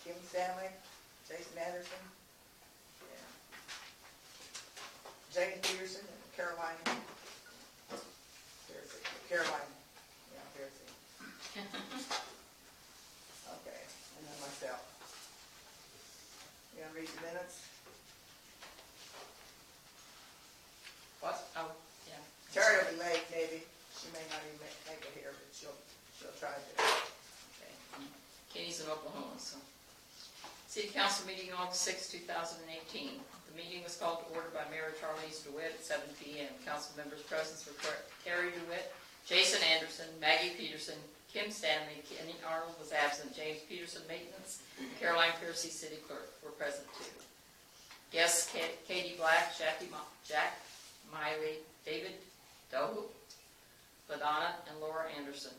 Kim Stanley, Jason Anderson, yeah. Jane Peterson, and Caroline Piercy. Caroline, yeah, Piercy. Okay, and then myself. You gonna read the minutes? What? Oh, yeah. Terry will be late, maybe. She may not even make it here, but she'll try to. Okay. Kenny's in Oklahoma, so. City Council meeting August 6, 2018. The meeting was called to order by Mayor Charles DeWitt at 7 p.m. Council members present were Terry DeWitt, Jason Anderson, Maggie Peterson, Kim Stanley, Kenny Arnold was absent, James Peterson, maintenance, Caroline Piercy, city clerk, were present too. Guests, Katie Black, Jack Miley, David Doe, LaDonna, and Laura Anderson.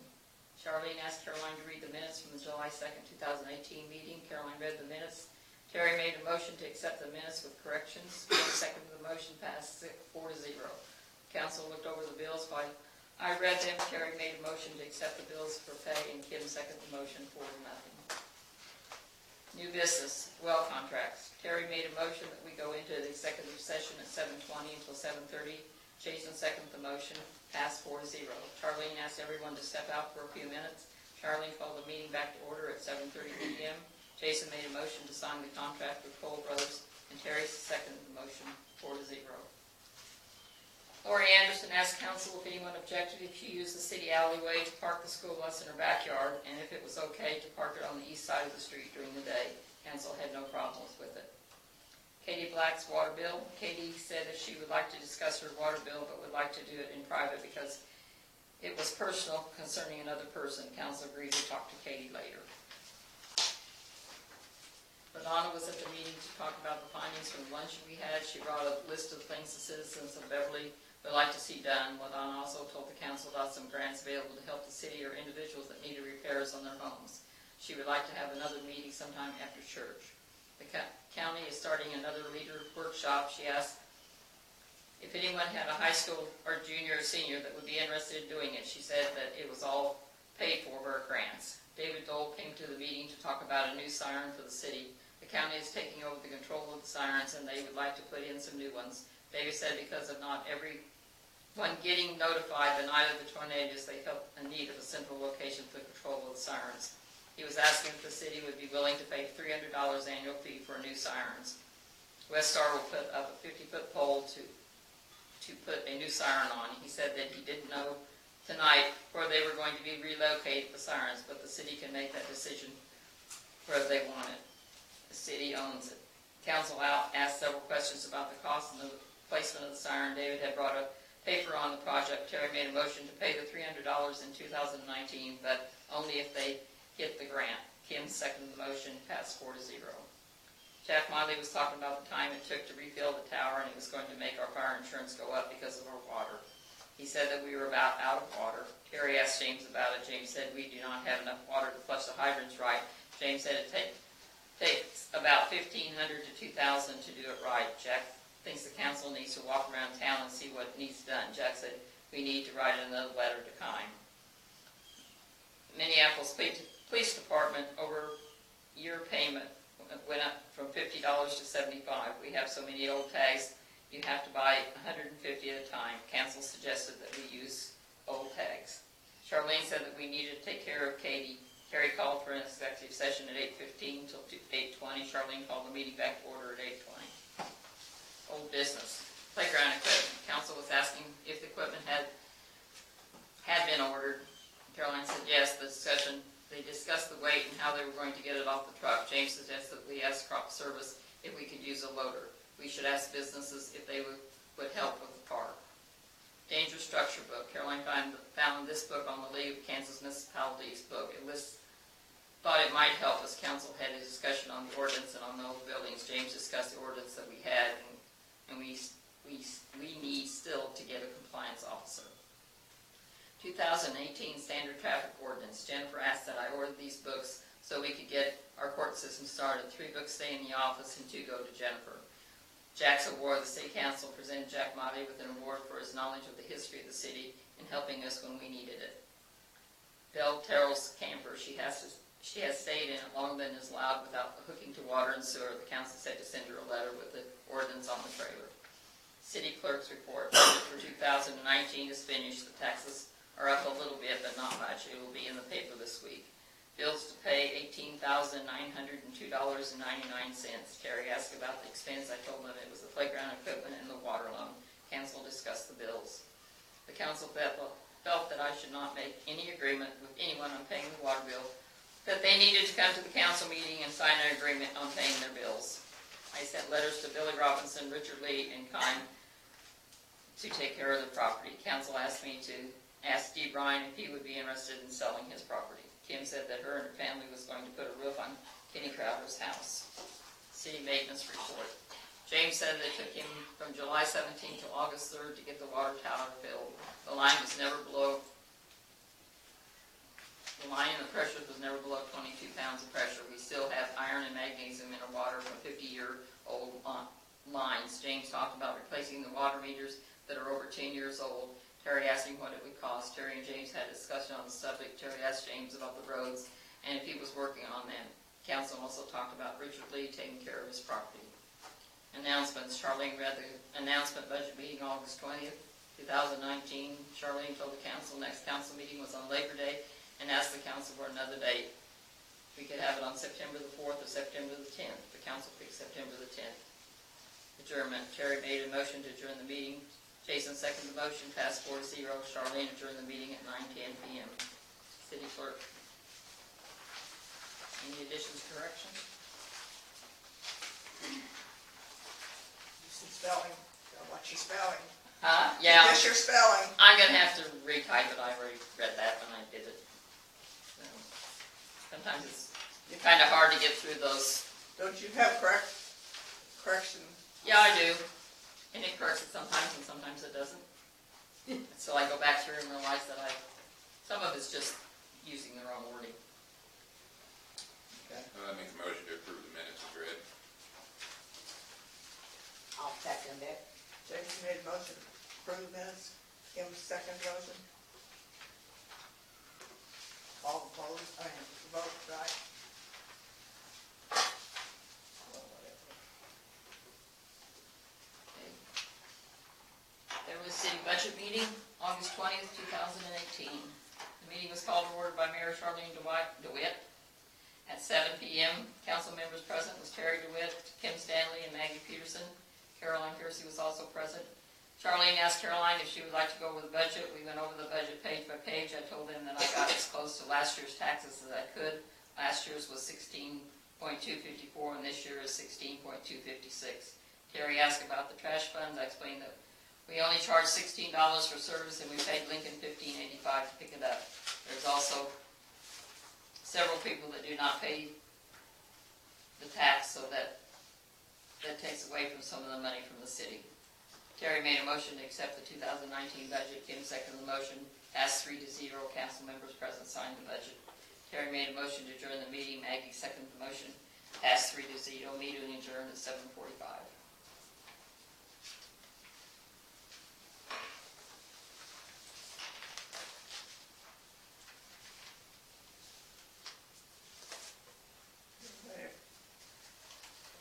Charlene asked Caroline to read the minutes from the July 2nd, 2018 meeting. Caroline read the minutes. Terry made a motion to accept the minutes with corrections. Kim seconded the motion, passed 4-0. Council looked over the bills while I read them. Terry made a motion to accept the bills for pay, and Kim seconded the motion 4-0. New business, well contracts. Terry made a motion that we go into the executive session at 7:20 until 7:30. Jason seconded the motion, passed 4-0. Charlene asked everyone to step out for a few minutes. Charlene called the meeting back to order at 7:30 p.m. Jason made a motion to sign the contract with Cole Brothers, and Terry seconded the motion, 4-0. Lori Anderson asked council if anyone objected if she used the city alleyway to park the school bus in her backyard, and if it was okay to park it on the east side of the street during the day. Council had no problems with it. Katie Black's water bill. Katie said that she would like to discuss her water bill, but would like to do it in private because it was personal concerning another person. Council agreed to talk to Katie later. LaDonna was at the meeting to talk about the findings from the luncheon we had. She brought a list of things the citizens of Beverly would like to see done. LaDonna also told the council about some grants available to help the city or individuals that needed repairs on their homes. She would like to have another meeting sometime after church. The county is starting another leader workshop. She asked if anyone had a high school or junior or senior that would be interested in doing it. She said that it was all paid for by grants. David Dole came to the meeting to talk about a new siren for the city. The county is taking over the control of the sirens, and they would like to put in some new ones. David said because of not everyone getting notified the night of the tornadoes, they felt a need of a central location for control of the sirens. He was asking if the city would be willing to pay $300 annual fee for new sirens. Westar will put up a 50-foot pole to put a new siren on. He said that he didn't know tonight where they were going to be relocated, the sirens, but the city can make that decision where they want it. The city owns it. Council asked several questions about the cost and the placement of the siren. David had brought a paper on the project. Terry made a motion to pay the $300 in 2019, but only if they get the grant. Kim seconded the motion, passed 4-0. Jack Miley was talking about the time it took to refill the tower, and it was going to make our fire insurance go up because of our water. He said that we were about out of water. Terry asked James about it. James said we do not have enough water to flush the hydrants right. James said it takes about $1,500 to $2,000 to do it right. Jack thinks the council needs to walk around town and see what needs done. Jack said we need to write another letter to Kime. Minneapolis Police Department over year payment went up from $50 to $75. We have so many old tags, you have to buy 150 at a time. Council suggested that we use old tags. Charlene said that we needed to take care of Katie. Terry called for an executive session at 8:15 until 8:20. Charlene called the meeting back to order at 8:20. Old business. Playground equipment. Council was asking if the equipment had been ordered. Caroline said yes. They discussed the weight and how they were going to get it off the truck. James suggested that we ask crop service if we could use a loader. We should ask businesses if they would help with the park. Dangerous Structure book. Caroline found this book on the League of Kansas Municipalities book. Thought it might help as council had a discussion on the ordinance and on the old buildings. James discussed the ordinance that we had, and we need still to get a compliance officer. 2018 Standard Traffic Ordinance. Jennifer asked that I order these books so we could get our court system started. 3 books stay in the office and 2 go to Jennifer. Jack's award. The City Council presented Jack Motti with an award for his knowledge of the history of the city and helping us when we needed it. Belle Terrell's camper. She has She has stayed in it longer than is allowed without hooking to water and sewer. The council said to send her a letter with the ordinance on the trailer. City clerk's report. Budget for 2019 is finished. The taxes are up a little bit, but not much. It will be in the paper this week. Bills to pay, $18,902.99. Terry asked about the expense. I told them it was the playground equipment and the water loan. Council discussed the bills. The council felt that I should not make any agreement with anyone on paying the water bill, that they needed to come to the council meeting and sign an agreement on paying their bills. I sent letters to Billy Robinson, Richard Lee, and Kine to take care of the property. Council asked me to ask Steve Ryan if he would be interested in selling his property. Kim said that her and her family was going to put a roof on Kenny Crowder's house. City maintenance report. James said that it took him from July 17th to August 3rd to get the water tower filled. The line was never below. The line and the pressure was never below 22 pounds of pressure. We still have iron and magnesium in our water from 50-year-old lines. James talked about replacing the water meters that are over 10 years old. Terry asked him what it would cost. Terry and James had a discussion on the subject. Terry asked James about the roads and if he was working on them. Council also talked about Richard Lee taking care of his property. Announcements. Charlene read the announcement budget meeting August 20th, 2019. Charlene told the council next council meeting was on Labor Day and asked the council for another date. We could have it on September the 4th or September the 10th. The council picked September the 10th. Adjournment. Terry made a motion to adjourn the meeting. Jason seconded the motion, passed 4-0. Charlene adjourned the meeting at 9:10 p.m. City clerk. Any additions, corrections? You see spelling. What's your spelling? Yeah. Guess your spelling. I'm going to have to retype it. I already read that when I did it. So, sometimes it's kind of hard to get through those. Don't you have correction? Yeah, I do. And it corrects it sometimes, and sometimes it doesn't. So I go back through and realize that some of it's just using the wrong wording. Okay. I make a motion to approve the minutes as read. I'll second it. Jason made a motion to approve the minutes. Kim second motion. All opposed, vote, right? Well, whatever. There was a city budget meeting, August 20th, 2018. The meeting was called to order by Mayor Charlene DeWitt at 7 p.m. Council members present was Terry DeWitt, Kim Stanley, and Maggie Peterson. Caroline Piercy was also present. Charlene asked Caroline if she would like to go over the budget. We went over the budget page by page. I told them that I got as close to last year's taxes as I could. Last year's was 16.254 and this year is 16.256. Terry asked about the trash funds. I explained that we only charge $16 for service and we paid Lincoln $15.85 to pick it up. There's also several people that do not pay the tax, so that takes away from some of the money from the city. Terry made a motion to accept the 2019 budget. Kim seconded the motion. Passed 3-0. Council members present signed the budget. Terry made a motion to adjourn the meeting. Maggie seconded the motion. Passed 3-0. Meeting adjourned at 7:45.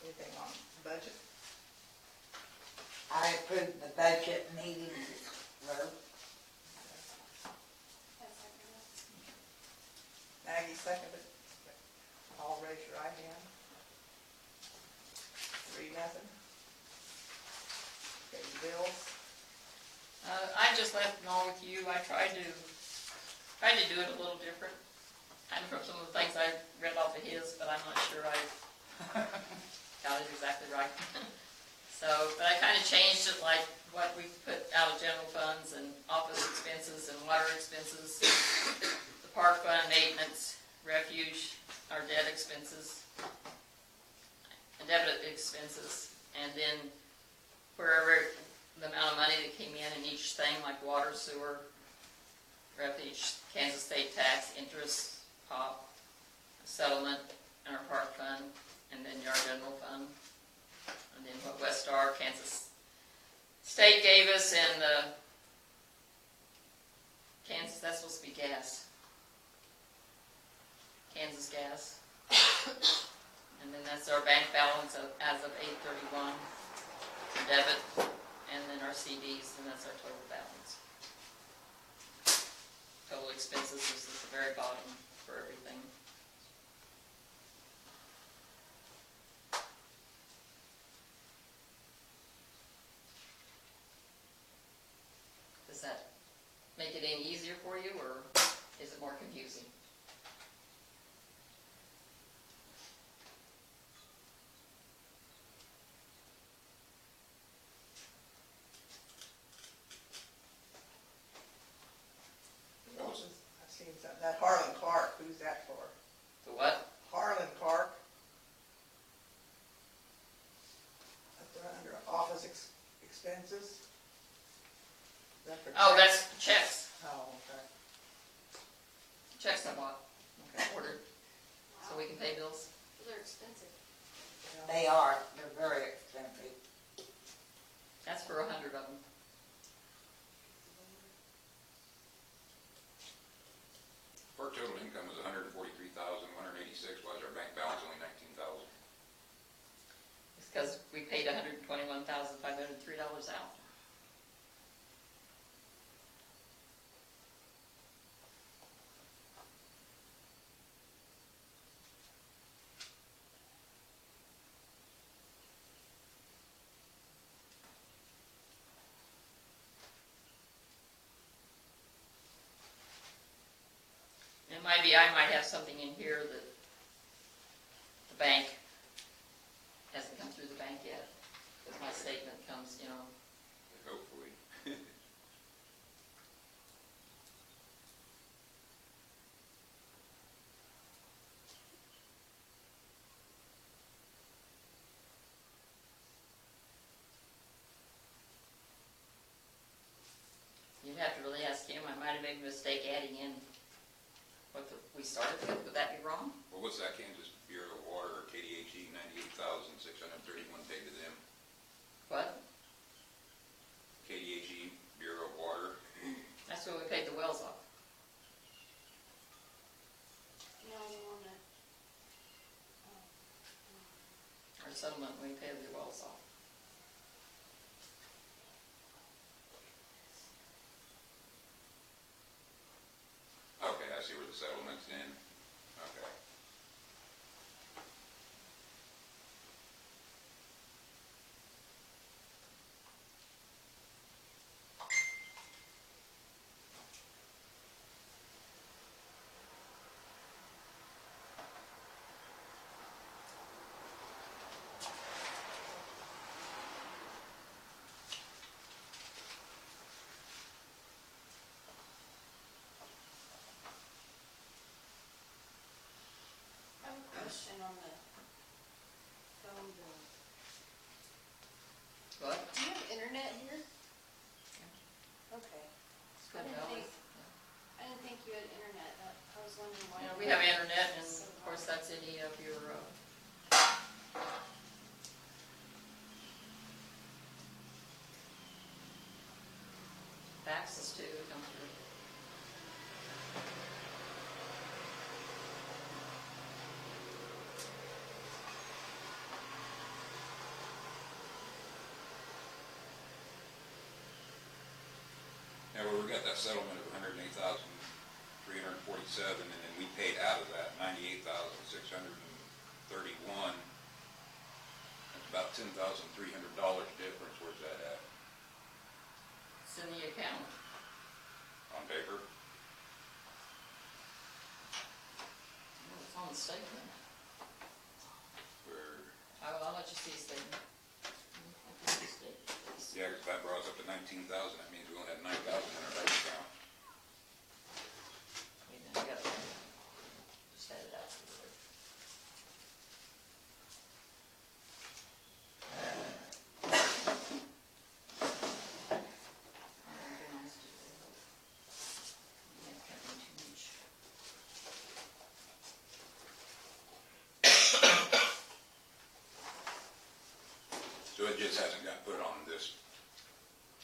Anything on budget? I approved the budget meetings, Lou. Maggie seconded. All raise your right hand. 3-0. Okay, bills. I just left them all with you. I tried to do it a little different. And from some of the things I read off of his, but I'm not sure I got it exactly right. But I kind of changed it, like what we put out of general funds and office expenses and water expenses, the park fund, maintenance, refuge, our debt expenses, and debit expenses, and then wherever the amount of money that came in each thing, like water, sewer, refuge, Kansas state tax, interest, POP, settlement, and our park fund, and then our general fund. And then what West Star, Kansas State gave us, and Kansas, that's supposed to be gas. Kansas Gas. And then that's our bank balance as of 8/31 for debit, and then our CDs, and that's our total balance. Total expenses is at the very bottom for everything. Does that make it any easier for you, or is it more confusing? I've seen that Harlan Clark, who's that for? The what? Harlan Clark. Under office expenses. Is that for Oh, checks? that's checks. Oh, okay. Checks I bought, ordered, so we can pay bills. They're expensive. They are, they're very expensive. That's for 100 of them. Our total income was $143,186, why is our bank balance only $19,000? It's because we paid $121,503 out. And I might have something in here that the bank hasn't come through the bank yet, because my statement comes, Hopefully. you'd have to really ask him. I might have made a mistake adding in what we started with. Would that be wrong? Well, what's that Kansas Bureau of Water, or KDHE, $98,631 paid to them? What? KDHE Bureau of Water. That's when we paid the wells off. No, the one that, Our settlement when we paid the wells off. Okay, I see where the settlement's in. Okay. I have a question on the phone bill. What? Do you have internet here? Okay. It's good I didn't value. think- I didn't think you had internet. I was wondering why. We have internet, and of course that's any of your, faxes too, come through. Now, we got that settlement of $108,347, and then we paid out of that $98,631. That's about $10,300 difference. Where's that at? It's in the account. On paper? Well, it's on the statement. Where? I'll let you see a statement. I'll give you a statement, please. Yeah, because that brought us up to $19,000. That means we only had $9,000 in our bank account. Wait a minute, I gotta just head it out to the way. So it just hasn't got put on this,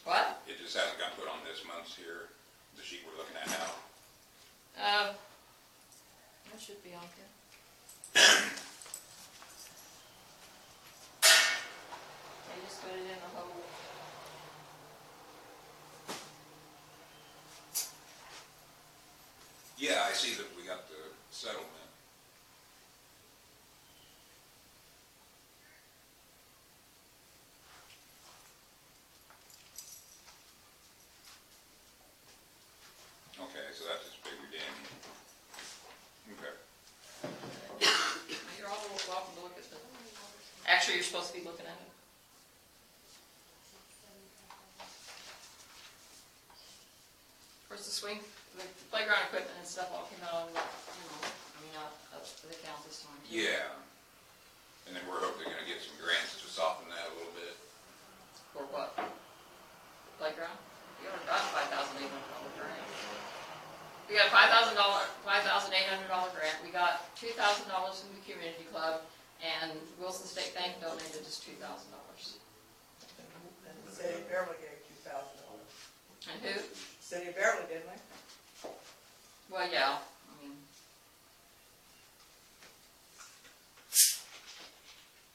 What? it just hasn't got put on this month's here, the sheet we're looking at now. Uh, That should be on here. They just put it in the whole. Yeah, I see that we got the settlement. Okay, so that's just figured in. Okay. You're all welcome to look at the, actually, you're supposed to be looking at it. Of course, the playground equipment and stuff all came out of, up to the account this time. too. Yeah. And then we're hoping they're gonna get some grants to soften that a little bit. For what? Playground? You already got $5,800 grant. We got $5,800 grant. We got $2,000 from the community club, and Wilson State Bank donated us $2,000. And the city of Beverly gave $2,000. And who? City of Beverly, didn't we? Well, yeah. I mean,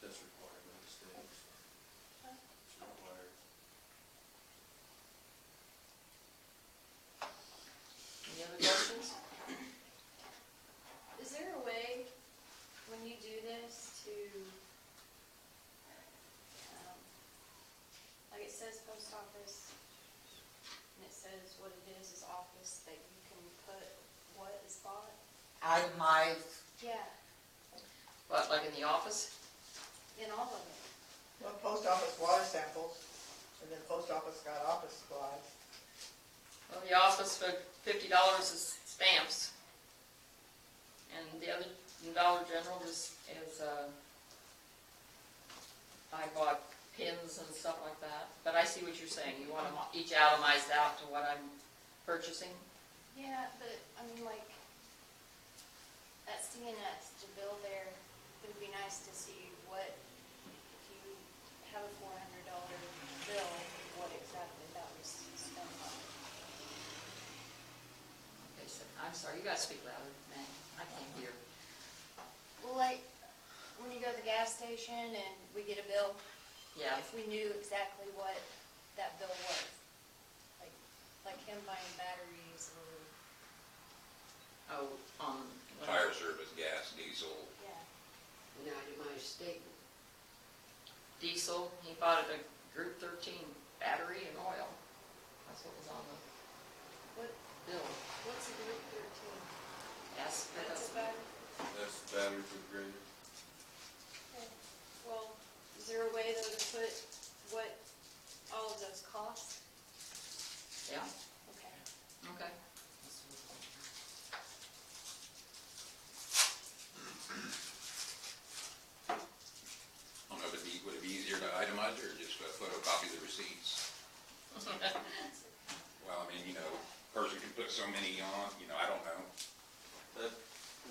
That's required by the state. It's required. any other questions? Is there a way, when you do this, to, like it says post office, and it says what it is office, that you can put what is bought? Itemized, Yeah, What, like in the office? in all of it. Well, post office water samples, and then post office got office supplies. Well, the office for $50 is stamps. And the other Dollar General is I bought pins and stuff like that. But I see what you're saying. You want them each itemized out to what I'm purchasing? Yeah, but, I mean, like, that CNS, the bill there, it would be nice to see what, if you have a $400 bill, what exactly that was spent on. Okay, so, I'm sorry, you gotta speak louder, man. I can't hear. Well, like, when you go to the gas station and we get a bill, Yeah, if we knew exactly what that bill was, like him buying batteries or, oh, Tire service, gas, diesel. yeah. An itemized statement. diesel, he bought a Group 13 battery and oil. That's what was on the What, bill. what's a group 13? Yes, That's a battery? That's the battery for the grader. Okay. Well, is there a way though to put what all of those cost? Yeah, Okay. okay. I don't know, would it be easier to itemize it or just photocopy the receipts? Well, I mean, person can put so many on, I don't know. That,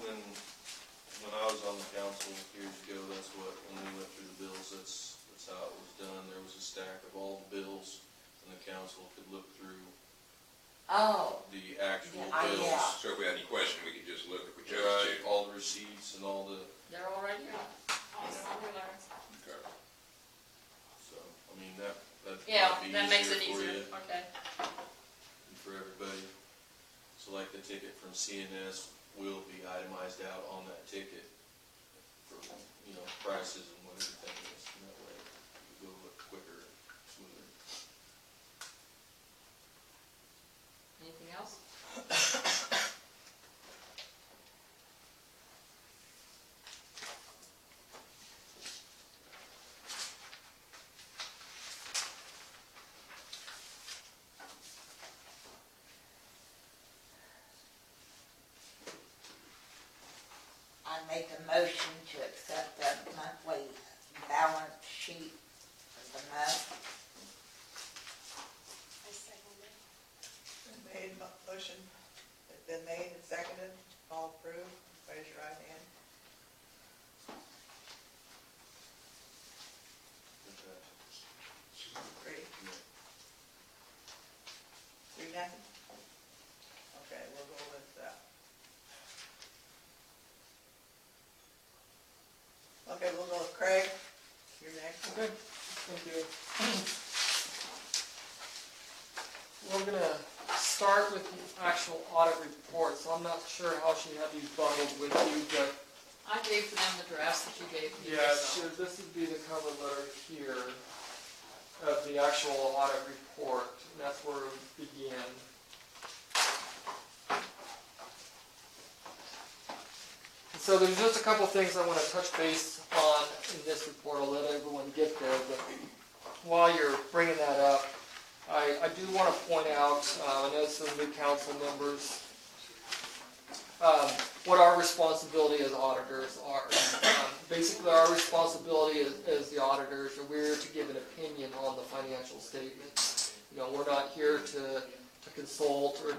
when I was on the council years ago, that's what, when we went through the bills, that's how it was done. There was a stack of all the bills, and the council could look through oh, the actual Yeah, bills. yeah. So if we had any question, we could just look if we chose Right, to. all the receipts and all the, They're all right here. Okay. so, I mean, that Yeah, might be that makes it for easier, you okay. and for everybody. So like the ticket from CNS will be itemized out on that ticket for, prices and what everything is, and that way it will look quicker and smoother. Anything else? I make a motion to accept the monthly balance sheet for the month. I second it. Motion has been made and seconded, all approved, raise your right hand. Okay. Three, Yeah. 3-0. Okay, we'll go with Okay, thank you. We're gonna start with the actual audit report, so I'm not sure how she had these bundled with you, but I gave them the drafts that you gave me. yeah, so- this would be the cover letter here of the actual audit report, and that's where we begin. So there's just a couple things I want to touch base on in this report. I'll let everyone get there, but while you're bringing that up, I do want to point out, I know some new council members, what our responsibility as auditors are. Basically, our responsibility as the auditors, we're to give an opinion on the financial statements. We're not here to consult or,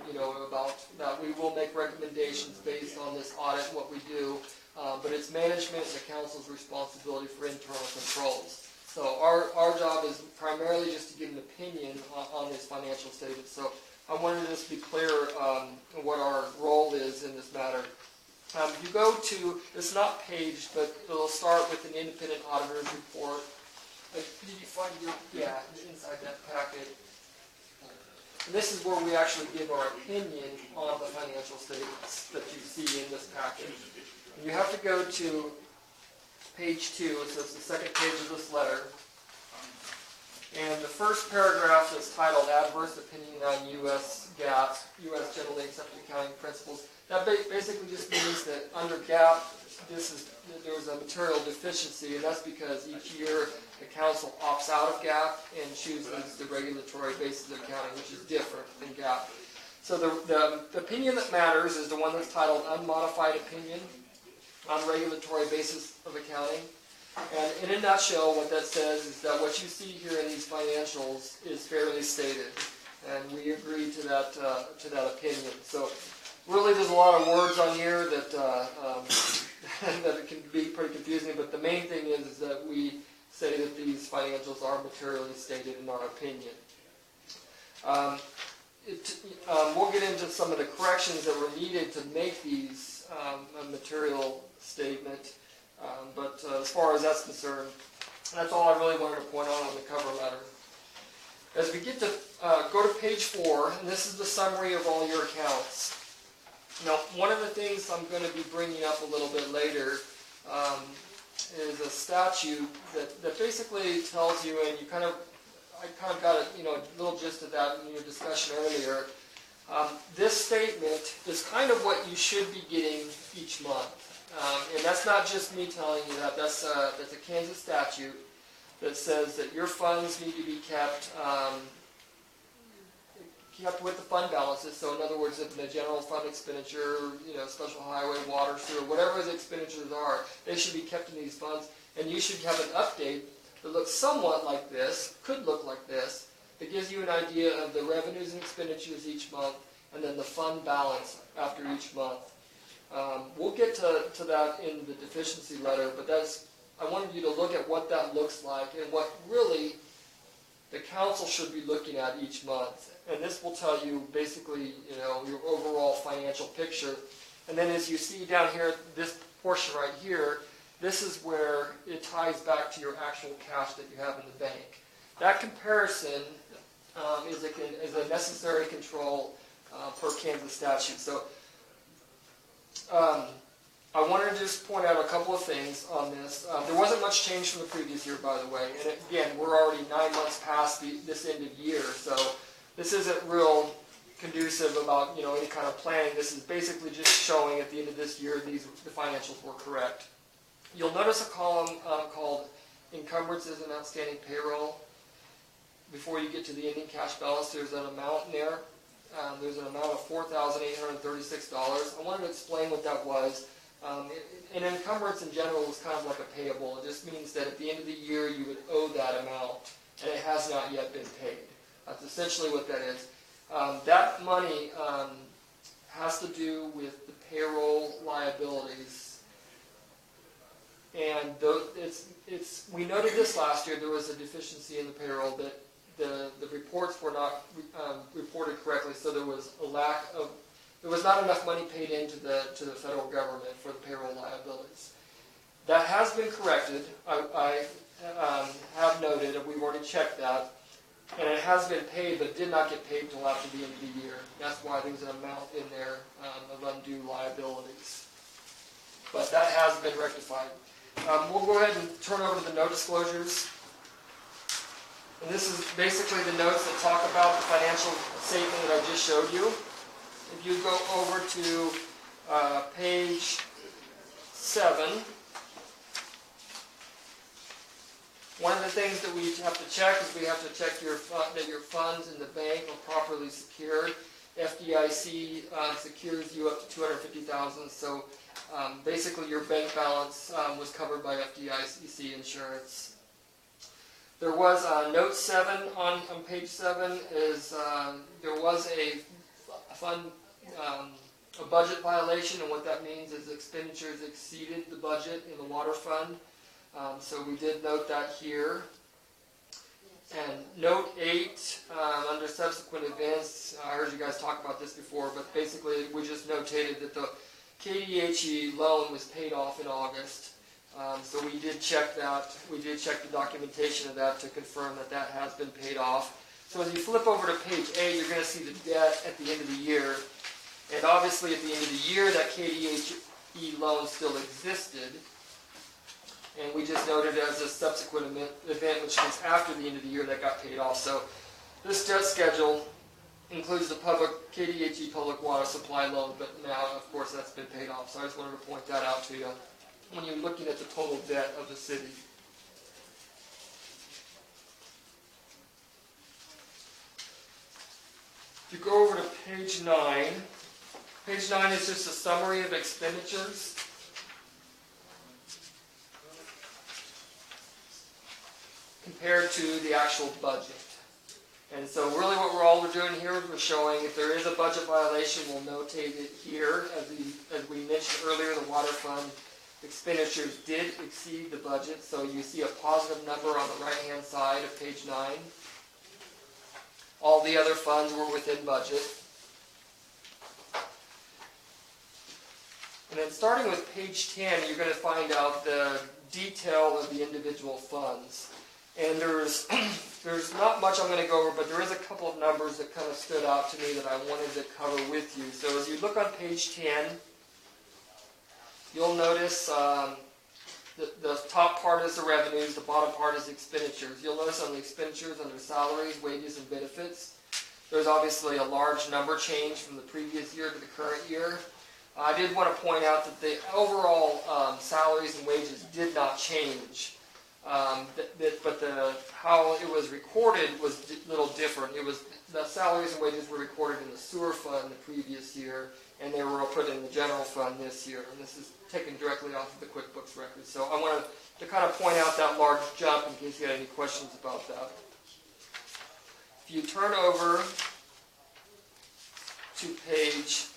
about that. We will make recommendations based on this audit, what we do, but it's management and the council's responsibility for internal controls. So our job is primarily just to give an opinion on these financial statements. So I wanted to just be clear what our role is in this matter. You go to, it's not paged, but it'll start with an independent auditor's report. Did you find your, yeah, inside that packet. And this is where we actually give our opinion on the financial statements that you see in this packet. And you have to go to page 2, so it's the second page of this letter. And the first paragraph is titled Adverse Opinion on U.S. GAAP, U.S. Generally Accepted Accounting Principles. That basically just means that under GAAP, there was a material deficiency, and that's because each year the council opts out of GAAP and chooses the regulatory basis of accounting, which is different than GAAP. So the opinion that matters is the one that's titled Unmodified Opinion on Regulatory Basis of Accounting. And in a nutshell, what that says is that what you see here in these financials is fairly stated, and we agree to that opinion. So really, there's a lot of words on here that that it can be pretty confusing. But the main thing is that we say that these financials are materially stated in our opinion. We'll get into some of the corrections that were needed to make these a material statement. But as far as that's concerned, that's all I really wanted to point out on the cover letter. As we get to go to page 4, and this is the summary of all your accounts. Now, one of the things I'm going to be bringing up a little bit later is a statute that basically tells you, and I kind of got a little gist of that in your discussion earlier. This statement is kind of what you should be getting each month. And that's not just me telling you that. That's a Kansas statute that says that your funds need to be kept with the fund balances. So in other words, if the general fund expenditure, special highway, water, sewer, whatever the expenditures are, they should be kept in these funds. And you should have an update that looks somewhat like this, could look like this, that gives you an idea of the revenues and expenditures each month, and then the fund balance after each month. We'll get to that in the deficiency letter, but I wanted you to look at what that looks like and what really the council should be looking at each month. And this will tell you basically, your overall financial picture. And then as you see down here, this portion right here, this is where it ties back to your actual cash that you have in the bank. That comparison is a necessary control per Kansas statute. So I wanted to just point out a couple of things on this. There wasn't much change from the previous year, by the way. And again, we're already 9 months past this end of year, so this isn't real conducive about any kind of planning. This is basically just showing at the end of this year the financials were correct. You'll notice a column called Encumbrances and Outstanding Payroll. Before you get to the ending cash balance, there's an amount in there. There's an amount of $4,836. I wanted to explain what that was. An encumbrance in general is kind of like a payable. It just means that at the end of the year you would owe that amount, and it has not yet been paid. That's essentially what that is. That money has to do with the payroll liabilities. And we noted this last year. There was a deficiency in the payroll that the reports were not reported correctly, so there was not enough money paid into the federal government for the payroll liabilities. That has been corrected. I have noted, and we've already checked that. And it has been paid, but did not get paid until after the end of the year. That's why there's an amount in there of undue liabilities. But that has been rectified. We'll go ahead and turn over to the note disclosures. And this is basically the notes that talk about the financial statement that I just showed you. If you go over to page 7, one of the things that we have to check is we have to check that your funds in the bank are properly secured. FDIC secures you up to $250,000. So basically, your bank balance was covered by FDIC insurance. There was note 7 on page 7 is there was a fund a budget violation, and what that means is expenditures exceeded the budget in the water fund. So we did note that here. And note 8, under subsequent events, I heard you guys talk about this before, but basically we just notated that the KDHE loan was paid off in August. So we did check that. We did check the documentation of that to confirm that that has been paid off. So as you flip over to page 8, you're going to see the debt at the end of the year. And obviously at the end of the year, that KDHE loan still existed. And we just noted as a subsequent event, which was after the end of the year, that got paid off. So this debt schedule includes the KDHE public water supply loan, but now, of course, that's been paid off. So I just wanted to point that out to you when you're looking at the total debt of the city. If you go over to page 9, page 9 is just a summary of expenditures. Compared to the actual budget. And so really what we're doing here is we're showing if there is a budget violation, we'll notate it here. As we mentioned earlier, the water fund expenditures did exceed the budget, so you see a positive number on the right-hand side of page 9. All the other funds were within budget. And then starting with page 10, you're going to find out the detail of the individual funds. And there's not much I'm going to go over, but there is a couple of numbers that kind of stood out to me that I wanted to cover with you. So as you look on page 10, you'll notice the top part is the revenues, the bottom part is expenditures. You'll notice on the expenditures under salaries, wages, and benefits, there's obviously a large number change from the previous year to the current year. I did want to point out that the overall salaries and wages did not change. But how it was recorded was a little different. The salaries and wages were recorded in the sewer fund the previous year, and they were put in the general fund this year. And this is taken directly off of the QuickBooks record. So I wanted to kind of point out that large jump in case you had any questions about that. If you turn over to page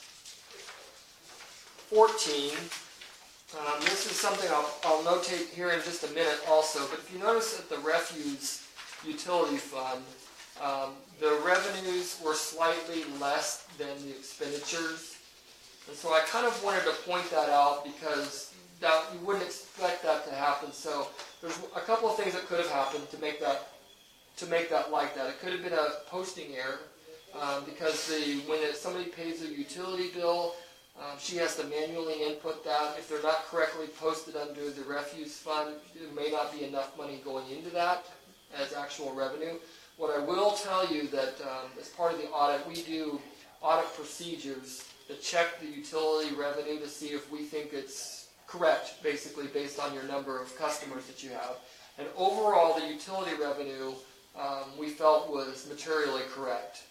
14, this is something I'll notate here in just a minute also, but if you notice at the refuse utility fund, the revenues were slightly less than the expenditures. And so I kind of wanted to point that out because you wouldn't expect that to happen. So there's a couple of things that could have happened to make that like that. It could have been a posting error because when somebody pays a utility bill, she has to manually input that. If they're not correctly posted under the refuse fund, there may not be enough money going into that as actual revenue. What I will tell you that as part of the audit, we do audit procedures to check the utility revenue to see if we think it's correct, basically based on your number of customers that you have. And overall, the utility revenue we felt was materially correct.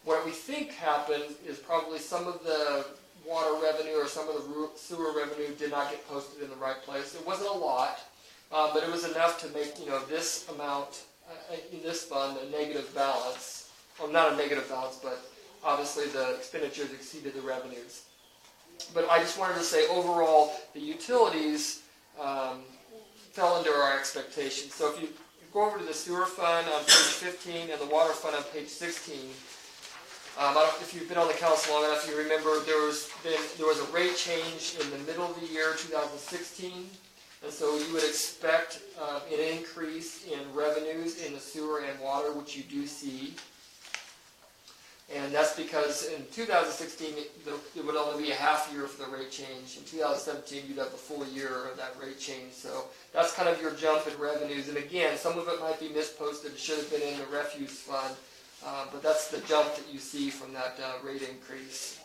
What we think happened is probably some of the water revenue or some of the sewer revenue did not get posted in the right place. It wasn't a lot, but it was enough to make this amount in this fund a negative balance. Well, not a negative balance, but obviously the expenditures exceeded the revenues. But I just wanted to say overall the utilities fell under our expectations. So if you go over to the sewer fund on page 15 and the water fund on page 16, if you've been on the council long enough, you remember there was a rate change in the middle of the year 2016, And so you would expect an increase in revenues in the sewer and water, which you do see. And that's because in 2016, it would only be a half year for the rate change. In 2017, you'd have the full year of that rate change. So that's kind of your jump in revenues. And again, some of it might be misposted. It should have been in the refuse fund. But that's the jump that you see from that rate increase.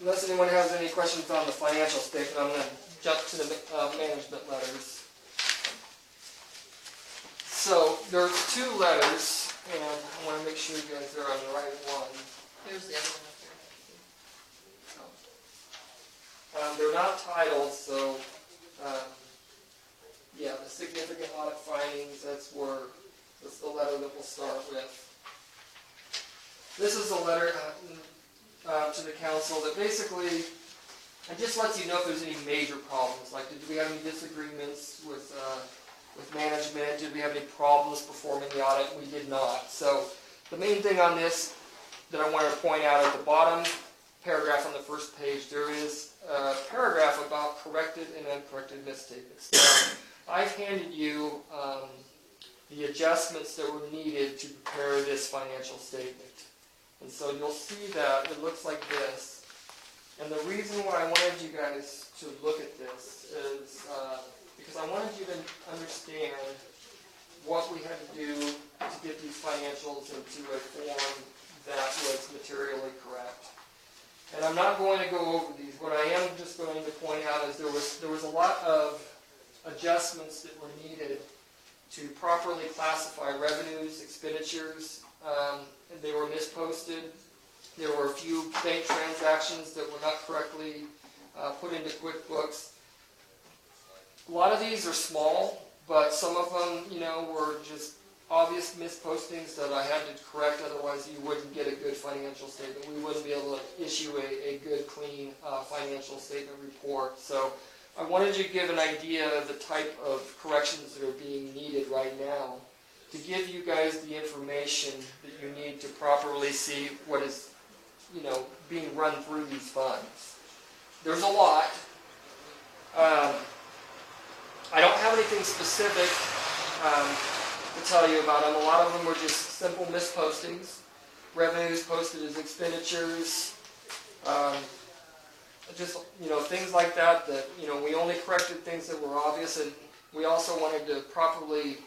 Unless anyone has any questions on the financial statement, I'm going to jump to the management letters. So there are two letters, and I want to make sure you guys are on the right one. Here's the other one up here. They're not titled, so yeah, the significant audit findings, that's the letter that we'll start with. This is a letter to the council that basically, it just lets you know if there's any major problems, like did we have any disagreements with management, did we have any problems performing the audit? We did not. So the main thing on this that I want to point out at the bottom paragraph on the first page, there is a paragraph about corrected and uncorrected misstatements. Now, I've handed you the adjustments that were needed to prepare this financial statement. And so you'll see that it looks like this. And the reason why I wanted you guys to look at this is because I wanted you to understand what we had to do to get these financials into a form that was materially correct. And I'm not going to go over these. What I am just going to point out is there was a lot of adjustments that were needed to properly classify revenues, expenditures, and they were misposted. There were a few bank transactions that were not correctly put into QuickBooks. A lot of these are small, but some of them, were just obvious mispostings that I had to correct, otherwise you wouldn't get a good financial statement. We wouldn't be able to issue a good, clean financial statement report. So I wanted you to give an idea of the type of corrections that are being needed right now to give you guys the information that you need to properly see what is, being run through these funds. There's a lot. I don't have anything specific to tell you about them. A lot of them were just simple mispostings. Revenues posted as expenditures. Just, things like that, we only corrected things that were obvious, and we also wanted to properly,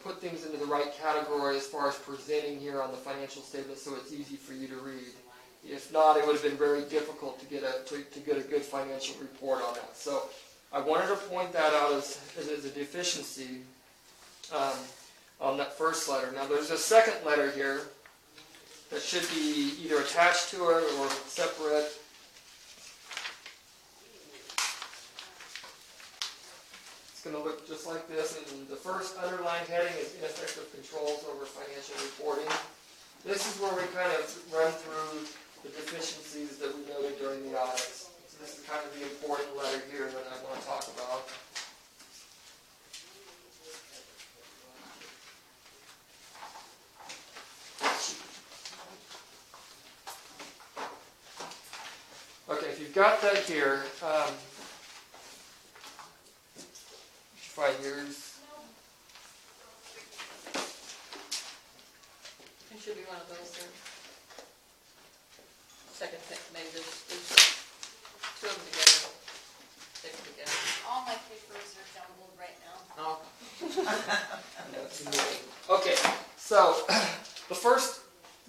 put things into the right category as far as presenting here on the financial statement so it's easy for you to read. If not, it would have been very difficult to get a good financial report on that. So I wanted to point that out as a deficiency on that first letter. Now there's a second letter here that should be either attached to it or separate. It's going to look just like this, and the first underlined heading is ineffective controls over financial reporting. This is where we kind of run through the deficiencies that we noted during the audits. So this is kind of the important letter here that I want to talk about. Okay, if you've got that here, find yours. It should be one of those there. Second thing, maybe there's two of them together. Stick them together. All my papers are jumbled right now. Oh. Okay, so the first,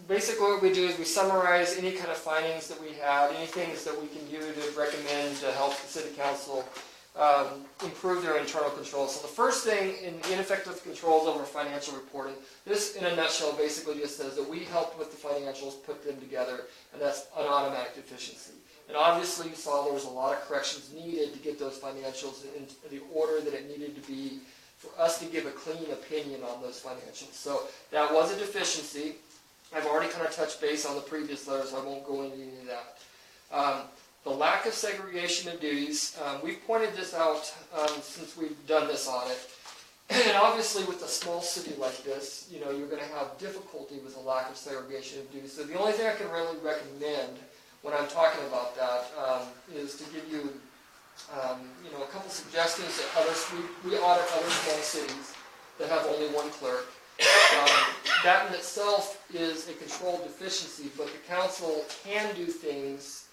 basically what we do is we summarize any kind of findings that we have, any things that we can do to recommend to help the city council improve their internal controls. So the first thing in ineffective controls over financial reporting, this in a nutshell basically just says that we helped with the financials, put them together, and that's an automatic deficiency. And obviously you saw there was a lot of corrections needed to get those financials into the order that it needed to be for us to give a clean opinion on those financials. So that was a deficiency. I've already kind of touched base on the previous letter, so I won't go into any of that. The lack of segregation of duties, we've pointed this out since we've done this audit. And obviously with a small city like this, you're going to have difficulty with a lack of segregation of duties. So the only thing I can really recommend when I'm talking about that, is to give you, a couple suggestions that we audit other small cities that have only one clerk. That in itself is a control deficiency, but the council can do things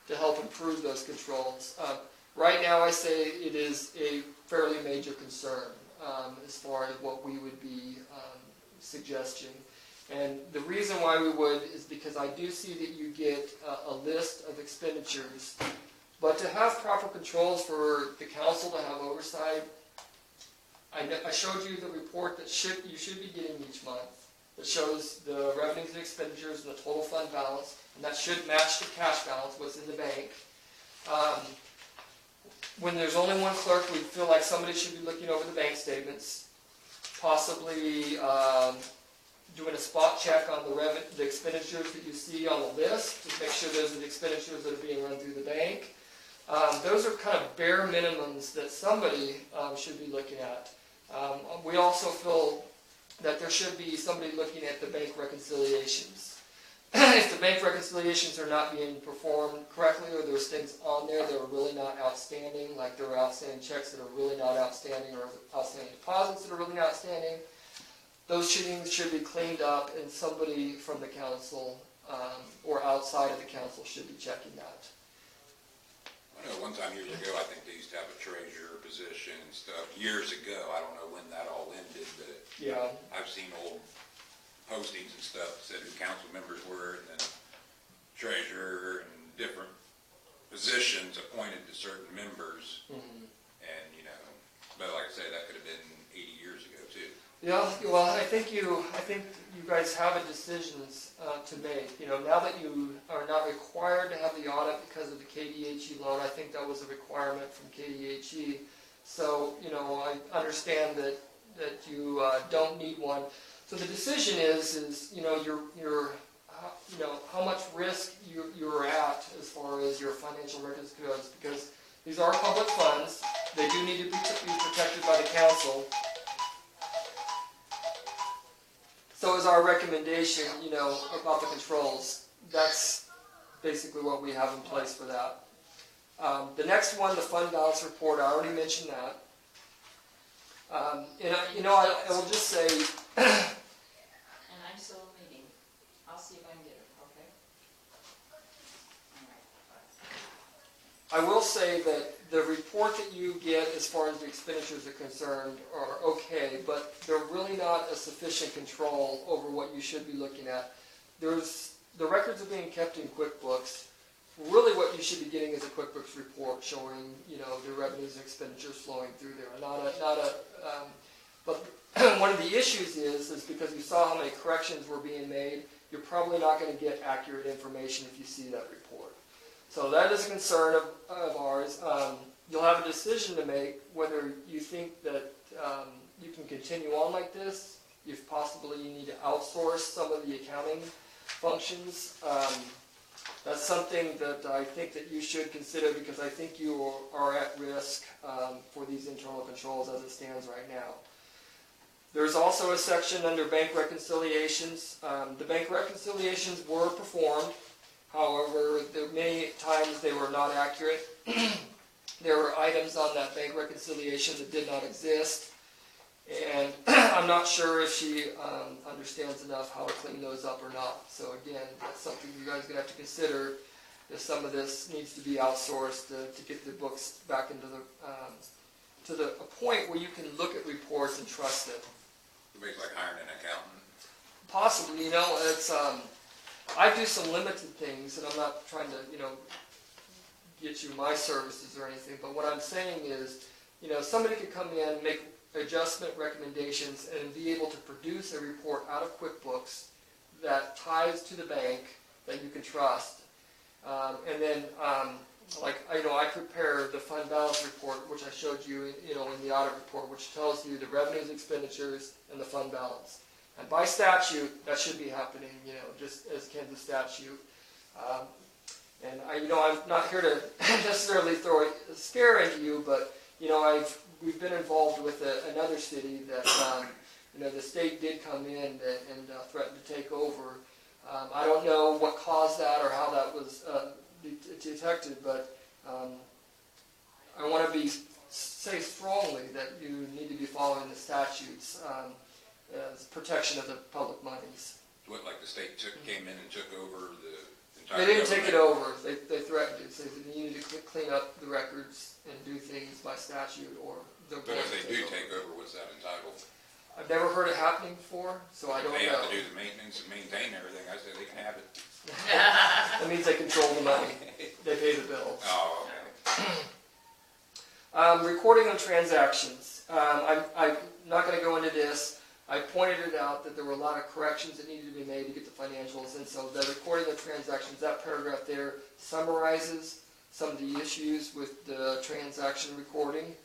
to help improve those controls. Right now, I say it is a fairly major concern as far as what we would be suggesting. And the reason why we would is because I do see that you get a list of expenditures, but to have proper controls for the council to have oversight, I showed you the report that you should be getting each month that shows the revenues and expenditures and the total fund balance, and that should match the cash balance, what's in the bank. When there's only one clerk, we feel like somebody should be looking over the bank statements, possibly doing a spot check on the expenditures that you see on the list, to make sure those are the expenditures that are being run through the bank. Those are kind of bare minimums that somebody should be looking at. We also feel that there should be somebody looking at the bank reconciliations. If the bank reconciliations are not being performed correctly, or there's things on there that are really not outstanding, like there are outstanding checks that are really not outstanding, or outstanding deposits that are really not outstanding, those things should be cleaned up, and somebody from the council or outside of the council should be checking that. I know one time years ago, I think they used to have a treasurer position and stuff. Years ago, I don't know when that all ended, but Yeah. I've seen old postings and stuff that said who council members were, and then treasurer and different positions appointed to certain members. Mm-hmm. And, but like I say, that could have been 80 years ago too. Yeah, well, I think you guys have a decisions to make. Now that you are not required to have the audit because of the KDHE loan, I think that was a requirement from KDHE. So, I understand that you don't need one. So the decision is how much risk you're at as far as your financial records goes, because these are public funds. They do need to be protected by the council. So is our recommendation, about the controls. That's basically what we have in place for that. The next one, the fund balance report, I already mentioned that. I will just say, And I'm still in a meeting. I'll see if I can get it, okay? All right, bye. I will say that the report that you get as far as the expenditures are concerned are okay, but they're really not a sufficient control over what you should be looking at. The records are being kept in QuickBooks. Really what you should be getting is a QuickBooks report showing, the revenues and expenditures flowing through there. But one of the issues is because you saw how many corrections were being made, you're probably not going to get accurate information if you see that report. So that is a concern of ours. You'll have a decision to make whether you think that you can continue on like this, if possibly you need to outsource some of the accounting functions. That's something that I think that you should consider, because I think you are at risk for these internal controls as it stands right now. There's also a section under bank reconciliations. The bank reconciliations were performed. However, many times they were not accurate. There were items on that bank reconciliation that did not exist. And I'm not sure if she understands enough how to clean those up or not. So again, that's something you guys are going to have to consider, if some of this needs to be outsourced to get the books back into a point where you can look at reports and trust it. It's like hiring an accountant. Possibly, it's I do some limited things, and I'm not trying to, get you my services or anything, but what I'm saying is, somebody could come in, make adjustment recommendations, and be able to produce a report out of QuickBooks that ties to the bank that you can trust. And then, I prepare the fund balance report, which I showed you, in the audit report, which tells you the revenues, expenditures, and the fund balance. And by statute, that should be happening, just as Kansas statute. And I'm not here to necessarily throw a scare into you, but we've been involved with another city that the state did come in and threaten to take over I don't know what caused that or how that was detected, but I want to say strongly that you need to be following the statutes as protection of the public monies. What, like the state came in and took over the entire They didn't take it government? over. They threatened it. They said you need to clean up the records and do things by statute or the But if they do over. take over, what's that entitled? I've never heard it happening before, so I don't They know. have to do the maintenance and maintain everything. I said they can have it. That means they control the money. They pay the bills. Oh, okay. Recording of transactions. I'm not going to go into this. I pointed it out that there were a lot of corrections that needed to be made to get the financials, and so the recording of transactions, that paragraph there summarizes some of the issues with the transaction recording.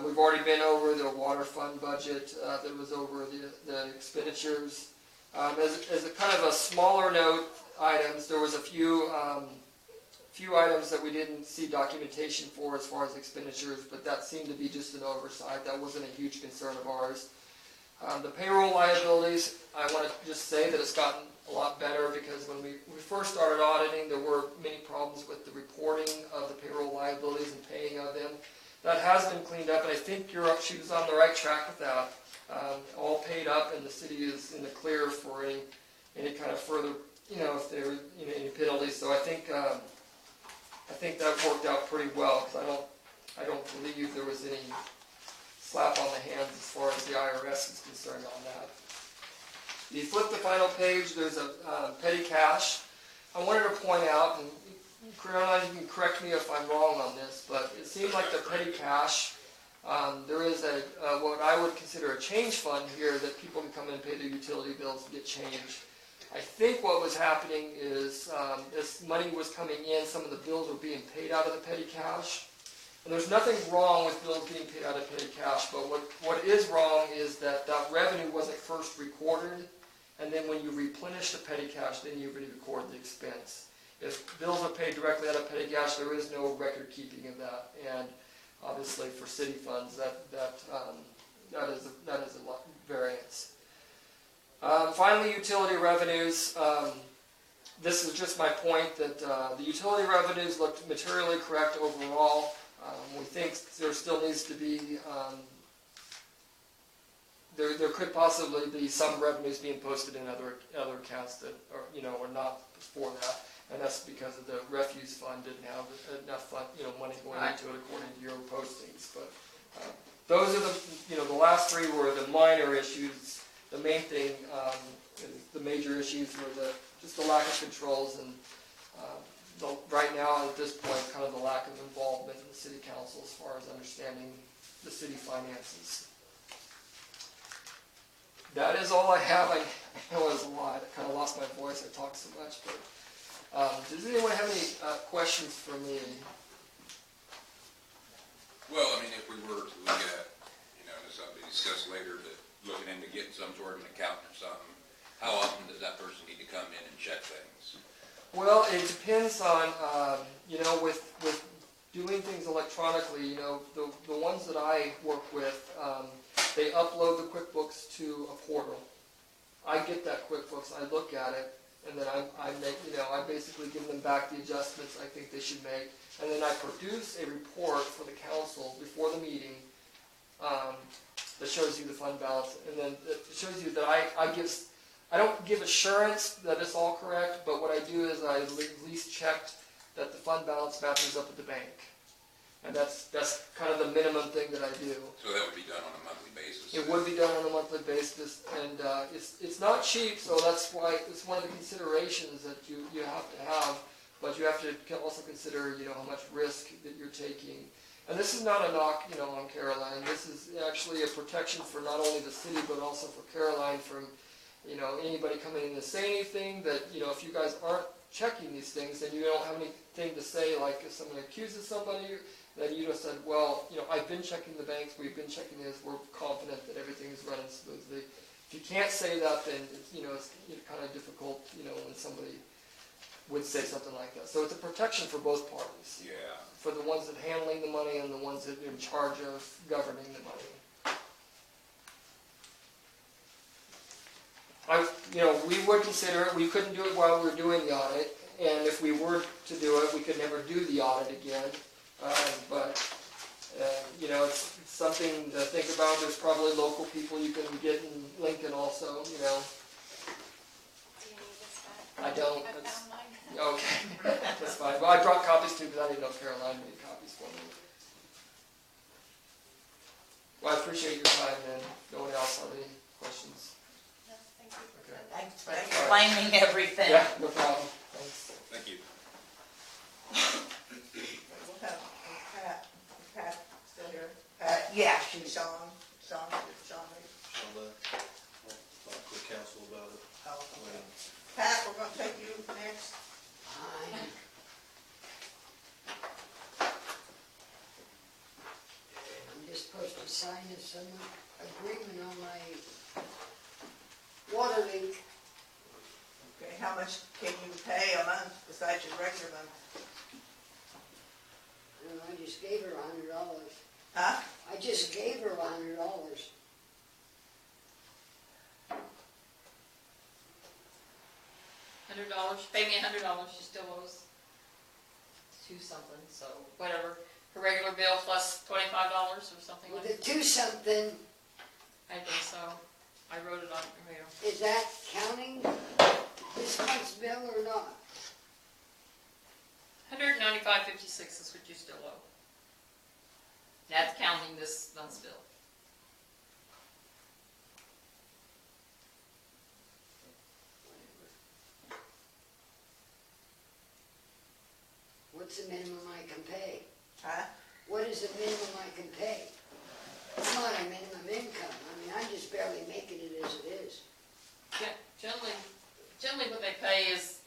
We've already been over the water fund budget, that was over the expenditures. As a kind of a smaller note items, there was a few items that we didn't see documentation for as far as expenditures, but that seemed to be just an oversight. That wasn't a huge concern of ours. The payroll liabilities, I want to just say that it's gotten a lot better because when we first started auditing, there were many problems with the reporting of the payroll liabilities and paying of them. That has been cleaned up, and I think she was on the right track with that. All paid up, and the city is in the clear for any kind of further, if there were any penalties. So I think that worked out pretty well because I don't believe there was any slap on the hands as far as the IRS is concerned on that. If you flip the final page, there's a petty cash. I wanted to point out, and Caroline, you can correct me if I'm wrong on this, but it seems like the petty cash, there is what I would consider a change fund here that people can come in and pay their utility bills and get change. I think what was happening is as money was coming in, some of the bills were being paid out of the petty cash. And there's nothing wrong with bills being paid out of petty cash, but what is wrong is that revenue wasn't first recorded, and then when you replenish the petty cash, then you re-record the expense. If bills are paid directly out of petty cash, there is no record keeping of that, and obviously for city funds, that is a lot variance. Finally, utility revenues. This is just my point that the utility revenues looked materially correct overall. We think there still needs to be, there could possibly be some revenues being posted in other accounts that are not for that. And that's because of the refuse fund didn't have enough money going into it according to your postings. But those are the last three were the minor issues. The main thing, the major issues were just the lack of controls and right now at this point, kind of the lack of involvement in the city council as far as understanding the city finances. That is all I have. I know it was a lot. I kind of lost my voice. I talked so much, but. Does anyone have any questions for me? Well, I mean, if we were to look at, as something we discuss later, but looking into getting some sort of an accountant or something, how often does that person need to come in and check things? Well, it depends on, with doing things electronically, the ones that I work with, they upload the QuickBooks to a portal. I get that QuickBooks, I look at it, and then I basically give them back the adjustments I think they should make, and then I produce a report for the council before the meeting that shows you the fund balance, and then it shows you that I don't give assurance that it's all correct, but what I do is I at least checked that the fund balance matches up at the bank, and that's kind of the minimum thing that I do. So that would be done on a monthly basis? It would be done on a monthly basis, and it's not cheap, so that's why it's one of the considerations that you have to have, but you have to also consider, how much risk that you're taking. And this is not a knock, on Caroline. This is actually a protection for not only the city, but also for Caroline from, anybody coming in to say anything that, if you guys aren't checking these things, then you don't have anything to say, like if someone accuses somebody, then you just said, well, I've been checking the banks, we've been checking this, we're confident that everything is running smoothly. If you can't say that, then it's kind of difficult, when somebody would say something like that. So it's a protection for both parties. Yeah. For the ones that are handling the money and the ones that are in charge of governing the money. We would consider it, we couldn't do it while we were doing the audit, and if we were to do it, we could never do the audit again. But it's something to think about. There's probably local people you can get in Lincoln also, Do you need this back? I don't. I That's- found mine. Okay, that's fine. Well, I brought copies too, because I didn't know Caroline made copies for me. Well, I appreciate your time, and no one else have any questions? No, thank you. Okay. Thanks for explaining everything. Yeah, no problem. Thanks. Thank you. We'll have Pat still here. Pat, Yeah, she's, Sean. I'll talk to the council about it. Oh, okay. Pat, we're gonna take you next. Fine. I'm just supposed to sign some agreement on my water leak. Okay, how much can you pay a month besides your regular month? And I just gave her $100. Huh? I just gave her $100. $100, pay me $100, she still owes two something, so whatever. Her regular bill plus $25 or something like With that. the two something, I think so. I wrote it on here. is that counting this month's bill or not? $195.56 is what you still owe. That's counting this month's bill. What's the minimum I can pay? Huh? What is the minimum I can pay? It's not a minimum income. I mean, I'm just barely making it as it is. Generally what they pay is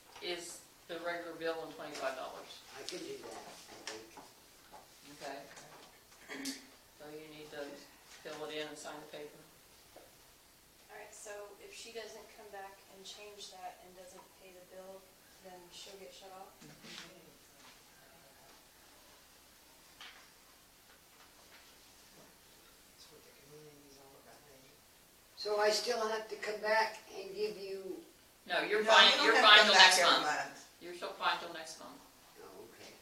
the regular bill and $25. I could do that, I think. Okay. So you need to fill it in and sign the paper. All right, so if she doesn't come back and change that and doesn't pay the bill, then she'll get shut off? So I still have to come back and give you, No, you're No, fine, you you're don't have fine to come till back next every month. You're still fine till next month. oh, okay.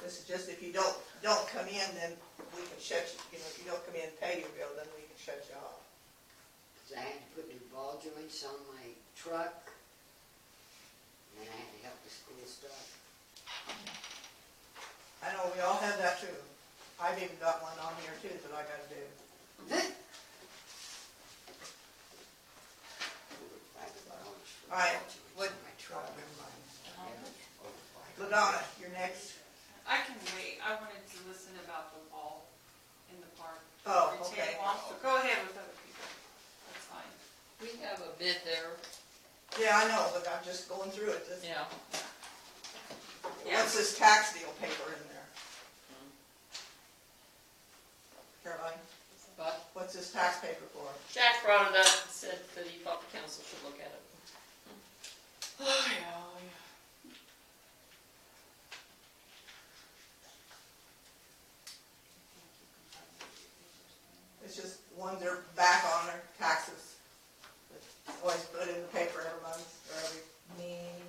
This is just if you don't come in, then we can shut you, if you don't come in and pay your bill, then we can shut you off. Because I had to put new ball joints on my truck. And then I had to help the school stuff. I know, we all have that too. I've even got one on here too that I gotta do. All right, what- Ladonna, you're next. I can wait. I wanted to listen about the wall in the park. Oh, Retaining okay. wall. So go ahead with other people. That's fine. We have a bid there, Yeah, I know, but I'm just going through it. yeah. What's this tax deal paper in there? Caroline, But what's this tax paper for? Jack brought it up and said that he thought the council should look at it. Oh, yeah. It's just ones that are back on their taxes. It's always put in the paper every month, or every meeting.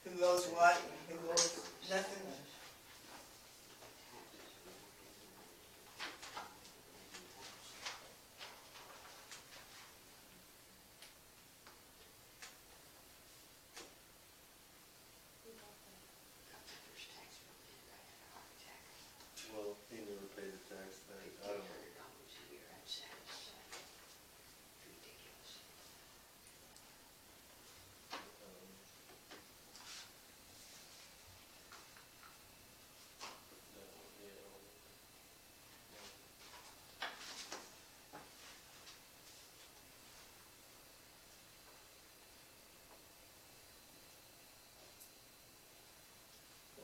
Who owes what, and who owes nothing. Well, he never paid the tax back. I don't know. $1,500 a year, that's satisfying. Ridiculous.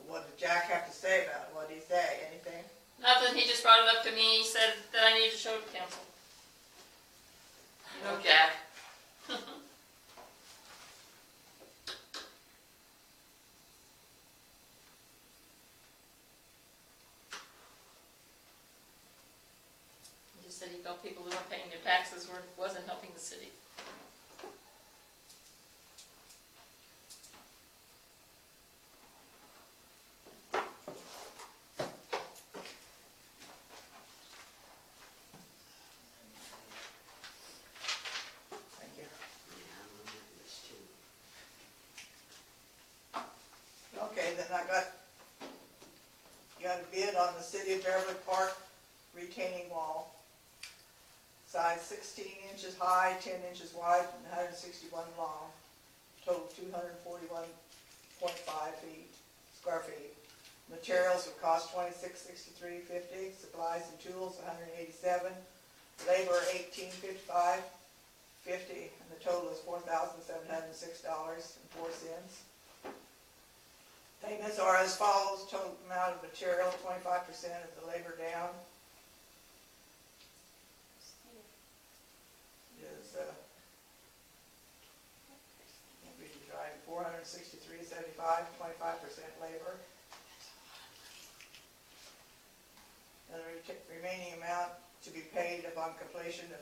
What did Jack have to say about it? What did he say? Anything? Nothing, he just brought it up to me, he said that I need to show it to council. You know Jack. felt people who weren't paying their taxes wasn't helping the city. Thank you. Yeah, I'm on that list too. Okay, then I got a bid on the City of Beverly Park retaining wall. Size 16 inches high, 10 inches wide, and 161 long. Total 241.5 square feet. Materials would cost $26.63.50. Supplies and tools, $187. Labor, $18.55.50, and the total is $4,706.04. Payments are as follows: total amount of material, 25% of the labor down is, $463.75, 25% labor. And the remaining amount to be paid upon completion of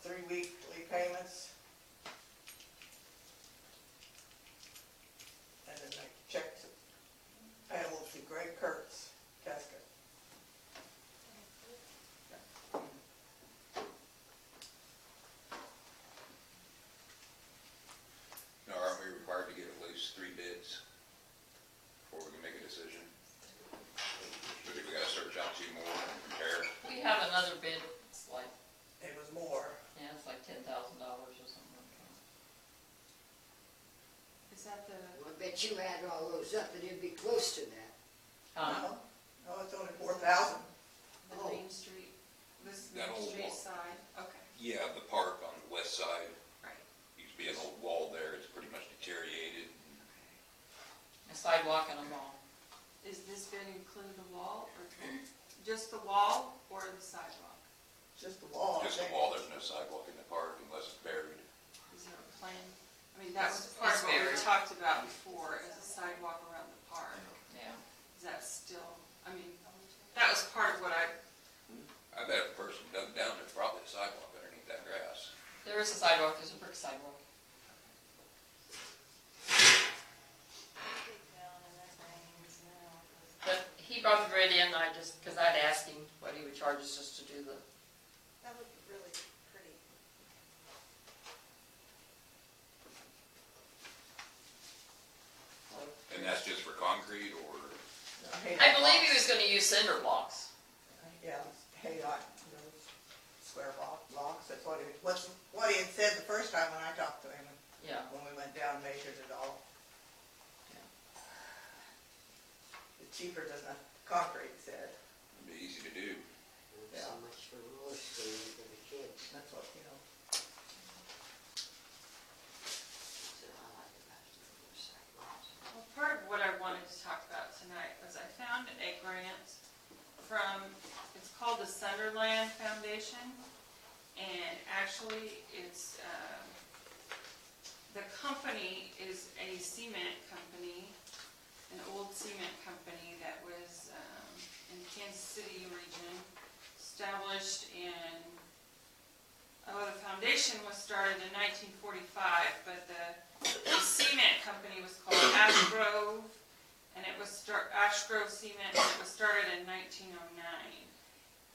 3 weekly payments. And then the checks payable to Greg Kurtz, Casca. Now, aren't we required to get at least 3 bids before we can make a decision? But if we gotta search out 2 more and compare, We have another bid, it's like, It was more. yeah, it's like $10,000 or something like that. Is that the, Well, I bet you add all those up and it'd be close to that. No, it's only 4,000. Oh. Main Street, this That Main old Street wall. side? Okay, yeah, the park on the west side, right. used to be an old wall there, it's pretty much deteriorated. A sidewalk and a mall. Is this bid include the wall, or just the wall, or the sidewalk? Just the wall, I Just a think. wall, there's no sidewalk in the park unless it's buried. Is there a plan? I mean, that was It's part of what we buried. talked about before, as a sidewalk around the park. Yeah. Is that still, I mean, that was part of what I, I bet if a person dug down, there's probably a sidewalk underneath that grass. There is a sidewalk, there's a brick sidewalk. But he brought the bid in, I just, because I'd asked him what he would charge us just to do the, That would be really pretty. And that's just for concrete or, I believe he was gonna use cinder blocks. Yeah, halide, square blocks, that's what he had said the first time when I talked to him, Yeah. when we went down and measured it all. Yeah. It's cheaper than the concrete, he said. it'd be easy to do. Not so much for roller skating for the kids. That's what, That's what I like about the motorcycles. well, part of what I wanted to talk about tonight was I found a grant from, it's called the Sunderland Foundation, and actually it's, the company is a cement company, an old cement company that was in Kansas City region, established in, the foundation was started in 1945, but the cement company was called Ash Grove, and it was Ash Grove Cement, and it was started in 1909.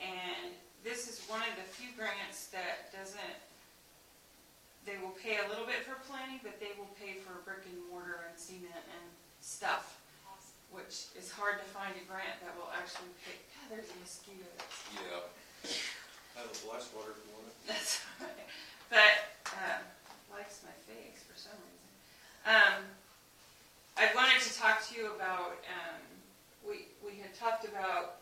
And this is one of the few grants that doesn't, they will pay a little bit for planning, but they will pay for brick and mortar and cement and stuff, which is hard to find a grant that will actually pay. God, there's a mosquito. Yeah. I have a blast water if you want it. That's right. But, likes my face for some reason. I wanted to talk to you about, we had talked about,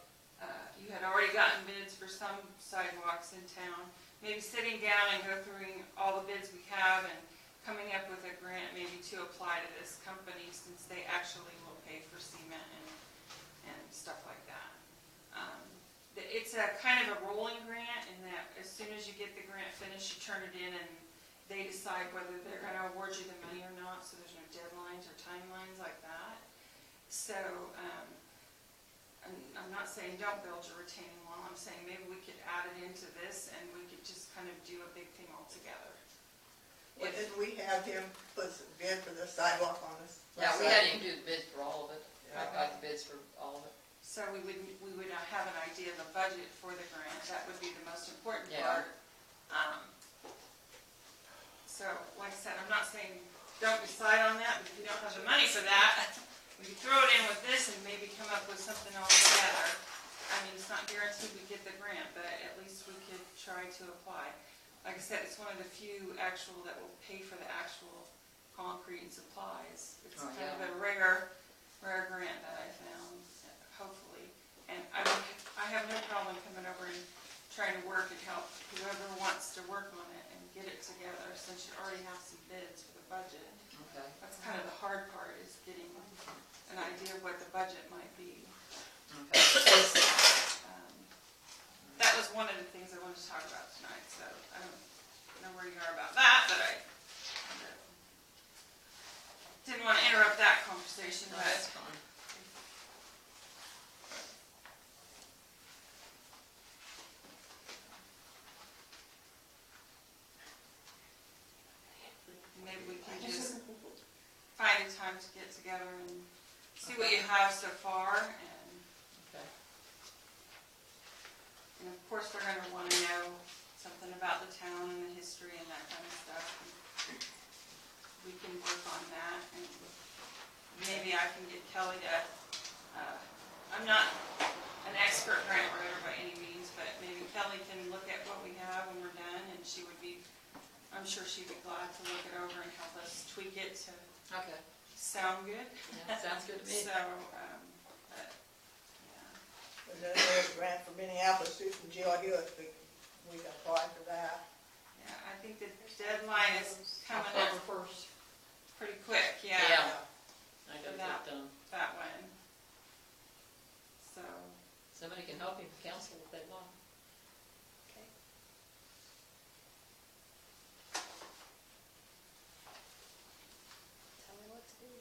you had already gotten bids for some sidewalks in town. Maybe sitting down and go through all the bids we have and coming up with a grant maybe to apply to this company, since they actually will pay for cement and stuff like that. It's a kind of a rolling grant in that as soon as you get the grant finished, you turn it in and they decide whether they're gonna award you the money or not, so there's no deadlines or timelines like that. So, and I'm not saying don't build your retaining wall, I'm saying maybe we could add it into this and we could just kind of do a big thing all together. Well, didn't we have him put some bid for the sidewalk on this? Yeah, we had him do the bids for all of it. I got the bids for all of it. So we would have an idea of a budget for the grant, that would be the most important Yeah. part. So, like I said, I'm not saying don't decide on that, but if you don't have the money for that, we could throw it in with this and maybe come up with something all together. I mean, it's not guaranteed we get the grant, but at least we could try to apply. Like I said, it's one of the few actual that will pay for the actual concrete and supplies. It's Oh, kind of yeah. a rare grant that I found, hopefully. And I have no problem coming over and trying to work and help whoever wants to work on it and get it together, since you already have some bids for the budget. Okay. That's kind of the hard part, is getting an idea of what the budget might be. Okay. That was one of the things I wanted to talk about tonight, so I don't know where you are about that, but I didn't want to interrupt that conversation, No, but that's fine. maybe we can just find a time to get together and see what you have so far, Okay. and of course, they're gonna wanna know something about the town and the history and that kind of stuff. And we can work on that, and maybe I can get Kelly to, I'm not an expert grant writer by any means, but maybe Kelly can look at what we have when we're done, and she would be, I'm sure she'd be glad to look it over and help us tweak it to Okay. sound good. Yeah, sounds good to me. So, but, yeah. There's a grant for Minneapolis too from Jill Hewitt, we can apply for that. Yeah, I think the deadline is coming October up 1st. pretty quick, Yeah. I gotta get done. that one. So, Somebody can help you, council, if they want. okay. Tell me what to do.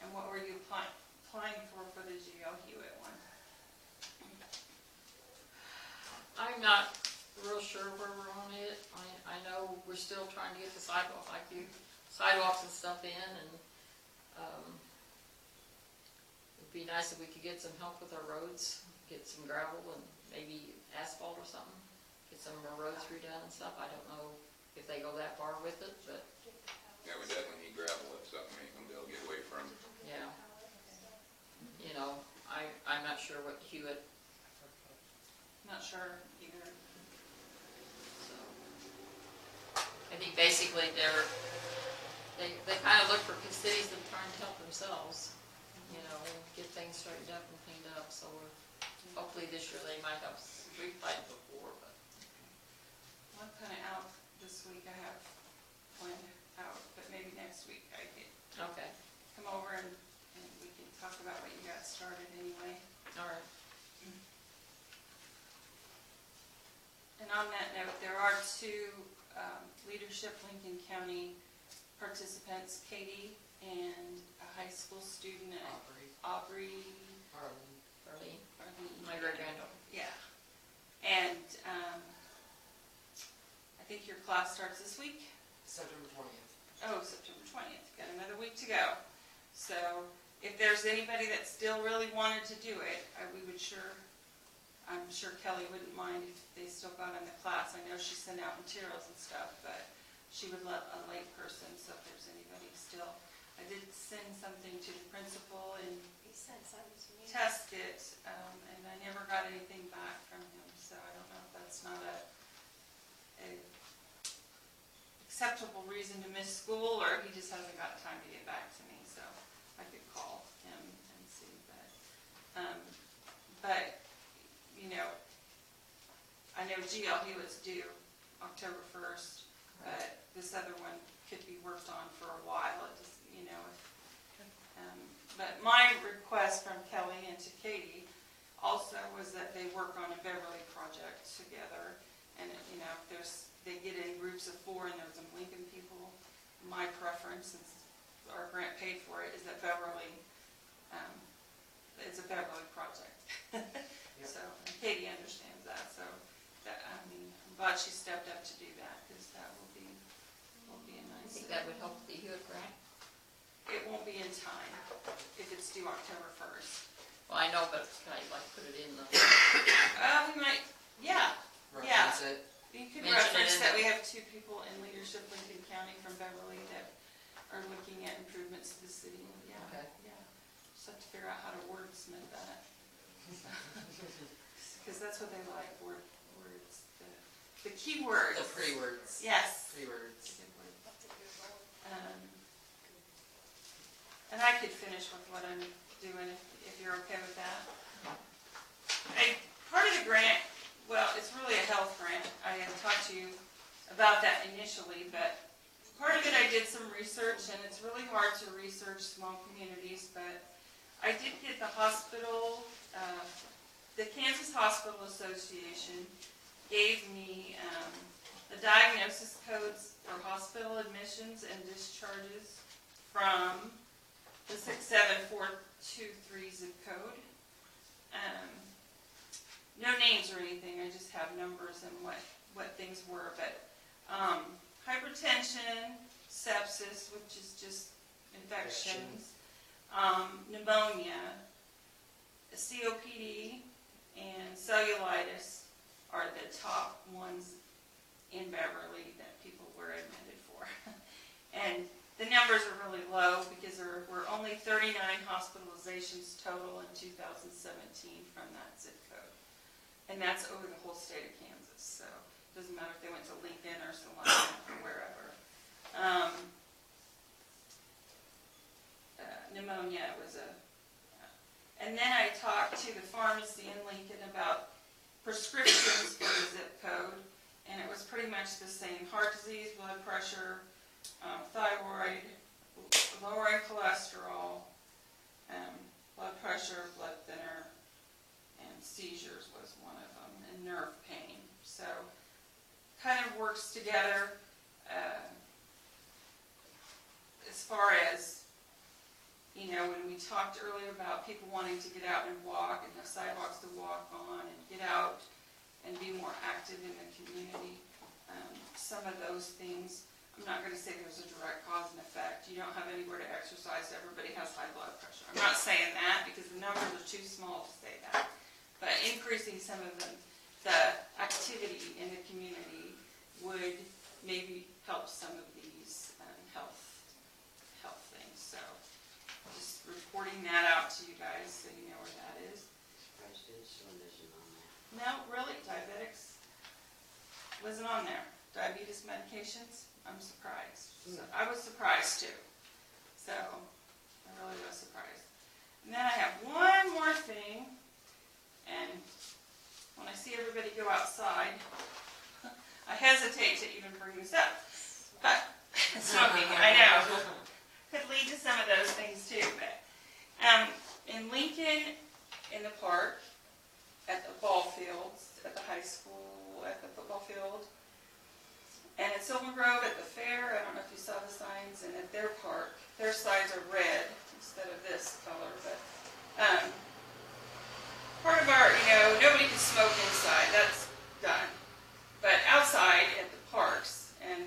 And what were you applying for the G.L. Hewitt one? I'm not real sure where we're on it. I know we're still trying to get the sidewalks and stuff in, and, it'd be nice if we could get some help with our roads, get some gravel and maybe asphalt or something, get some of our roads redone and stuff. I don't know if they go that far with it, but, Yeah, we definitely need gravel, it's something we ain't gonna be able to get away from. yeah. You know, I'm not sure what Hewitt, Not sure either. so. I think basically they kind of look for cities that are trying to help themselves, you know, get things straightened up and cleaned up, so hopefully this year they might have, we've tried before, but. I'm kind of out this week, I have planned out, but maybe next week I could Okay, come over and we can talk about what you got started anyway. all right. And on that note, there are two Leadership Lincoln County participants, Katie and a high school student at Aubrey. Arlene, Arlene. my great granddaughter. Yeah. And I think your class starts this week? September 20th. Oh, September 20th. Got another week to go. So if there's anybody that still really wanted to do it, I'm sure Kelly wouldn't mind if they still got in the class. I know she sent out materials and stuff, but she would love a late person, so if there's anybody still. I did send something to the principal and He sent something to me. test it, and I never got anything back from him, so I don't know if that's not a acceptable reason to miss school, or he just hasn't got time to get back to me, so I could call him and see, but, you know, I know G.L. Hewitt's due October 1st, but this other one could be worked on for a while, it just, you know, but my request from Kelly and to Katie also was that they work on a Beverly project together, and, you know, if they get in groups of 4 and there's some Lincoln people, my preference, since our grant paid for it, is that Beverly It's a Beverly project. So, and Katie understands that, so that, I mean, I'm glad she stepped up to do that, because that will be a I nice. think that would help the Hewitt grant. It won't be in time if it's due October 1st. Well, I know, but can I like put it in the, We might, yeah, Reference it. you could Mention it reference in that the- we have 2 people in leadership Lincoln County from Beverly that are looking at improvements to the city. Yeah, Okay. yeah. Just have to figure out how to wordsmith that. Because that's what they like, words, the key words. the pretty words? Yes. Pretty words. It's a good word. And I could finish with what I'm doing if you're okay with that. Part of the grant, well, it's really a health grant. I had talked to you about that initially, but part of it I did some research, and it's really hard to research small communities, but I did get the hospital, the Kansas Hospital Association gave me the diagnosis codes for hospital admissions and discharges from the 67423 zip code. No names or anything, I just have numbers and what things were, but hypertension, sepsis, which is just infections, pneumonia, COPD, and cellulitis are the top ones in Beverly that people were admitted for. And the numbers are really low because there were only 39 hospitalizations total in 2017 from that zip code. And that's over the whole state of Kansas, so it doesn't matter if they went to Lincoln or Salina or wherever. Pneumonia was and then I talked to the pharmacy in Lincoln about prescriptions for the zip code, and it was pretty much the same: heart disease, blood pressure, thyroid, lowering cholesterol, blood pressure, blood thinner, and seizures was one of them, and nerve pain. So kind of works together as far as, you know, when we talked earlier about people wanting to get out and walk and have sidewalks to walk on and get out and be more active in the community, some of those things, I'm not going to say there's a direct cause and effect. You don't have anywhere to exercise, everybody has high blood pressure. I'm not saying that because the numbers are too small to say that. But increasing some of the activity in the community would maybe help some of these health things. So just reporting that out to you guys so you know where that is. Insulin isn't on that. No, really, diabetics wasn't on there. Diabetes medications, I'm surprised. So I was surprised too. So I really was surprised. And then I have one more thing, and when I see everybody go outside, I hesitate to even bring this up. But smoking, I know, could lead to some of those things too. But in Lincoln, in the park, at the ball fields, at the high school, at the football field, and at Sylvan Grove at the fair, I don't know if you saw the signs, and at their park, their signs are red instead of this color, but part of our, nobody can smoke inside, that's done. But outside at the parks, and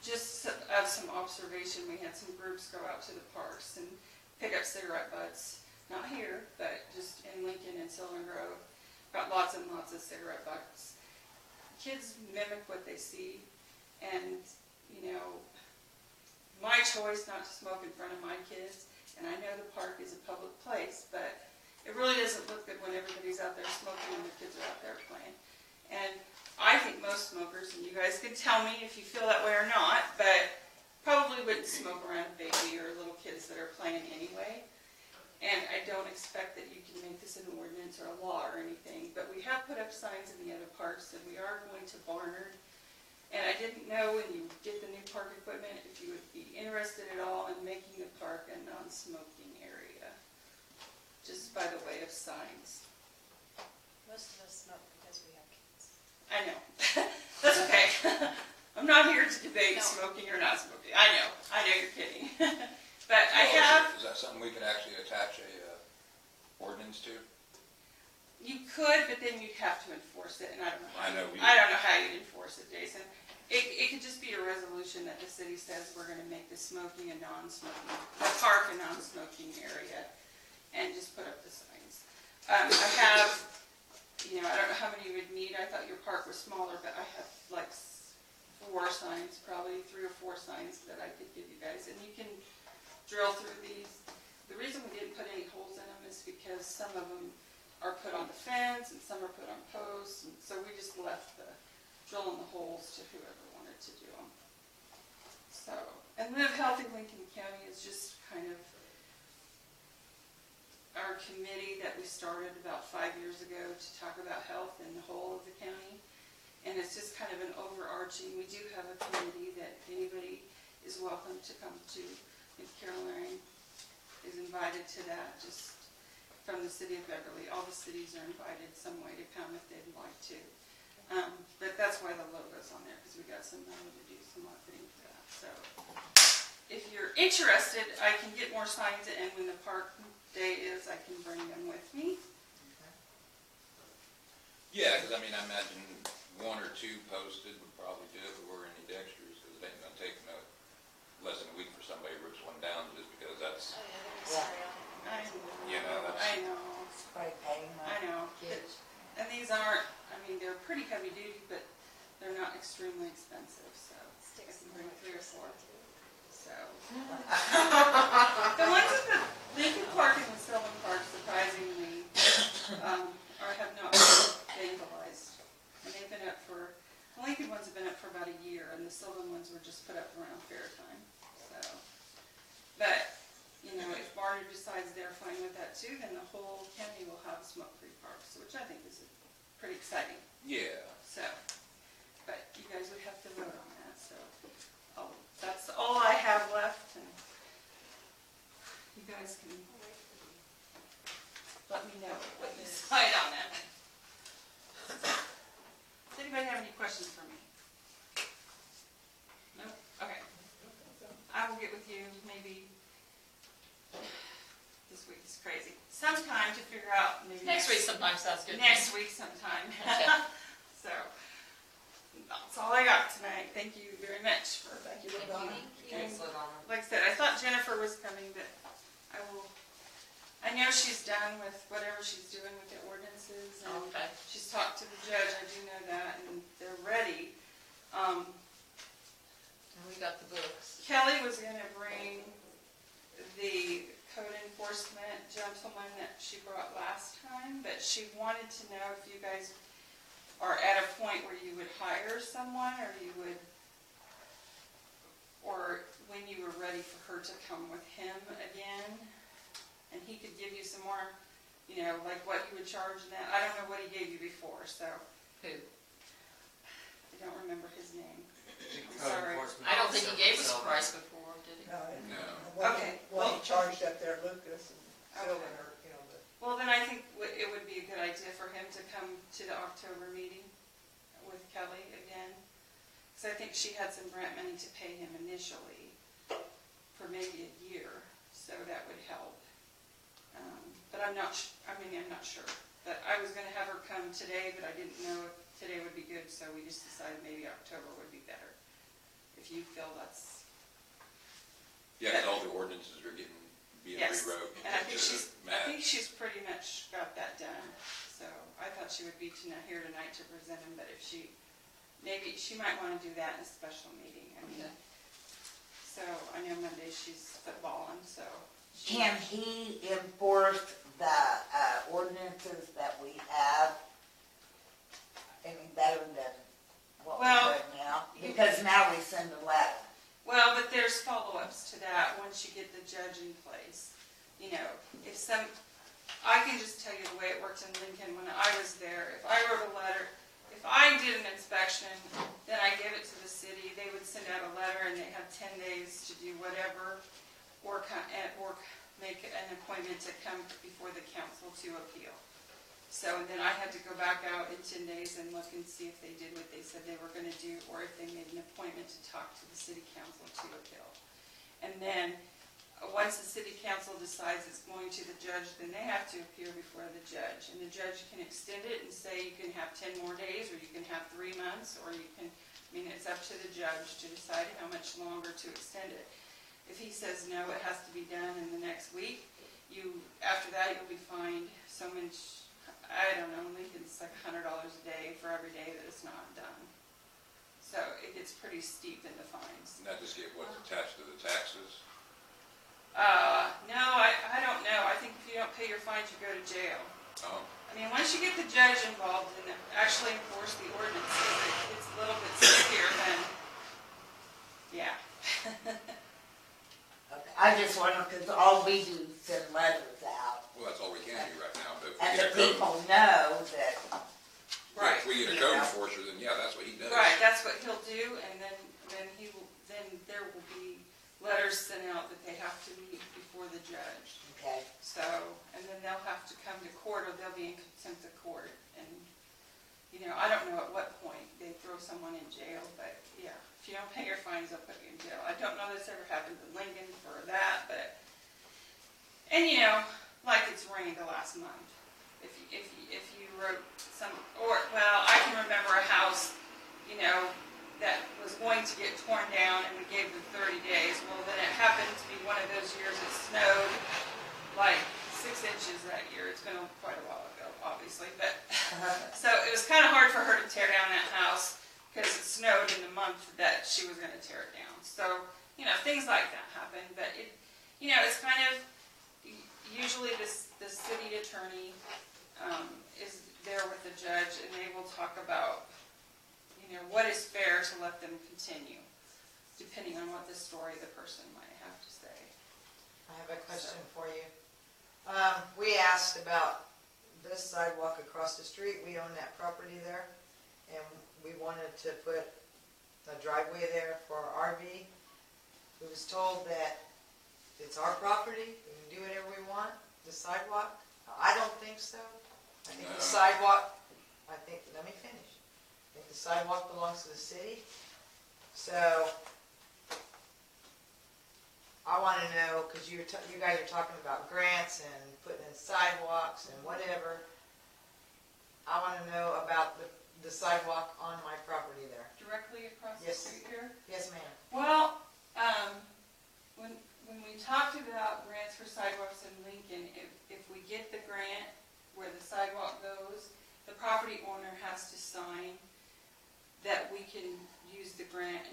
just as some observation, we had some groups go out to the parks and pick up cigarette butts. Not here, but just in Lincoln and Sylvan Grove. Got lots and lots of cigarette butts. Kids mimic what they see, and, my choice not to smoke in front of my kids, and I know the park is a public place, but it really doesn't look good when everybody's out there smoking and the kids are out there playing. And I think most smokers, and you guys can tell me if you feel that way or not, but probably wouldn't smoke around a baby or little kids that are playing anyway. And I don't expect that you can make this an ordinance or a law or anything, but we have put up signs in the other parks, and we are going to Barnard. And I didn't know when you get the new park equipment if you would be interested at all in making the park a non-smoking area, just by the way of signs. Most of us smoke because we have kids. I know. That's okay. I'm not here to debate No. smoking or not smoking. I know you're kidding. But I have, Is that something we could actually attach a it, and I don't know. I know we- I don't know how you'd enforce it, Jason. It could just be a resolution that the city says we're gonna make the smoking a non-smoking, the park a non-smoking area, and just put up the signs. I have, you know, I don't know how many you would need, I thought your park was smaller, but I have like 4 signs, probably 3 or 4 signs that I could give you guys, and you can drill through these. The reason we didn't put any holes in them is because some of them are put on the fence and some are put on posts, and so we just left the drilling the holes to whoever wanted to do them. So, and Live Healthy Lincoln County is just kind of our committee that we started about 5 years ago to talk about health in the whole of the county. And it's just kind of an overarching, we do have a committee that anybody is welcome to come to. If Caroline is invited to that, just from the city of Beverly. All the cities are invited some way to come if they'd like to. But that's why the logo's on there, because we got some money to do some marketing for that. So if you're interested, I can get more signs, and when the park day is, I can bring them with me. Yeah, because I mean, I imagine 1 or 2 posted would probably do it, but we're in need extras, because it ain't gonna take no less than a week for somebody to rip one down, just because that's, Oh, yeah, they're gonna spray on it. I know. you know, that's. I know. Spray paint. I know. Kids. And these aren't, I mean, they're pretty heavy duty, but they're not extremely expensive, so I Sticks can in bring the 3 or 4. too. So. The ones at the Lincoln Park and the Sylvan Park, surprisingly, have not been vandalized. And they've been up for, the Lincoln ones have been up for about a year, and the Sylvan ones were just put up around fair time. So, but, you know, if Barnard decides they're fine with that too, then the whole county will have smoke-free parks, which I think is pretty exciting. Yeah. So, but you guys would have to vote on that, so that's all I have left, and you guys can let me know what you decide on that. Does anybody have any questions for me? No? Okay. I will get with you maybe, this week is crazy, sometime to figure out maybe. Next week sometime sounds good. Next week sometime. Okay. So, that's all I got tonight. Thank you very much for, Thank you, Donna. and like I said, I thought Jennifer was coming, but I know she's done with whatever she's doing with the ordinances, and Okay. she's talked to the judge, I do know that, and they're ready. And we got the books. Kelly was gonna bring the code enforcement gentleman that she brought last time, but she wanted to know if you guys are at a point where you would hire someone, or when you were ready for her to come with him again, and he could give you some more, you know, like what you would charge and that. I don't know what he gave you before, so Who? I don't remember his name. I'm Code sorry. enforcement I don't think he gave us a officer. price before, did he? No. No. Okay, What he well- charged up there, Lucas and Sylvan, Okay. or, you know, but. Well, then I think it would be a good idea for him to come to the October meeting with Kelly again. Because I think she had some grant money to pay him initially for maybe a year, so that would help. But I'm not sure. But I was gonna have her come today, but I didn't know if today would be good, so we just decided maybe October would be better. If you feel that's. Yeah, 'cause all the ordinances are being Yes, rewrote. and I think to she's match. pretty much got that done. So I thought she would be here tonight to present them, but if maybe she might want to do that in a special meeting. I mean, Okay. so I know Monday she's footballing, so. Can he enforce the ordinances that we have any better than what we're Well, doing now? Because now we send a letter. Well, but there's follow-ups to that once you get the judge in place. You know, I can just tell you the way it worked in Lincoln when I was there. If I wrote a letter, if I did an inspection, then I gave it to the city, they would send out a letter and they had 10 days to do whatever, or make an appointment to come before the council to appeal. So then I had to go back out in 10 days and look and see if they did what they said they were going to do, or if they made an appointment to talk to the city council to appeal. And then once the city council decides it's going to the judge, then they have to appear before the judge. And the judge can extend it and say you can have 10 more days, or you can have 3 months, or you can, I mean, it's up to the judge to decide how much longer to extend it. If he says no, it has to be done in the next week, after that, you'll be fined so much, I don't know, Lincoln's like $100 a day for every day that it's not done. So it gets pretty steep in the fines. And that just get what's attached to the taxes? No, I don't know. I think if you don't pay your fines, you go to jail. Oh, I mean, once you get the judge involved and actually enforce the ordinances, it's a little bit stickier than, yeah. Okay, I just wonder, because all we do is send letters out, well, that's all we can do right now, but if we and get the a code, people know that, Right. if we get a code enforcer, then yeah, that's what he does. Right, that's what he'll do, and then there will be letters sent out that they have to meet before the judge. okay, So, and then they'll have to come to court, or they'll be in contempt of court, and, I don't know at what point they throw someone in jail, but yeah, if you don't pay your fines, they'll put you in jail. I don't know this ever happened in Lincoln for that, but, and like it's rained the last month. If you wrote I can remember a house, that was going to get torn down, and we gave them 30 days. Well, then it happened to be one of those years it snowed like 6 inches that year. It's been quite a while ago, obviously, but so it was kind of hard for her to tear down that house because it snowed in the month that she was going to tear it down. So, things like that happen, but it's kind of usually the city attorney is there with the judge, and they will talk about what is fair to let them continue, depending on what the story the person might have to say. I have a question for you. We asked about this sidewalk across the street. We own that property there, and we wanted to put a driveway there for our RV. We was told that it's our property, we can do whatever we want. The sidewalk, I don't think so. I think the sidewalk, let me finish. I think the sidewalk belongs to the city. So, I want to know, because you guys are talking about grants and putting in sidewalks and whatever. I want to know about the sidewalk on my property there. Directly across the Yes. street here? Yes, ma'am. Well, when we talked about grants for sidewalks in Lincoln, if we get the grant where the sidewalk goes, the property owner has to sign that we can use the grant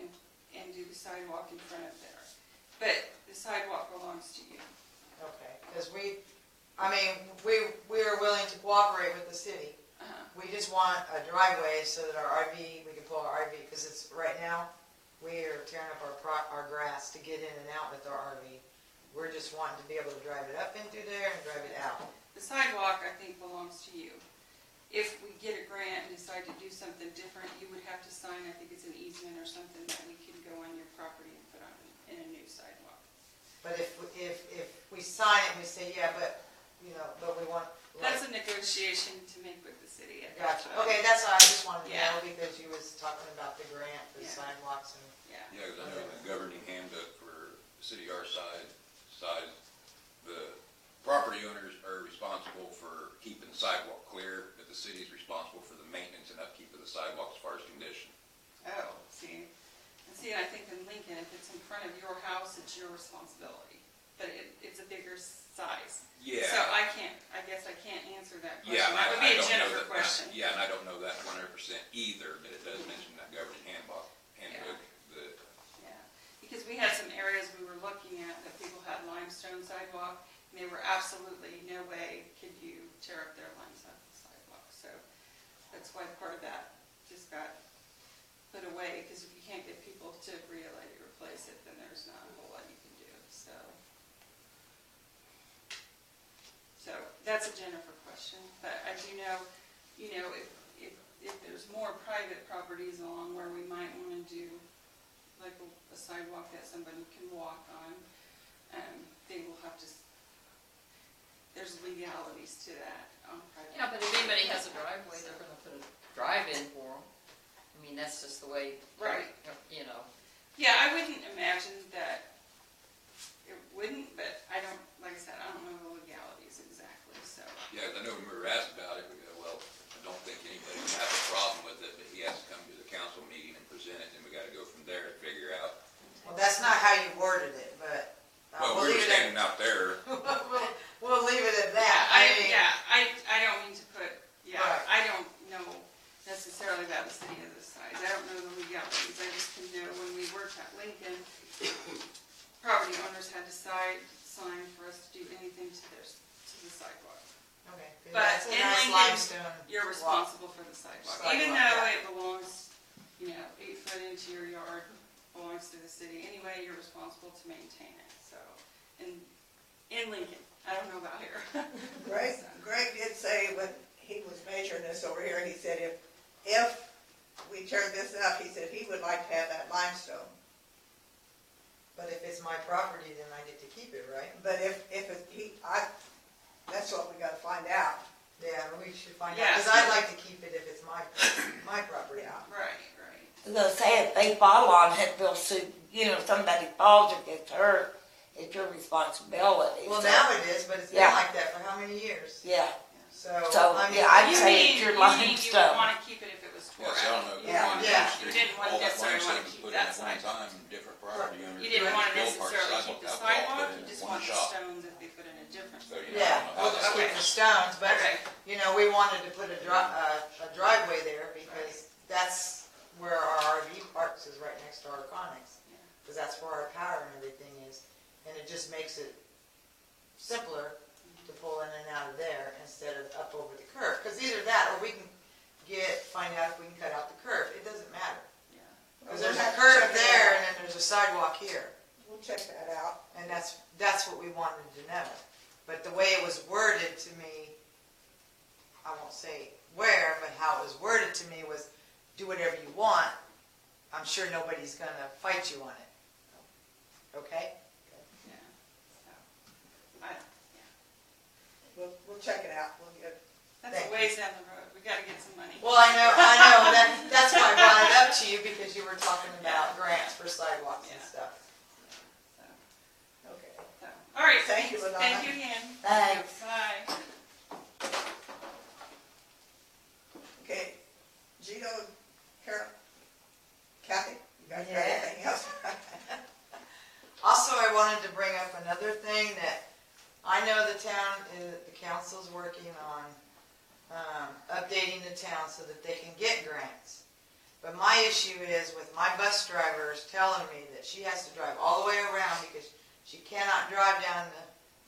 and do the sidewalk in front of there. But the sidewalk belongs to you. Okay, because we are willing to cooperate with the city. We just want a driveway so that we can pull our RV, because it's, right now, we are tearing up our grass to get in and out with our RV. We're just wanting to be able to drive it up into there and drive it out. The sidewalk, I think, belongs to you. If we get a grant and decide to do something different, you would have to sign, I think it's an easement or something, that we can go on your property and put on in a new sidewalk. But if we sign it and we say, yeah, but we want. That's a negotiation to make with the city at that Gotcha. time. Okay, that's what I just wanted to Yeah. know, because you was talking about the grant for Yeah. sidewalks and. Yeah. Yeah, because I know the governing handbook for the city our size, the property owners are responsible for keeping the sidewalk clear, but the city is responsible for the maintenance and upkeep of the sidewalk as far as condition. Oh, see. And see, I think in Lincoln, if it's in front of your house, it's your responsibility. But it's a bigger size. Yeah. So I guess I can't answer that question. Yeah, That would I be a don't know Jennifer that- question. Yeah, and I don't know that 100% either, but it does mention that governing handbook, Yeah, because we had some areas we were looking at that people had limestone sidewalk, and they were absolutely no way could you tear up their limestone sidewalk. So that's why part of that just got put away, because if you can't get people to agree to let you replace it, then there's not a whole lot you can do. So that's a Jennifer question, but I do know, if there's more private properties along where we might want to do like a sidewalk that somebody can walk on, they will have to, there's legalities to that on private. Yeah, but if anybody has a driveway, they're gonna put a drive-in for them. I mean, that's just the way. Right. You know. Yeah, I wouldn't imagine that it wouldn't, but I don't, like I said, I don't know the legalities exactly, so. Yeah, I know when we were asked about it, we go, well, I don't think anybody would have a problem with it, but he has to come to the council meeting and present it, and we gotta go from there to figure out. Well, that's not how you worded it, but Well, we'll we were leave it standing out there, at, we'll leave it at that. I mean, I don't mean to put, Right. I don't know necessarily about the city of this size. I don't know the legalities. I just can know when we worked at Lincoln, property owners had to sign for us to do anything to the sidewalk. okay, 'cause But that's a in nice Lincoln, limestone. You're walk. responsible for the sidewalk, even though it belongs, 8 foot into your yard, belongs to the city. Anyway, you're responsible to maintain it, so, in Lincoln, I don't know about here. Greg did say when he was measuring this over here, he said if we turn this up, he said he would like to have that limestone. But if it's my property, then I get to keep it, right? But that's what we gotta find out. Yeah, we should find out, Yeah. because I'd like to keep it if it's my property. Right. I was gonna say, if they fall on it, they'll sue, somebody falls or gets hurt, it's your responsibility. Well, So, now it is, but it's been Yeah. like that for how many years? Yeah, So, So, I mean, yeah, I'd You say mean, it's your you mean you would limestone. wanna keep it if it was tore yes, out? I don't know. You Yeah. wanted- Yeah. You didn't want All that necessarily limestone want to was keep put in that at one sidewalk. time, different property owners. You didn't want to built parts of necessarily keep the sidewalk, put sidewalk, it you in just one want the shop. stones that they put in a different. So, you know, I yeah, don't know how we'll that just keep works. the stones, but, Okay. we wanted to put a driveway there because that's where our RV parks is right next to our Conex. Yeah. Because that's where our power and everything is. And it just makes it simpler to pull in and out of there instead of up over the curb. Because either that or we can find out if we can cut out the curb. It doesn't matter. Yeah. Because We'll there's a have to curb check it there out. and then there's a sidewalk here. We'll check that out. And that's what we wanted to know. But the way it was worded to me, I won't say where, but how it was worded to me was, do whatever you want. I'm sure nobody's gonna fight you on it. Okay? Yeah. So, We'll check it out. We'll get. That's Thank a ways down the road. We gotta get some money. Well, I know, that's why I brought it up to you, because you were talking about grants for sidewalks and Yeah. stuff. So, Okay. all right. Thank you, Ladonna. Thank you again. thanks. Bye. Okay, Gino, Carol, Kathy, you guys got Yeah. anything else? Also, I wanted to bring up another thing that I know the council's working on, updating the town so that they can get grants. But my issue is with my bus drivers telling me that she has to drive all the way around because she cannot drive down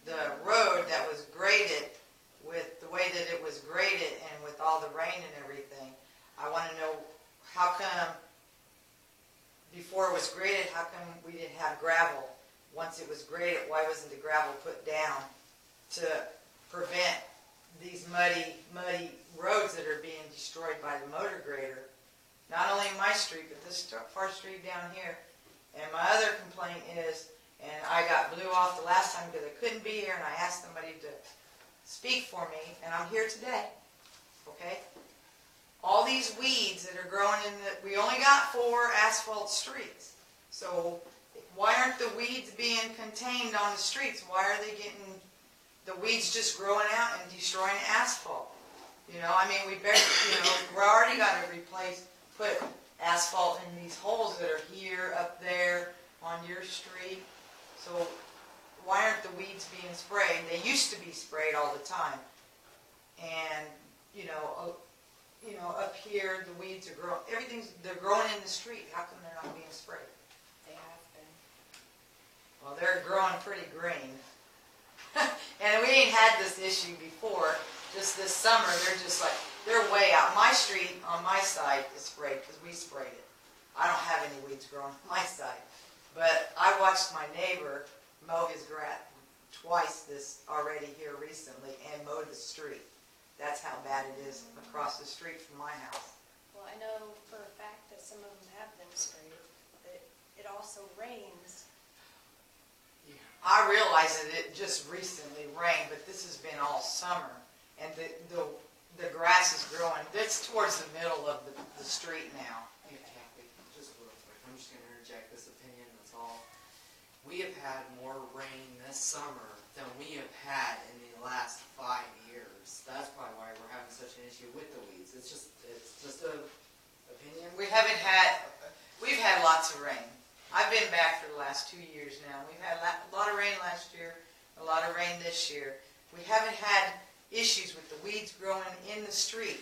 the road that was graded with the way that it was graded and with all the rain and everything. I want to know how come before it was graded, how come we didn't have gravel? Once it was graded, why wasn't the gravel put down to prevent these muddy roads that are being destroyed by the motor grader? Not only my street, but this far street down here. And my other complaint is, and I got blew off the last time because I couldn't be here, and I asked somebody to speak for me, and I'm here today, okay? All these weeds that are growing we only got 4 asphalt streets. So why aren't the weeds being contained on the streets? Why are they getting the weeds just growing out and destroying asphalt? I mean, we already got to put asphalt in these holes that are here, up there, on your street. So why aren't the weeds being sprayed? They used to be sprayed all the time. And, up here, the weeds are growing, they're growing in the street. How come they're not being sprayed? They have been. Well, they're growing pretty green. And we ain't had this issue before. Just this summer, they're way out. My street on my side is sprayed because we sprayed it. I don't have any weeds growing on my side. But I watched my neighbor mow his grass twice already here recently and mow the street. That's how bad it is across the street from my house. Well, I know for a fact that some of them have been sprayed, but it also rains. I realize that it just recently rained, but this has been all summer. And the grass is growing. It's towards the middle of the street now. Hey, Kathy, just real quick, I'm just gonna interject this opinion, that's all. We have had more rain this summer than we have had in the last 5 years. That's probably why we're having such an issue with the weeds. It's just a opinion. We've had lots of rain. I've been back for the last 2 years now. We've had a lot of rain last year, a lot of rain this year. We haven't had issues with the weeds growing in the street.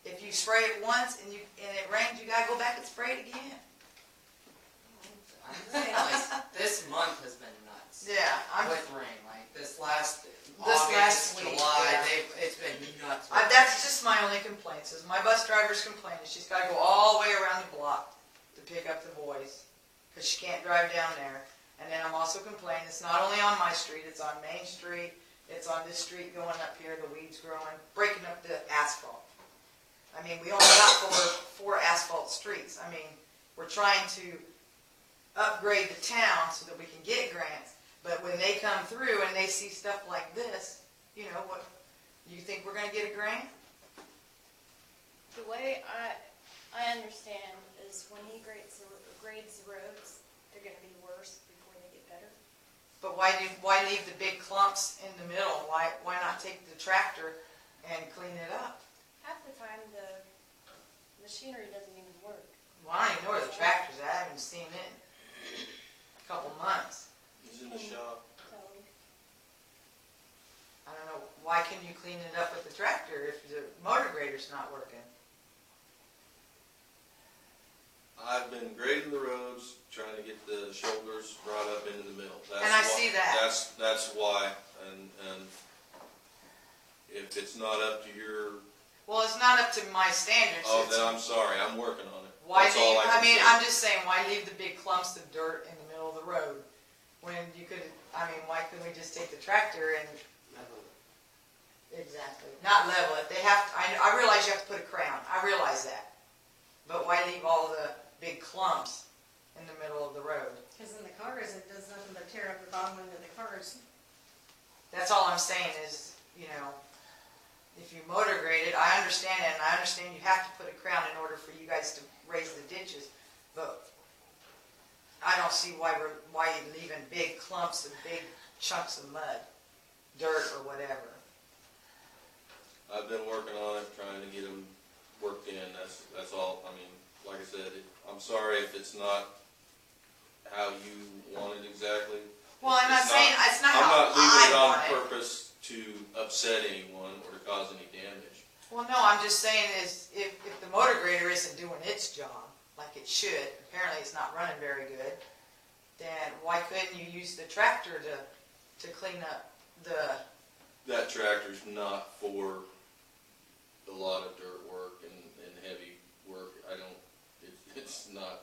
If you spray it once and it rains, you gotta go back and spray it again. I'm saying, like, this month has been nuts. Yeah, With rain, like this last last August, week, July, yeah. it's been nuts. That's just my only complaint, is my bus driver's complaining. She's gotta go all the way around the block to pick up the boys, because she can't drive down there. And then I'm also complaining, it's not only on my street, it's on Main Street, it's on this street going up here, the weeds growing, breaking up the asphalt. I mean, we only got four asphalt streets. I mean, we're trying to upgrade the town so that we can get grants, but when they come through and they see stuff like this, you know, what, you think we're gonna get a grant? The way I understand is when he grades the roads, they're gonna be worse before they get better. But why leave the big clumps in the middle? Why not take the tractor and clean it up? Half the time, the machinery doesn't even work. Well, I don't even know where the tractor's at. I haven't seen it in a couple months. He's in the shop. So, I don't know, why can you clean it up with the tractor if the motor grader's not working? I've been grading the roads, trying to get the shoulders brought up into the middle. And I see that. That's why, and if it's not up to your, Well, it's not up to my standards. oh, It's- then I'm sorry, I'm working on it. Why That's all leave, I can say. I'm just saying, why leave the big clumps of dirt in the middle of the road? When you could, why couldn't we just take the tractor and, exactly, not level it? They have, I realize you have to put a crown, I realize that. But why leave all the big clumps in the middle of the road? Because in the cars, it does nothing but tear up the bottom end of the cars. That's all I'm saying is, you know, if you motor grade it, I understand it, and I understand you have to put a crown in order for you guys to raise the ditches, but I don't see why you're leaving big clumps of big chunks of mud, dirt or whatever. I've been working on it, trying to get them worked in, that's all. I mean, like I said, I'm sorry if it's not how you want it exactly. Well, I'm not It's saying, it's not I'm how not leaving it I on want it. purpose to upset anyone or to cause any damage. Well, no, I'm just saying is, if the motor grader isn't doing its job like it should, apparently it's not running very good, then why couldn't you use the tractor to clean up the... That tractor's not for a lot of dirt work and heavy work. It's not.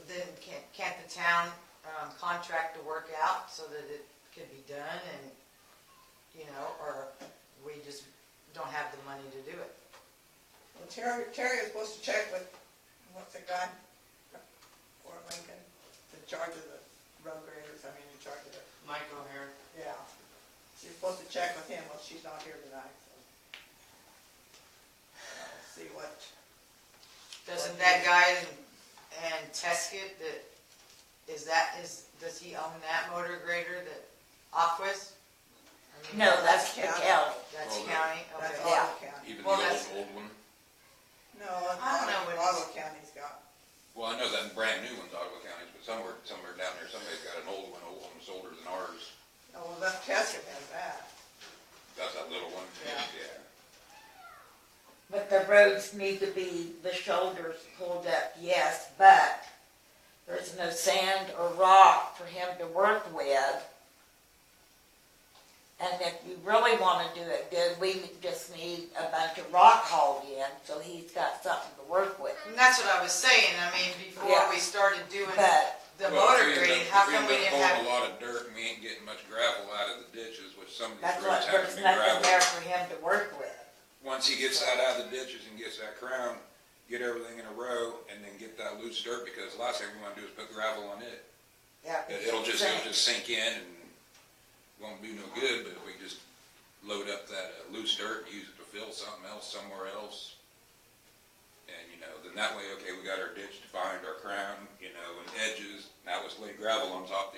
Then can't the town contract the work out so that it can be done and, you know, or we just don't have the money to do it? Well, Terry is supposed to check with, what's the guy, Fort Lincoln, in charge of the road graders, in charge of the, Mike O'Hare. yeah. She's supposed to check with him, well, she's not here tonight, so. See what. Doesn't that guy and Teskett, does he own that motor grader, that Aquas? No, that's the county. county. That's Well, county, That's okay. Ottawa County. Even Well, the that's- old one. No, I don't know what it is. Ottawa County's got. Well, I know that brand new one's Ottawa County's, but somewhere down there, somebody's got an old one older than ours. Oh, well, that Teskett has that. That's that little one. Yeah. But the roads need to be, the shoulders pulled up, yes, but there's no sand or rock for him to work with. And if you really want to do it good, we just need a bunch of rock hauled in, so he's got something to work with. And that's what I was saying, before Yeah. we started doing But, the Well, motor if grading, how come we didn't If we end up have... hauling a lot of dirt and we ain't getting much gravel out of the ditches, which some of these that's roads what, haven't there's been nothing there gravel. for him to work with. Once he gets that out of the ditches and gets that crown, get everything in a row and then get that loose dirt, because the last thing we wanna do is put gravel on it. Yeah, It'll just sink in and won't do no good, but if we just load up that loose dirt and use it to fill something else somewhere else, and then that way, okay, we got our ditch defined, our crown, and edges, now let's lay gravel on top of the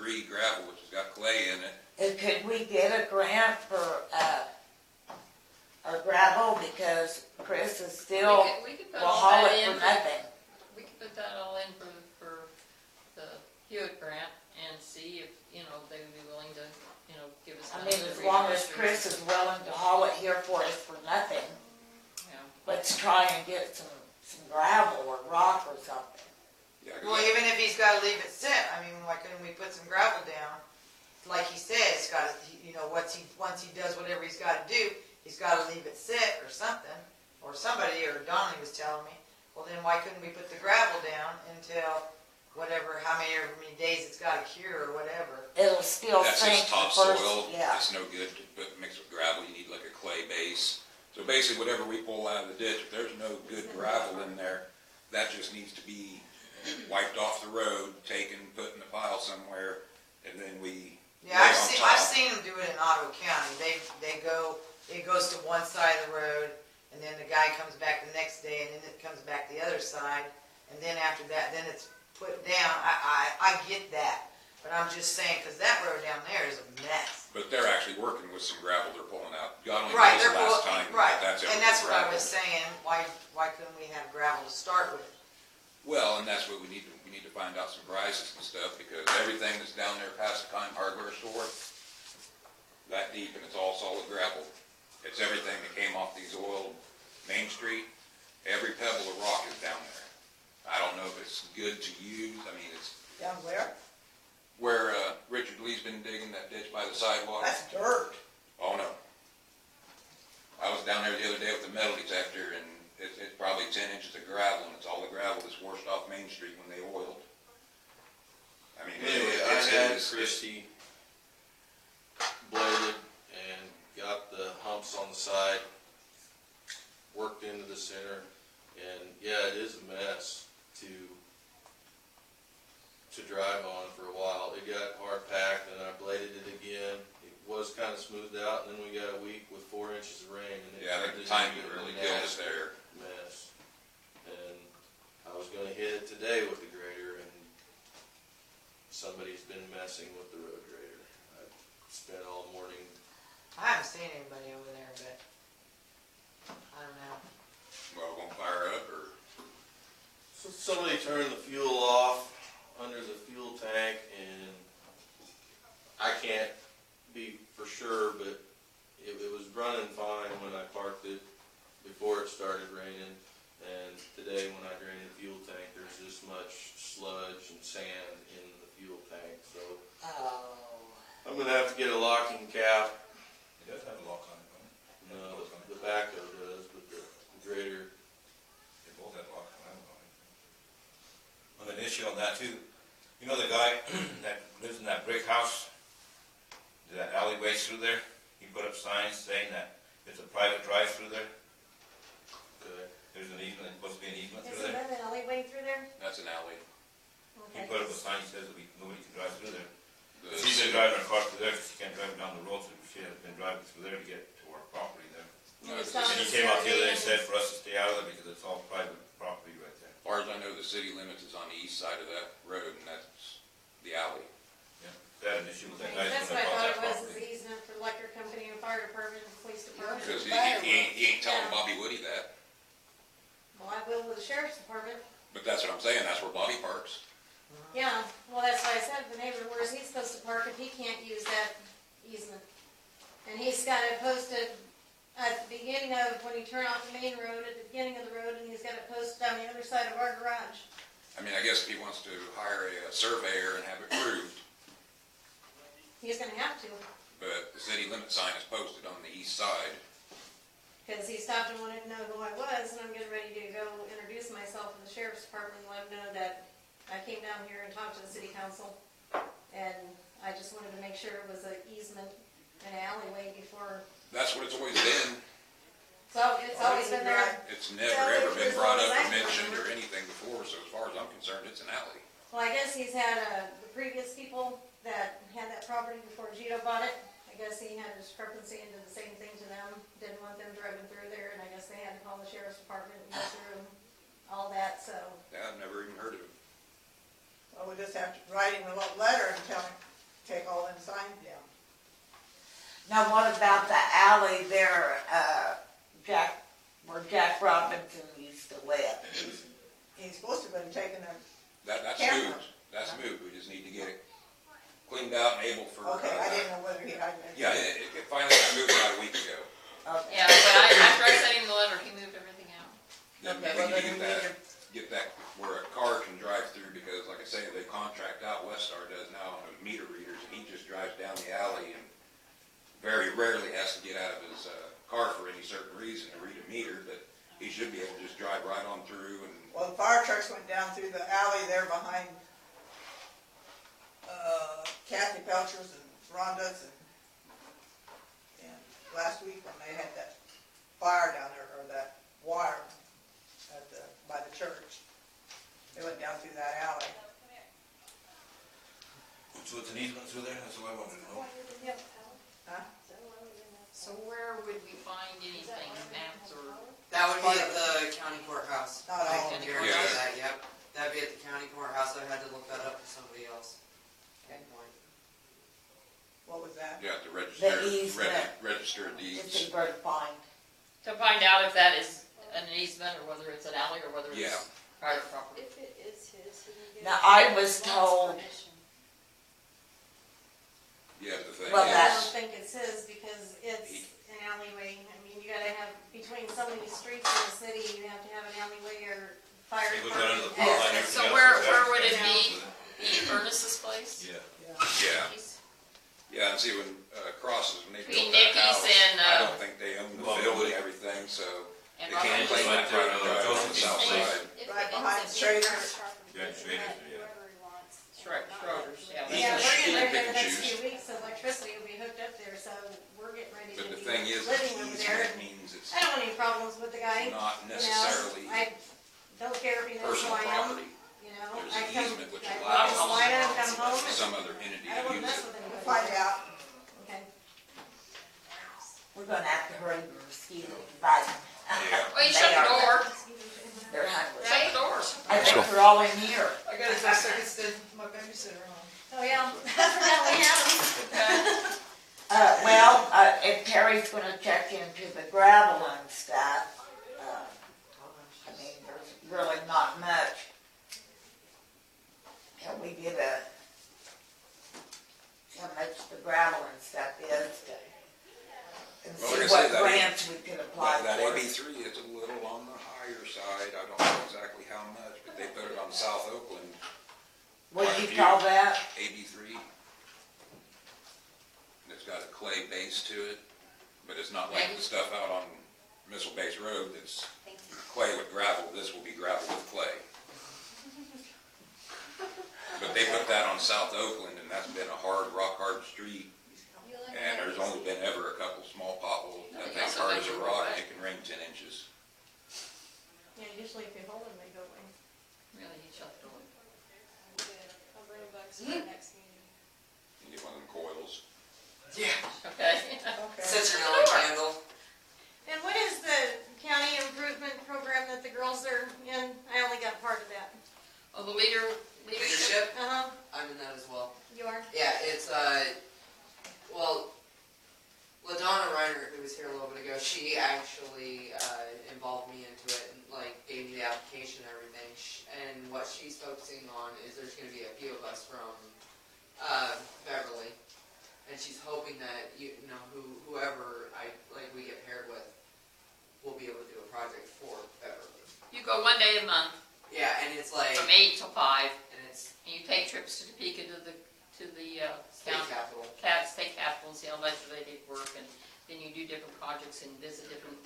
3 gravel, which has got clay in it. And could we get a grant for, our gravel, because Chris is still, We could put will all haul that it in for nothing. We could put that all in for the Hewitt grant and see if, they would be willing to, give us I money. mean, as to long as reimburse Chris us. is willing to haul it here for us for nothing, Yeah. let's try and get some gravel or rock or something. Yeah, 'cause Well, even if he's gotta leave it sit, I mean, why couldn't we put some gravel down? Like he said, it's gotta, once he does whatever he's gotta do, he's gotta leave it sit or something. Or somebody, or Donnie was telling me, well then why couldn't we put the gravel down until whatever, how many days it's gotta cure or whatever? It'll still that's sink just the topsoil. first, yeah. It's no good to mix with gravel. You need like a clay base. So basically, whatever we pull out of the ditch, if there's no good gravel in there, that just needs to be wiped off the road, taken, put in a pile somewhere, and then we Yeah, lay I've on seen, top. I've seen them do it in Ottawa County. They go, it goes to one side of the road, and then the guy comes back the next day, and then it comes back the other side, and then after that, then it's put down. I get that, but I'm just saying, because that road down there is a mess. But they're actually working with some gravel they're pulling out. God only Right, knows the last time right, that's ever and that's been what I gravel. was saying, why couldn't we have gravel to start with? Well, and that's what we need to find out some prices and stuff, because everything that's down there past the Kime hardware store, that deep, and it's all solid gravel. It's everything that came off these oiled Main Street. Every pebble of rock is down there. I don't know if it's good to use. I mean, it's Down where? where Richard Lee's been digging that ditch by the sidewalk. That's dirt. Oh, no. I was down there the other day with the metal detector, and it's probably 10 inches of gravel, and it's all the gravel that's washed off Main Street when they oiled. I mean, Anyway, I had Christie bladed and got the humps on the side, worked into the center, and yeah, it is a mess to drive on for a while. It got hard packed, and I bladed it again. It was kind of smoothed out, and then we got a week with 4 inches of rain, and it Yeah, I think the turned timing into a really killed us nasty there. mess. And I was gonna hit it today with the grader, and somebody's been messing with the road grader. I spent all morning. I haven't seen anybody over there, but I don't know. Well, gonna fire up, or? So somebody turned the fuel off under the fuel tank, and I can't be for sure, but it was running fine when I parked it before it started raining. And today when I drained the fuel tank, there's this much sludge and sand in the fuel tank. So Oh. I'm gonna have to get a locking cap. It does have a lock on it, don't it? No, the backhoe does, but the grader. They both have locks on it. On an issue on that too, you know the guy that lives in that brick house, that alleyway through there? He put up signs saying that it's a private drive through there. Okay. There's an easement, supposed to be an easement through Isn't there. that an alleyway through there? That's an alley. He Okay. put up a sign that says that nobody can drive through there. The She's been driving her car through there, she can't drive down the road, so she has been driving through there to get to our property there. And it's And on he the came out the other day and Saturday said for us to stay out of there because it's all private property right there. As far as I know, the city limits is on the east side of that road, and that's the alley. Yeah, that an issue with that guy. That's what I thought it was, is the easement for the electric company and fire department and police department. Because he ain't telling Bobby Woody that, Well, I will with the sheriff's department. but that's what I'm saying, that's where Bobby parks. Yeah, well, that's why I said the neighbor, where's he supposed to park if he can't use that easement? And he's got it posted at the beginning of, when you turn off the main road, at the beginning of the road, and he's got it posted on the other side of our garage. I mean, I guess if he wants to hire a surveyor and have it proved, He's gonna have to, but the city limit sign is posted on the east side. because he stopped and wanted to know who I was, and I'm getting ready to go introduce myself to the sheriff's department and let him know that I came down here and talked to the city council, and I just wanted to make sure it was an easement and an alleyway before, That's what it's always been. so it's always been there. It's never ever been brought up or mentioned or anything before, so as far as I'm concerned, it's an alley. Well, I guess he's had, the previous people that had that property before Gito bought it, I guess he had a discrepancy and did the same thing to them, didn't want them driving through there, and I guess they had to call the sheriff's department and go through all that, so. Yeah, I've never even heard of it. Well, we just have to write him a little letter and tell him, Now, what about the alley there, where Jack Robinson used to live? He's supposed to have been taking them. That's Camera. moved, that's moved, we just need to get it cleaned out and able for. Okay, I didn't know whether he had. Yeah, it finally got moved about a week ago. Okay. Yeah, but after I sent him the letter, he moved everything out. Then Okay, we well, need then to we get that where a car can drive through, because like I say, they contract out, Westar does now on those meter readers, and he just drives down the alley and very rarely has to get out of his car for any certain reason to read a meter, but he should be able to just drive right on through and. Well, the fire trucks went down through the alley there behind Kathy Pelcher's and Rhonda's and last week when they had that fire down there, or that wire by the church. They went down through that alley. So it's an easement through there, that's what I wanted to know. Huh? So where would we find anything, maps or? That would be at the county courthouse. Not I all can of it. guarantee Yeah. that, yep. That'd be at the county courthouse, I had to look that up with somebody else. What was that? You have to register, The easement. register It's deeds. a bird find. To find out if that is an easement or whether it's an alley or whether Yeah. it's private property. If it is his, he can get. Now, I it. was Wants told- permission. Yeah, the thing Well, is, I that's- don't think it's his because it's an alleyway. I mean, you gotta have, between so many streets in the city, you have to have an alleyway or fire It was under the department. plot line, So everything else where is would it actually- be? Ernest's place? Yeah. yeah, He's- yeah, and see, when, crosses, when they built Between that Nicky's house, and, I don't think they own the Well, building and but- everything, so And they can't Robert claim Right that there, private drive on the Joseph's south place. side. If Right it behind ends up being Schrader's. private property, Yeah, he can Schrader's, have yeah. whoever he wants. Schroeder's, yeah. Yeah, He's we're just getting ready pick in and the next choose. few weeks, electricity will be hooked up there, so we're getting ready to But the be thing is, living over there. easement means it's I don't want any problems with the guy, not you know, necessarily I don't care if he knows who personal I am, property. you know, There's I an come, easement which I allows just lie down, come home, and some other entity I don't to wanna use mess it. with anybody. Find out. Okay. We're gonna have to hurry the mosquitoes biting. Yeah. Well, you shut the door. They're hungry. Shut the doors. I think they're all in here. I gotta go second my babysitter home. Oh, yeah, I forgot we had him. Well, if Terry's gonna check into the gravel and stuff, I mean, there's really not much. Can we get how much the gravel and stuff is, and Well, see like I what said, that grants we could apply That for. AB3, it's a little on the higher side, I don't know exactly how much, but they put it on South Oakland, What do you call that? AB3. It's got a clay base to it, but it's not like the stuff out on Missile Base Road that's clay with gravel. This will be gravel with clay. But they put that on South Oakland, and that's been a rock hard street, You like and that? there's only been ever a couple small potholes. That thing's hard as a rock, and it can rain 10 inches. Yeah, usually if you hold them, they go away. Really, he shut the door. I'm good. I'll bring it back to the next meeting. You get one of them coils. Yeah. Okay. Okay. Citronella candle. And what is the county improvement program that the girls are in? I only got part of that. Oh, the leadership. Leadership, Uh-huh, I'm in that as well. you are? Yeah, it's, well, LaDonna Reiner, who was here a little bit ago, she actually, involved me into it and, like, gave me the application and everything. And what she's focusing on is there's gonna be a few of us from, Beverly. And she's hoping that, you know, whoever we get paired with, will be able to do a project for Beverly. You go one day a month Yeah, and it's like, from 8 till 5, and it's and you take trips to Topeka to the state county, capital. state capitol and see how legislative work, and then you do different projects and visit different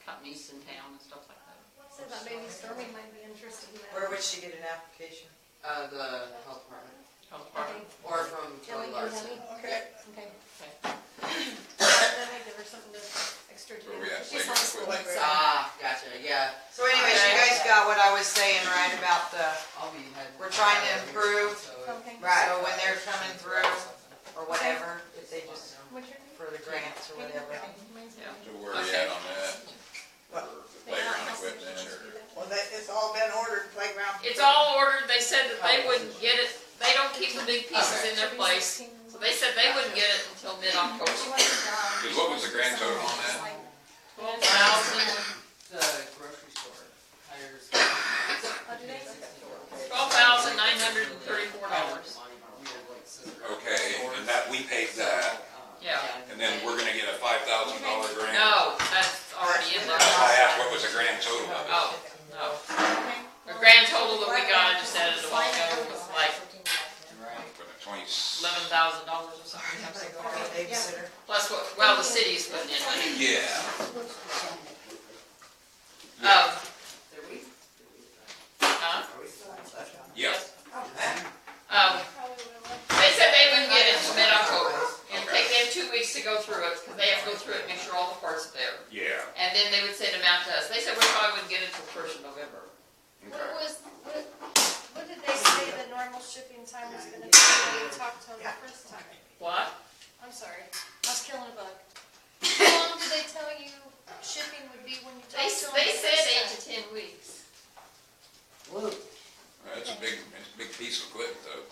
companies in town and stuff like that. Said that maybe Stormy might be interested in that. Where would she get an application? The health department. Health Okay. department. Or from Kelly, Kelly you Larson. have Okay. Okay. Okay. That might give her something to extra to do. Where we at? She's Playground homeschooled, equipment. so. Ah, gotcha, yeah. So anyways, you guys got what I was saying, right, about the, I'll be heading. We're trying to improve. Okay. so when they're coming through, or whatever, if they just, What's your name? for the grants or whatever. Okay, mine's- Yeah. So where are you at on that? What? For the playground equipment, or? Well, it's all been ordered, playground. It's all ordered, they said that they wouldn't get it, they don't keep the big pieces in their place, so They said they wouldn't get it until mid-October. Cause what was the grand total on that? 12,000. The grocery store hires. $12,934. Okay, and that, we paid that, Yeah. and then we're gonna get a $5,000 grant? No, that's already in there. That's why I asked what was the grand total of it? Oh, no. The grand total that we got, I just added a while ago, was like For the 20, $11,000 or something. Babysitter. Plus what, well, the city's putting in money. yeah. Um, huh? Yep. They said they wouldn't get it until mid-October. It'd take them 2 weeks to go through it, because they have to go through it and make sure all the parts are there. Yeah. And then they would send them out to us. They said we probably wouldn't get it until first of November. What did they say the normal shipping time was gonna be when we talked to them the first time? What? I'm sorry, I was killing a bug. How long did they tell you shipping would be when you They talked to them said the first 8 time? to 10 weeks. That's a big piece of equipment though.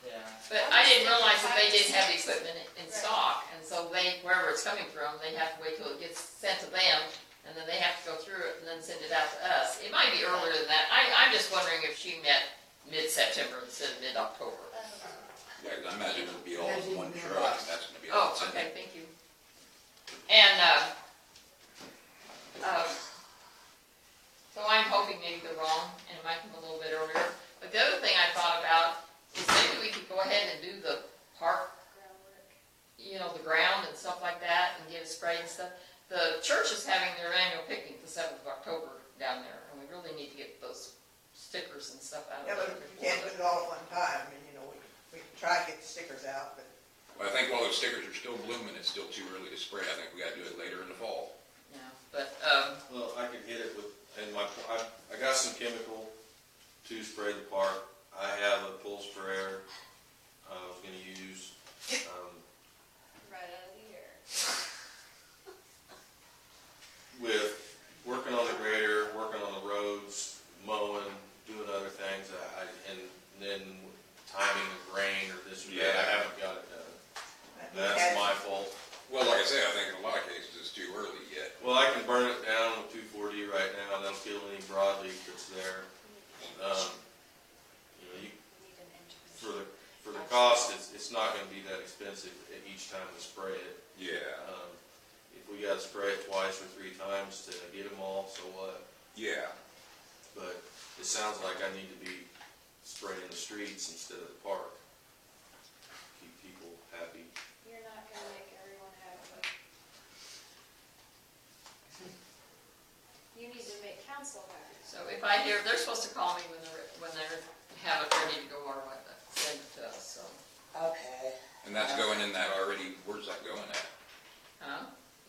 Yeah. But I didn't realize that they didn't have the equipment in stock, and so they, wherever it's coming from, they have to wait till it gets sent to them, and then they have to go through it and then send it out to us. It might be earlier than that. I'm just wondering if she meant mid-September instead of mid-October. Yeah, 'cause I imagine it'll be all in one truck, and that's gonna be Oh, all that's in okay, it. thank you. And, so I'm hoping maybe they're wrong, and it might come a little bit earlier. But the other thing I thought about is maybe we could go ahead and do the park, you know, the ground and stuff like that, and get it sprayed and stuff. The church is having their annual picnic the 7th of October down there, and we really need to get those stickers and stuff out of Yeah, there. but you can't do it all at one time. I mean, you know, we can try to get the stickers out, but Well, I think while those stickers are still blooming, it's still too early to spray. I think we gotta do it later in the fall. Yeah, but, Well, I could hit it with, and I got some chemical to spray the park. I have a pool sprayer I was gonna use. Right out of the air. With working on the grader, working on the roads, mowing, doing other things, and then timing of rain or this or that, I Yeah. haven't got it done. he That's has- my fault. Well, like I say, I think in a lot of cases it's too early yet. Well, I can burn it down with 2,4-D right now, and that'll kill any broadleaf that's there. You know, Need an inch. for the cost, it's not gonna be that expensive each time we spray it. Yeah. If we gotta spray it twice or 3 times to get them all, so what? Yeah. But it sounds like I need to be spraying the streets instead of the park. Keep people happy. You're not gonna make everyone happy. You need to make council happy. so if I hear, they're supposed to call me when they're have it ready to go our way, send it to us, so. Okay. And that's going in that already, where's that going at? Huh?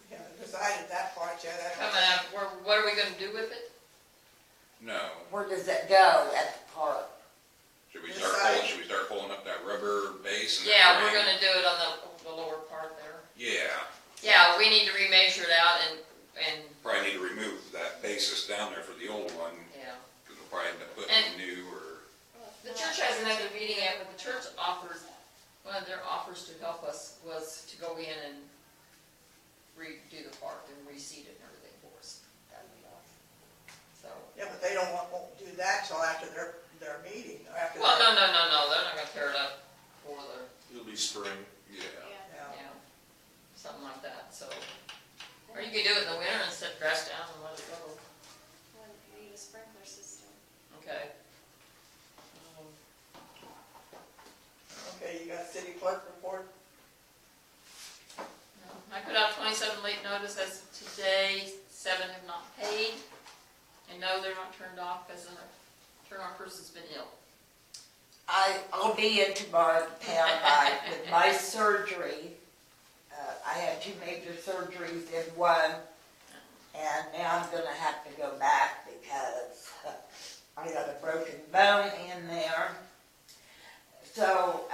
we haven't decided that part yet. I don't- Coming up, what are we gonna do with it? No. Where does it go at the park? Should we This start side. pulling, should we start pulling up that rubber base and that Yeah, we're frame? gonna do it on the lower part there. Yeah. Yeah, we need to remeasure it out and, Probably need to remove that basis down there for the old one, yeah. because we'll probably end up putting And- a new or, The church has another meeting yet, but the church offers, one of their offers to help us was to go in and redo the park and reseed it and everything for us. That'd be awesome. So, Yeah, but they won't do that till after their meeting, or after well, their. no, they're not gonna tear it up for the, It'll be spring. yeah. Yeah. yeah, something like that, so. Or you could do it in the winter and sit grass down and let it go, When you need a sprinkler system. okay? Okay, you got city clerk report? I put out 27 late notice as of today, 7 have not paid. And no, they're not turned off because the turn-off person's been ill. I'll be in tomorrow to town with my surgery. I had 2 major surgeries in one, and now I'm gonna have to go back because I got a broken bone in there. So,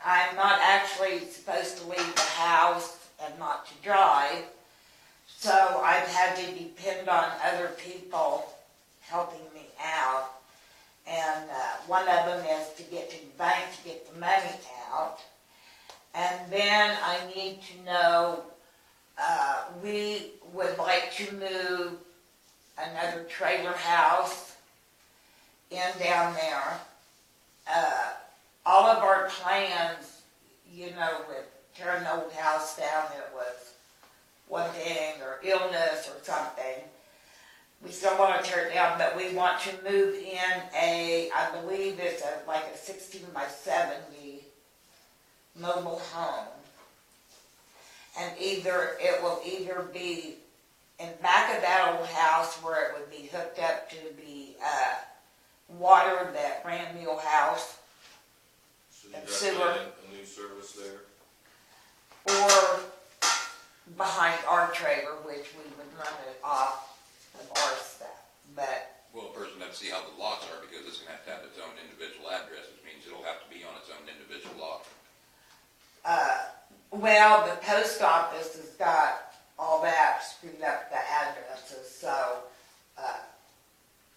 I'm not actually supposed to leave the house and not to drive. So I've had to depend on other people helping me out. And one of them is to get to the bank to get the money out. And then I need to know, we would like to move another trailer house in down there. All of our plans, you know, with tearing the old house down, it was one thing, or illness or something. We still want to tear it down, but we want to move in I believe it's like a 16 by 70 mobile home. And it will either be in back of that old house where it would be hooked up to the water that ran the old house, So you and got sewer. a new service there? or behind our trailer, which we would run it off of our stuff. But Well, a person has to see how the lots are, because it's gonna have to have its own individual address, which means it'll have to be on its own individual lot. well, the post office has got all that screwed up, the addresses, so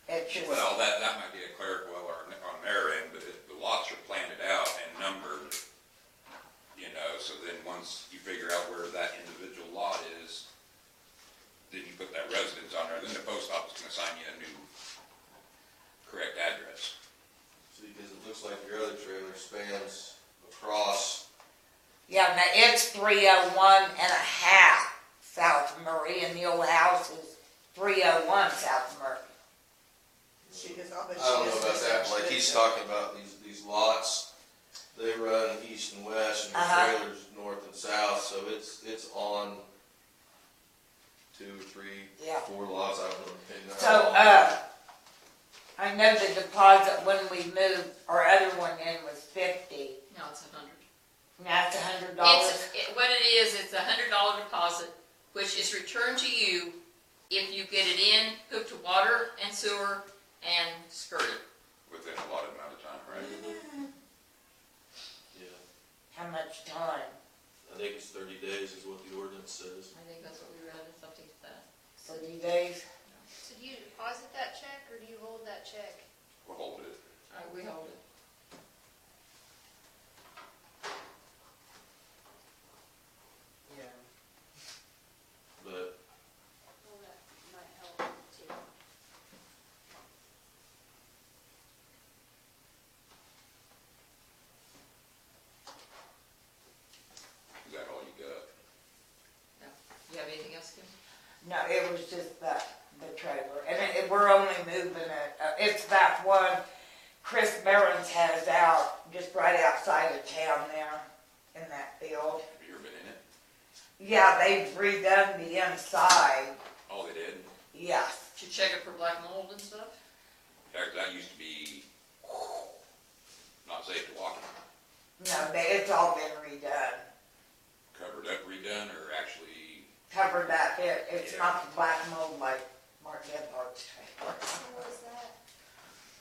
it's just. Well, that might be a clerical error on their end, but the lots are planted out and numbered, you know, so then once you figure out where that individual lot is, then you put that residence on there, then the post office can assign you a new correct address. See, because it looks like your other trailer spans across. Yeah, now it's 301 and a half South Murray, and the old house is 301 South Murray. She just, I'll bet I don't she know just about that, like he's misunderstood. talking about these lots, they run east and west, and the trailer's north and south, so it's on 2 or 3, Yeah. 4 lots, I don't know. So, I know the deposit when we moved our other one in was 50. No, it's 100. Now it's $100. What it is, it's a $100 deposit, which is returned to you if you get it in, hooked to water and sewer, and skirted. Within a allotted amount of time, right? Yeah, How much time? I think it's 30 days is what the ordinance says. I think that's what we read, it's something like that. 30 days? So do you deposit that check or do you hold that check? We'll hold it. We hold it. Yeah. But Well, that might help too. Is that all you got? You have anything else, Kim? No, it was just the trailer. And we're only moving it, it's that one Chris Barron's has out, just right outside of town there, in that field. Have you ever been in it? Yeah, they've redone the inside, Oh, they did? yes. Did you check it for black mold and stuff? In fact, that used to be not safe to walk in. No, it's all been redone. Covered up, redone, or actually, Covered up, it's not the black mold like Mark Edwards' trailer. Who was that?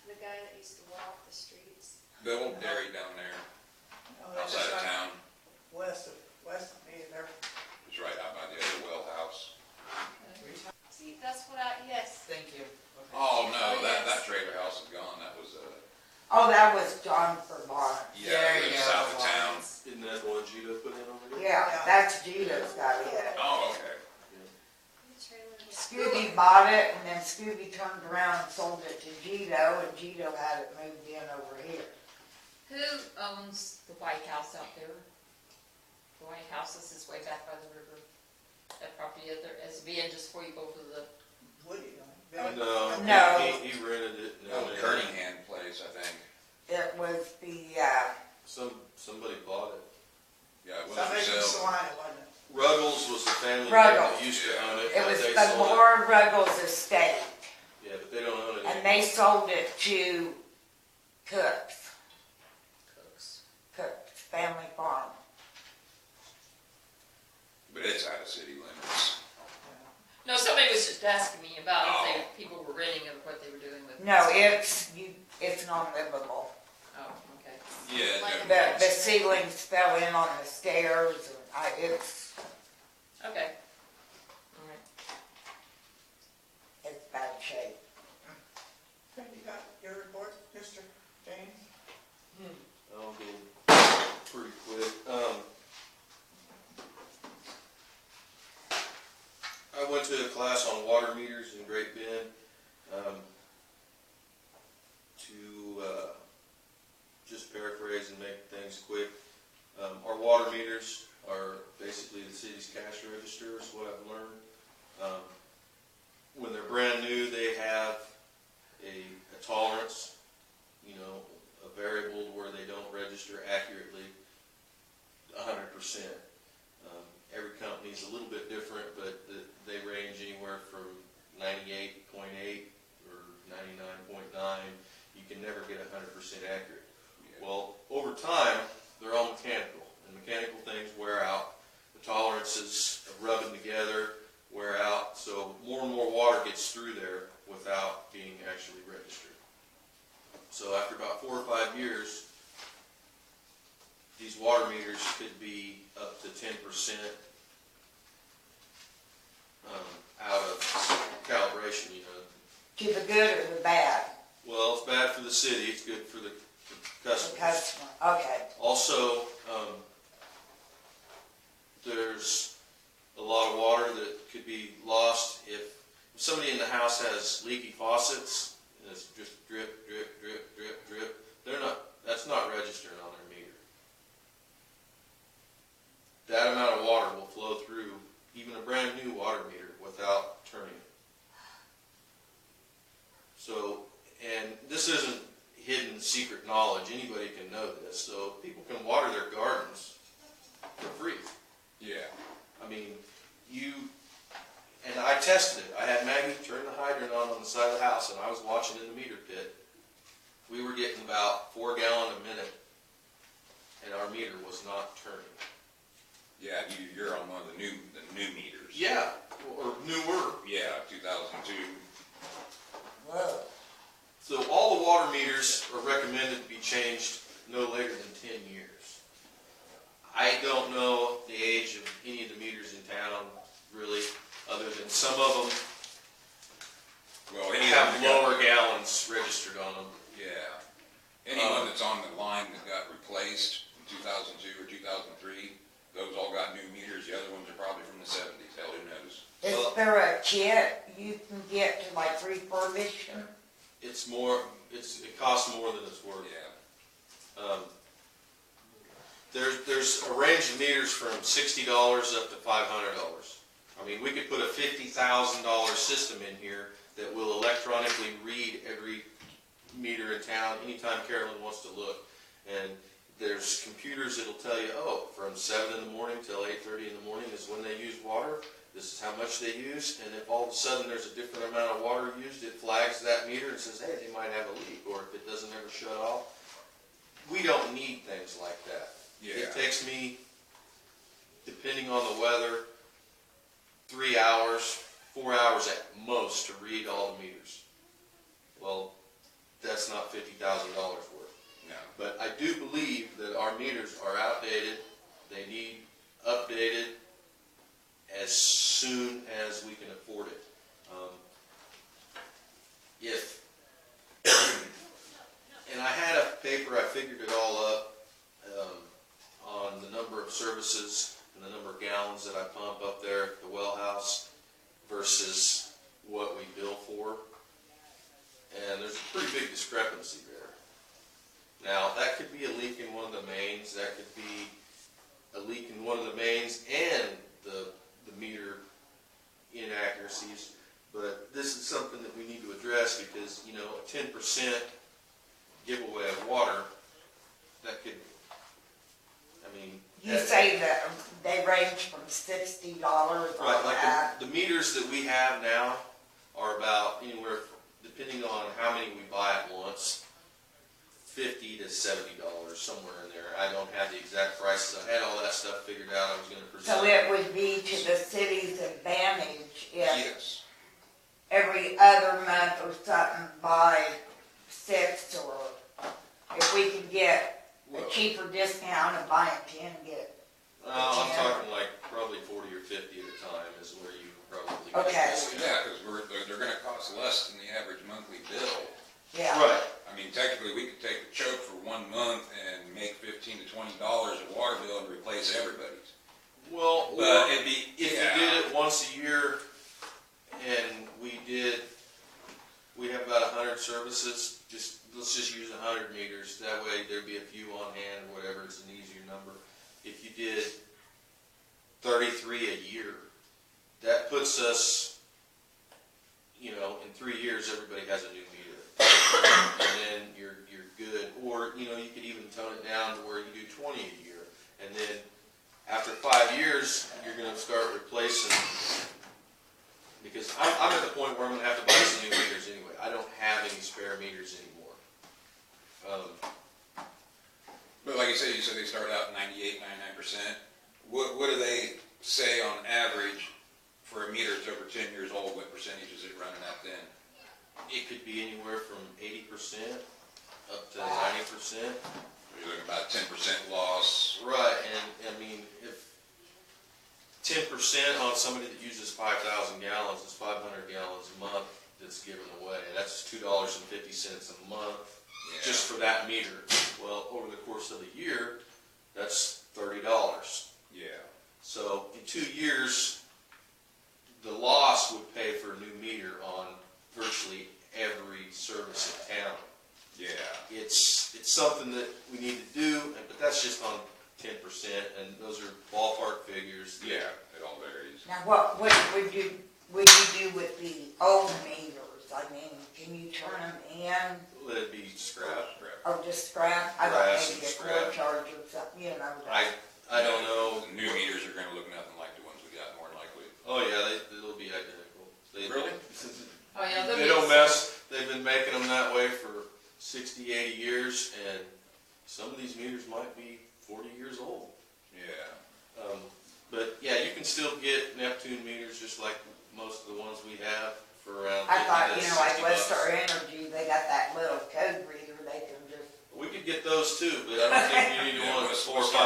The guy that used to walk the streets? the old dairy down there, No, that's outside of just town, west of me, they're, it's right out by the other well house. See, that's what yes. Thank you. Oh, no, Oh, that yes. trailer house is gone, that was, Oh, that was John Vermont. yeah, it was south of town. isn't that the one Gito put in over there? Yeah, that's Gito's got it. Oh, okay. The trailer was- Scooby bought it, and then Scooby turned around and sold it to Gito, and Gito had it moved in over here. Who owns the White House out there? The White House is way back by the river. That property out there, as being just before you go to the, Woody, No, No. he rented it. and Old then Kerningham place, I think. It was the, Somebody bought it. Yeah, it was somebody from for sale. Salina, wasn't it? Ruggles was the family Ruggles. that used to own it. it but was they the sold it. Laura Ruggles estate, Yeah, but they don't own it and anymore. they sold it to Cook's Family Farm. But it's out of city limits. no, somebody was just asking me about if people were renting it or what they were doing with it. No, it's non-livable. Oh, okay. Yeah, Like no, The ceilings fell in on the stairs, and it's Okay. All right. bad shape. Okay, you got your report, Mr. James? I'll go pretty quick. class on water meters in Great Bend. To just paraphrase and make things quick, our water meters are basically the city's cash register, is what I've learned. When they're brand new, they have a tolerance, you know, a variable where they don't register accurately 100%. Every company's a little bit different, but they range anywhere from 98.8 or 99.9. You can never get 100% accurate. Well, over time, they're all mechanical, and mechanical things wear out. The tolerances of rubbing together wear out, so more and more water gets through there without being actually registered. So after about 4 or 5 years, these water meters could be up to 10% out of calibration, you know. To the good or the bad? Well, it's bad for the city, it's good for the The customer. customer, okay. Also, there's a lot of water that could be lost if somebody in the house has leaky faucets, and it's just drip, drip, drip, drip, drip. That's not registering on their meter. That amount of water will flow through even a brand new water meter without turning it. So, and this isn't hidden secret knowledge. Anybody can know this. So people can water their gardens for free. Yeah. I mean, and I tested it. I had Maggie turn the hydrant on the side of the house, and I was watching in the meter pit. We were getting about 4 gallons a minute, and our meter was not turning. Yeah, you're on one of the new meters. Yeah, or newer. Yeah, 2002. Whoa. So all the water meters are recommended to be changed no later than 10 years. I don't know the age of any of the meters in town, really, other than some of them Well, have lower gallons registered on them. Yeah. Anyone that's on the line that got replaced in 2002 or 2003, those all got new meters. The other ones are probably from the 70s. Hell, who knows? Is there a kit you can get to like refurbish them? It's more, it costs more than it's worth. Yeah. There's a range of meters from $60 up to $500. I mean, we could put a $50,000 system in here that will electronically read every meter in town anytime Carolyn wants to look. And there's computers that'll tell you, oh, from 7 in the morning till 8:30 in the morning is when they use water. This is how much they use. And if all of a sudden there's a different amount of water used, it flags that meter and says, hey, they might have a leak. Or if it doesn't ever shut off. We don't need things like that. Yeah. It takes me, depending on the weather, 3 hours, 4 hours at most to read all the meters. Well, that's not $50,000 worth. No. But I do believe that our meters are outdated. They need updated as soon as we can afford it. And I had a paper, I figured it all up on the number of services and the number of gallons that I pump up there at the well house versus what we bill for. And there's a pretty big discrepancy there. Now, that could be a leak in one of the mains, that could be a leak in one of the mains and the meter inaccuracies, but this is something that we need to address because, you know, a 10% giveaway of water, that could, I mean... You say that they range from $60 Right, on like that. the meters that we have now are about anywhere, depending on how many we buy at once, $50 to $70, somewhere in there. I don't have the exact prices. I had all that stuff figured out. I was going to present. So it would be to the city's advantage if Yes. every other month or something buy 6, or if we could get a cheaper discount of buying 10 and get I'm talking like probably 40 or 50 at a time is where you probably get Okay. this. Yeah, because they're going to cost less than the average monthly bill. yeah. Right. I mean, technically, we could take a choke for 1 month and make $15 to $20 a water bill and replace everybody's. Well, But it'd be, if yeah. you did it once a year let's just use 100 meters, that way there'd be a few on hand or whatever, it's an easier number. If you did 33 a year, that puts us, you know, in 3 years, everybody has a new meter. And then you're good. Or, you know, you could even tone it down to where you do 20 a year. And then after 5 years, you're going to start replacing, because I'm at the point where I'm going to have to buy some new meters anyway. I don't have any spare meters anymore. But like you said they start out 98, 99%. What do they say on average for a meter that's over 10 years old? What percentage is it running at then? It could be anywhere from 80% up to 90%. You're looking about 10% loss. Right, and I mean, if 10% on somebody that uses 5,000 gallons is 500 gallons a month that's given away. That's $2.50 a month just for that meter. Well, over the course of the year, that's $30. Yeah. So in 2 years, the loss would pay for a new meter on virtually every service in town. Yeah. It's something that we need to do, but that's just on 10%, and those are ballpark figures. Yeah, it all varies. Now, what would you do with the old meters? I mean, can you turn them in Let it be scrap. or just scrap? I Brass thought maybe and a scrap. core charge or something, you know. I don't know. The new meters are going to look nothing like the ones we got, more than likely. Oh yeah, they'll be identical. Really? Oh, yeah, They don't mess. They've been making them that way for 60, 80 years, and some of these meters might be 40 years old. Yeah. But yeah, you can still get Neptune meters just like most of the ones we have for around 50 I thought, to you know, like 60 West Star bucks. Energy, they got that little code reader they can just. We could get those too, but I don't think you need Yeah, one that's $400 or West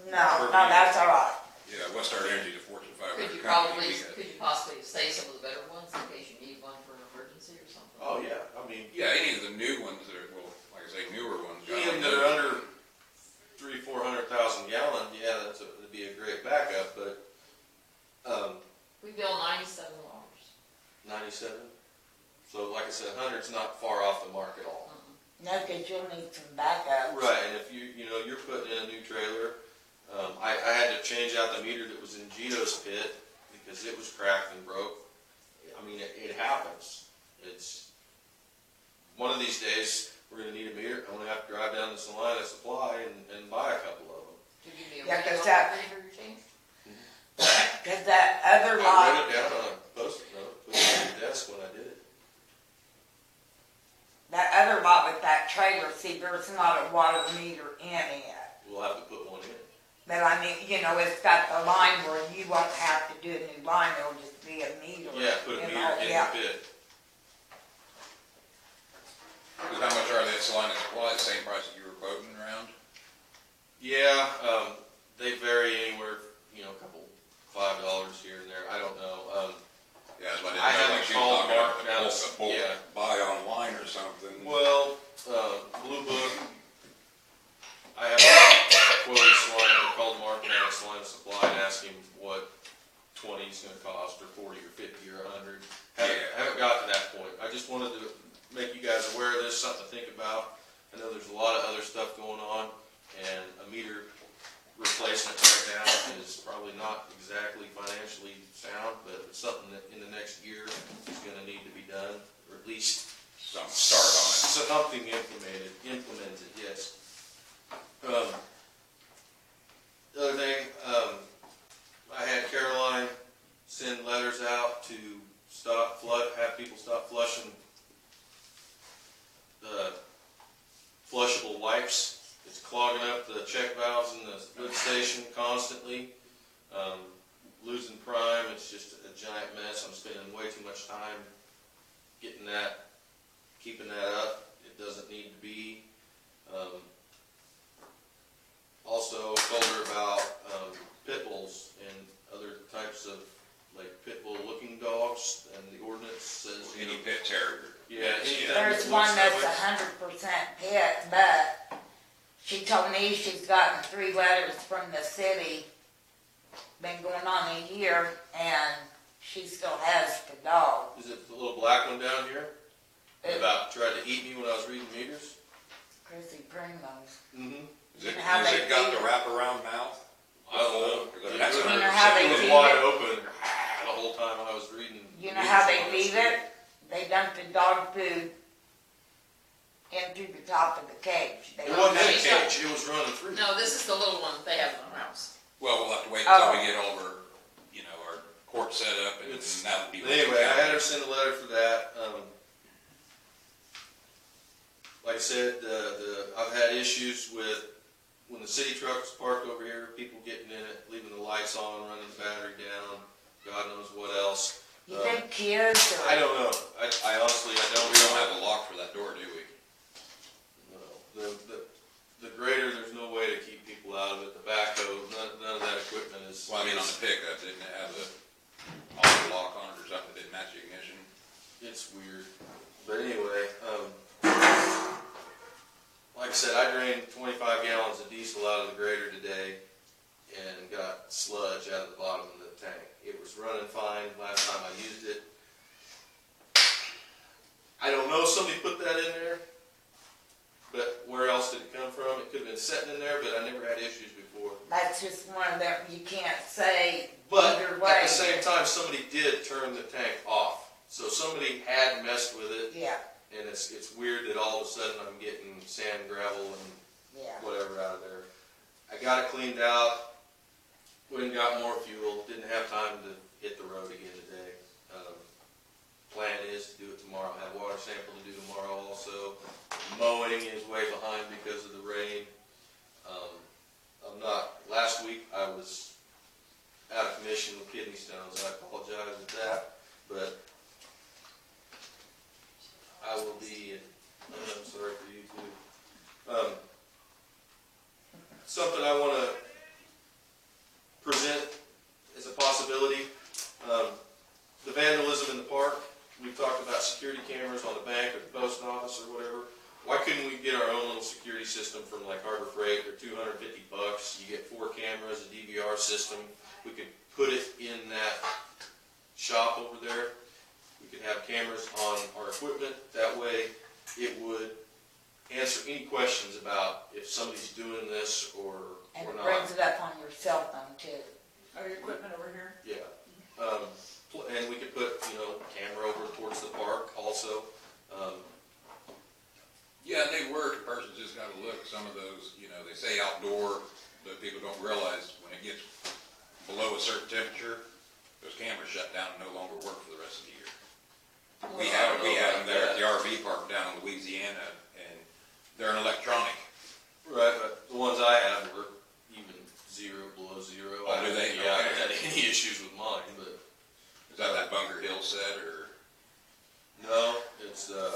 $500. No, that's all right. Yeah, West Star Energy, the Fortune 500 company. Could you possibly say some of the better ones in case you need one for an emergency or something? Oh yeah, I mean, Yeah, any of the new ones that are, well, like I say, newer ones. even that are under 300,000-400,000 gallon, yeah, that'd be a great backup. But We bill $97. 97. So like I said, 100's not far off the mark at all. No, because you'll need some backup. Right, and if you're putting in a new trailer, I had to change out the meter that was in Gito's pit because it was cracked and broke. I mean, it happens. It's one of these days we're going to need a meter. I'm going to have to drive down to Salina Supply and buy a couple of them. To give me a Yeah, 'cause reading on that- the meter you changed? Because that other I lot, wrote it down on a post-it note, put it on the desk when I did it. that other lot with that trailer, see, there's not a water meter in it. We'll have to put one in. But I mean, you know, it's got the line where you won't have to do a new line, it'll just be a meter. Yeah, put a you meter know, in yeah. the pit. How much are they at Salina Supply? The same price that you were quoting around? Yeah, they vary anywhere, a couple $5 here and there. I don't know. Yeah, that's what I haven't called Mark now. A bulk Yeah. buy online or something. Well, Blue Book, I have quoted Salina, called Mark now at Salina Supply and asked him what 20 is going to cost, or 40 or 50 or 100. Haven't got to that point. I just wanted to make you guys aware of this, something to think about. I know there's a lot of other stuff going on, and a meter replacement right now is probably not exactly financially sound, but it's something that in the next year is going to need to be done, or at least Some start on it. something implemented, yes. The other thing, I had Caroline send letters out to have people stop flushing the flushable wipes. It's clogging up the check valves in the lift station constantly. Losing prime, it's just a giant mess. I'm spending way too much time keeping that up. It doesn't need to be. Also told her about pit bulls and other types of pit bull looking dogs, and the ordinance says Any pit terrier. yeah, anything There's that one looks that that's way. 100% pit, but she told me she's gotten 3 letters from the city, been going on a year, and she still has the dog. Is it the little black one down here? About tried to eat me when I was reading meters. Chrissy Primos. Mm-hmm. Is it, How has they it got feed the it. wraparound mouth? I don't know. That's You know how they It was feed wide it? open the whole time I was reading. You know how they meters feed on it? They dump the dog food into the top of the cage. They It wasn't in a She's got- cage, it was running through. No, this is the little one that they have in their house. Well, we'll have to wait until Oh. we get over, you know, our court set up and It's- that would be. Anyway, I had her send a letter for that. Like I said, I've had issues with when the city trucks parked over here, people getting in it, leaving the lights on, running the battery down, God knows what else. You think kids I or? don't know. I honestly, I don't. We don't have a lock for that door, do we? No. The grader, there's no way to keep people out of it. The backhoe, none of that equipment is. Well, I mean, on the pickup, didn't it have a auto lock on it or something that didn't match the ignition? It's weird. But anyway, like I said, I drained 25 gallons of diesel out of the grader today and got sludge out of the bottom of the tank. It was running fine last time I used it. I don't know, somebody put that in there, but where else did it come from? It could have been sitting in there, but I never had issues before. That's just one of them, you can't say But either at way. the same time, somebody did turn the tank off. So somebody had messed with it, Yeah, and it's weird that all of a sudden I'm getting sand, gravel, and yeah. whatever out of there. I got it cleaned out, went and got more fuel, didn't have time to hit the road again today. Plan is to do it tomorrow, I have water sample to do tomorrow also. Mowing is way behind because of the rain. Last week I was out of commission with kidney stones, I apologize for that, but I will be, I'm sorry for you too. Something I want to present as a possibility, the vandalism in the park. We've talked about security cameras on the bank or the post office or whatever. Why couldn't we get our own little security system from like Harbor Freight? They're $250. You get 4 cameras, a DVR system. We could put it in that shop over there. We could have cameras on our equipment. That way it would answer any questions about if somebody's doing this or And not. it brings it up on your cell phone too. Are your equipment over here? Yeah. And we could put, camera over towards the park also. Yeah, they work, a person's just gotta look, some of those, they say outdoor, but people don't realize when it gets below a certain temperature, those cameras shut down and no longer work for the rest of the year. We had them there at the RV park down in Louisiana, and they're an electronic. Right, but the ones I have were even below zero. Oh, do they? Yeah, I haven't had any issues with mine, but. Is that Bunker Hill set, or? No, it's, Well,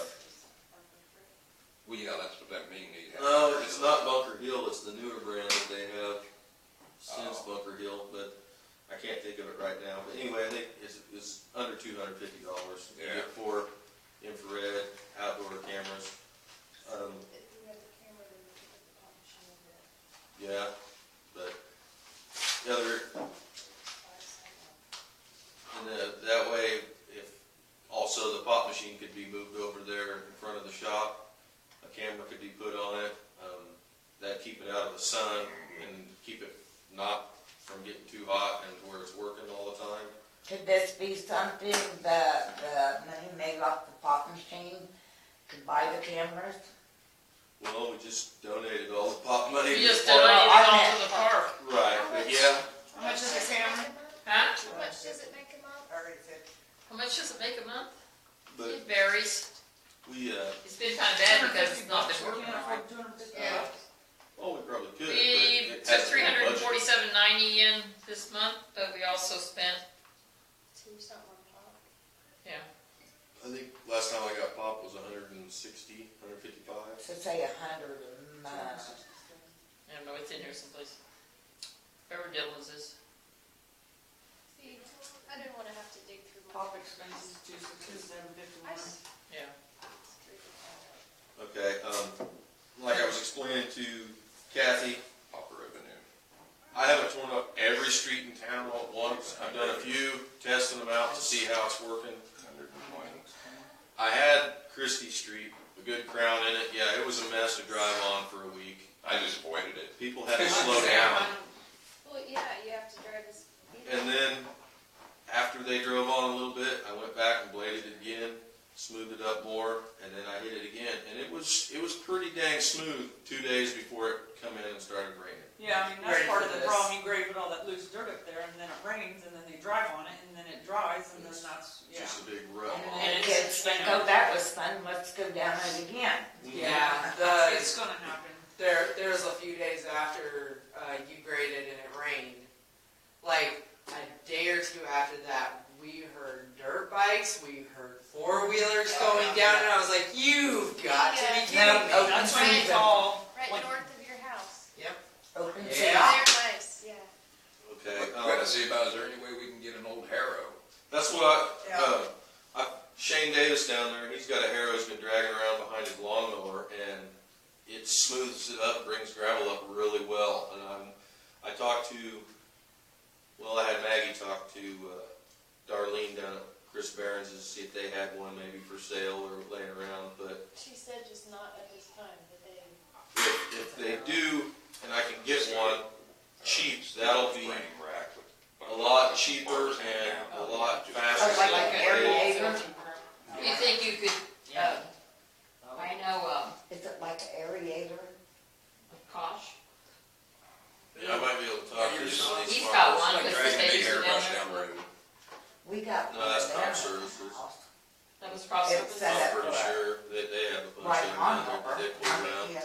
yeah, that's what that means. no, it's not Bunker Hill, it's the newer brand that they have since Oh. Bunker Hill, but I can't think of it right now. But anyway, I think it's under $250. You Yeah. get 4 infrared outdoor cameras. Yeah, but the other, and that way, if also the pop machine could be moved over there in front of the shop, a camera could be put on it, that'd keep it out of the sun and keep it not from getting too hot and where it's working all the time. Could this be something the money made off the pop machine could buy the cameras? Well, we just donated all the pop money. You to just the park. donated I it all meant- to the park. Right, but yeah, How much is a camera? Huh? How much does it make a month? Already said. How much does it make a month? but It varies. we, It's been kind of bad because it's not been working right. Yeah. well, we probably could. but We it took hasn't been budgeted. $347.90 in this month, but we also spent, 2 something on top. yeah. I think last time I got pop was 160, 155. So say 100 a month. I don't know, it's in here someplace. Wherever Dylan's is. See, I didn't wanna have to dig through my. Pop expenses, $2,751. Yeah. Okay, like I was explaining to Kathy, Popper revenue. I haven't torn up every street in town all at once. I've done a few, testing them out to see how it's working. 120. I had Christie street, a good crown in it. Yeah, it was a mess to drive on for a week. I just avoided it. People had to slow down. Well, yeah, you have to drive this. And then, after they drove on a little bit, I went back and bladed it again, smoothed it up more, and then I hit it again. And it was pretty dang smooth 2 days before it come in and started raining. Yeah, I mean, that's Ready part for of the this. problem, you grade with all that loose dirt up there, and then it rains, and then they drive on it, and then it dries, and then that's, yeah. Just a big rut. And the kids think, oh, that was fun, let's go down it again. Yeah, It's gonna happen. there's a few days after you graded and it rained. Like a day or two after that, we heard dirt bikes, we heard four-wheelers going down, and I was like, you've got to be kidding me. No, That's why they call, Right like, north of your house. Yep. Open Yeah. season. They're nice, yeah. Okay. We gotta see about, is there any way we can get an old harrow? That's what Yeah. Shane Davis down there, he's got a harrow he's been dragging around behind his lawnmower, and it smooths it up, brings gravel up really well. And I talked to, well, I had Maggie talk to Darlene down at Chris Barron's to see if they had one maybe for sale or laying around, but She said just not at this time, but they. if they do, and I can get one cheap, that'll be Frame rack with a lot cheaper and a lot faster. Oh, like an aerator? Do you think you could, I know, Is it like an aerator? Kosh, Yeah, I might be able to talk to some of these he's got farmers. one, like because dragging a they big used to down hairbrush there. down the road. We got No, one that's there. crop services. That was crop It's services. set I'm up pretty for- sure that they have a bunch Right of them on down there that they pull around. you know.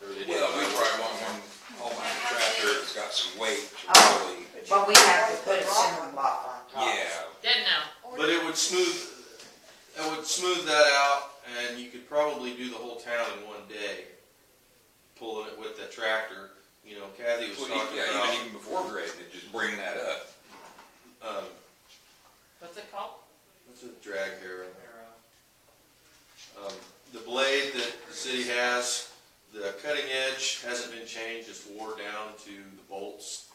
Or they do. Well, we probably want one, all my tractor that's got some weight, Oh. to really, But we have to put a cinder block on top. yeah. Dead now. But it would smooth that out, and you could probably do the whole town in one day, pulling it with the tractor. You know, Kathy was Well, talking yeah, about, even before grading, it just bring that up. What's it called? what's a drag harrow? The blade that the city has, the cutting edge hasn't been changed, it's wore down to the bolts.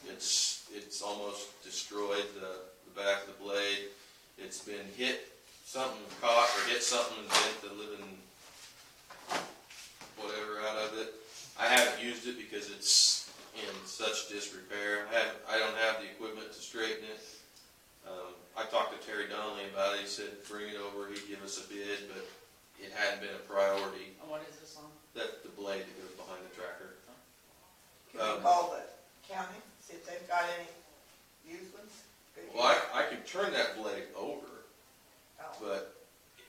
It's almost destroyed the back of the blade. It's been hit, something caught or hit something and bent the living whatever out of it. I haven't used it because it's in such disrepair. I don't have the equipment to straighten it. I talked to Terry Donnelly about it. He said bring it over, he'd give us a bid, but it hadn't been a priority. What is this on? That the blade that goes behind the tractor. Can you call the county, see if they've got any used ones? Good Well, I could turn that blade over, Oh. but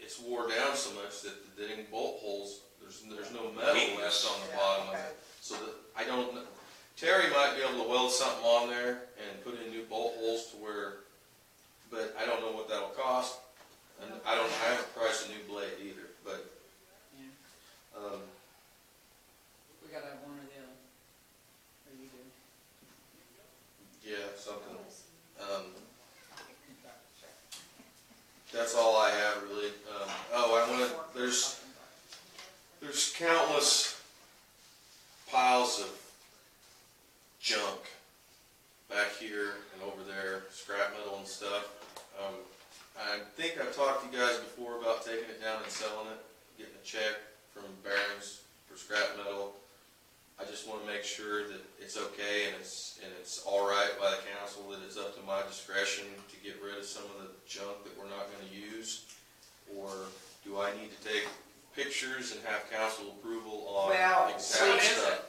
it's wore down so much that the dang bolt holes, there's no metal left on the Yeah, bottom of okay. it. So that, I don't know. Terry might be able to weld something on there and put in new bolt holes to where, but I don't know what that'll cost. And I haven't priced a new blade either, but, We gotta have one or the other. Or you do. yeah, something. That's all I have really. There's countless piles of junk back here and over there, scrap metal and stuff. I think I've talked to you guys before about taking it down and selling it, getting a check from Barron's for scrap metal. I just want to make sure that it's okay and it's all right by the council, that it's up to my discretion to get rid of some of the junk that we're not going to use, or do I need to take pictures and have council approval on Well, exact stuff?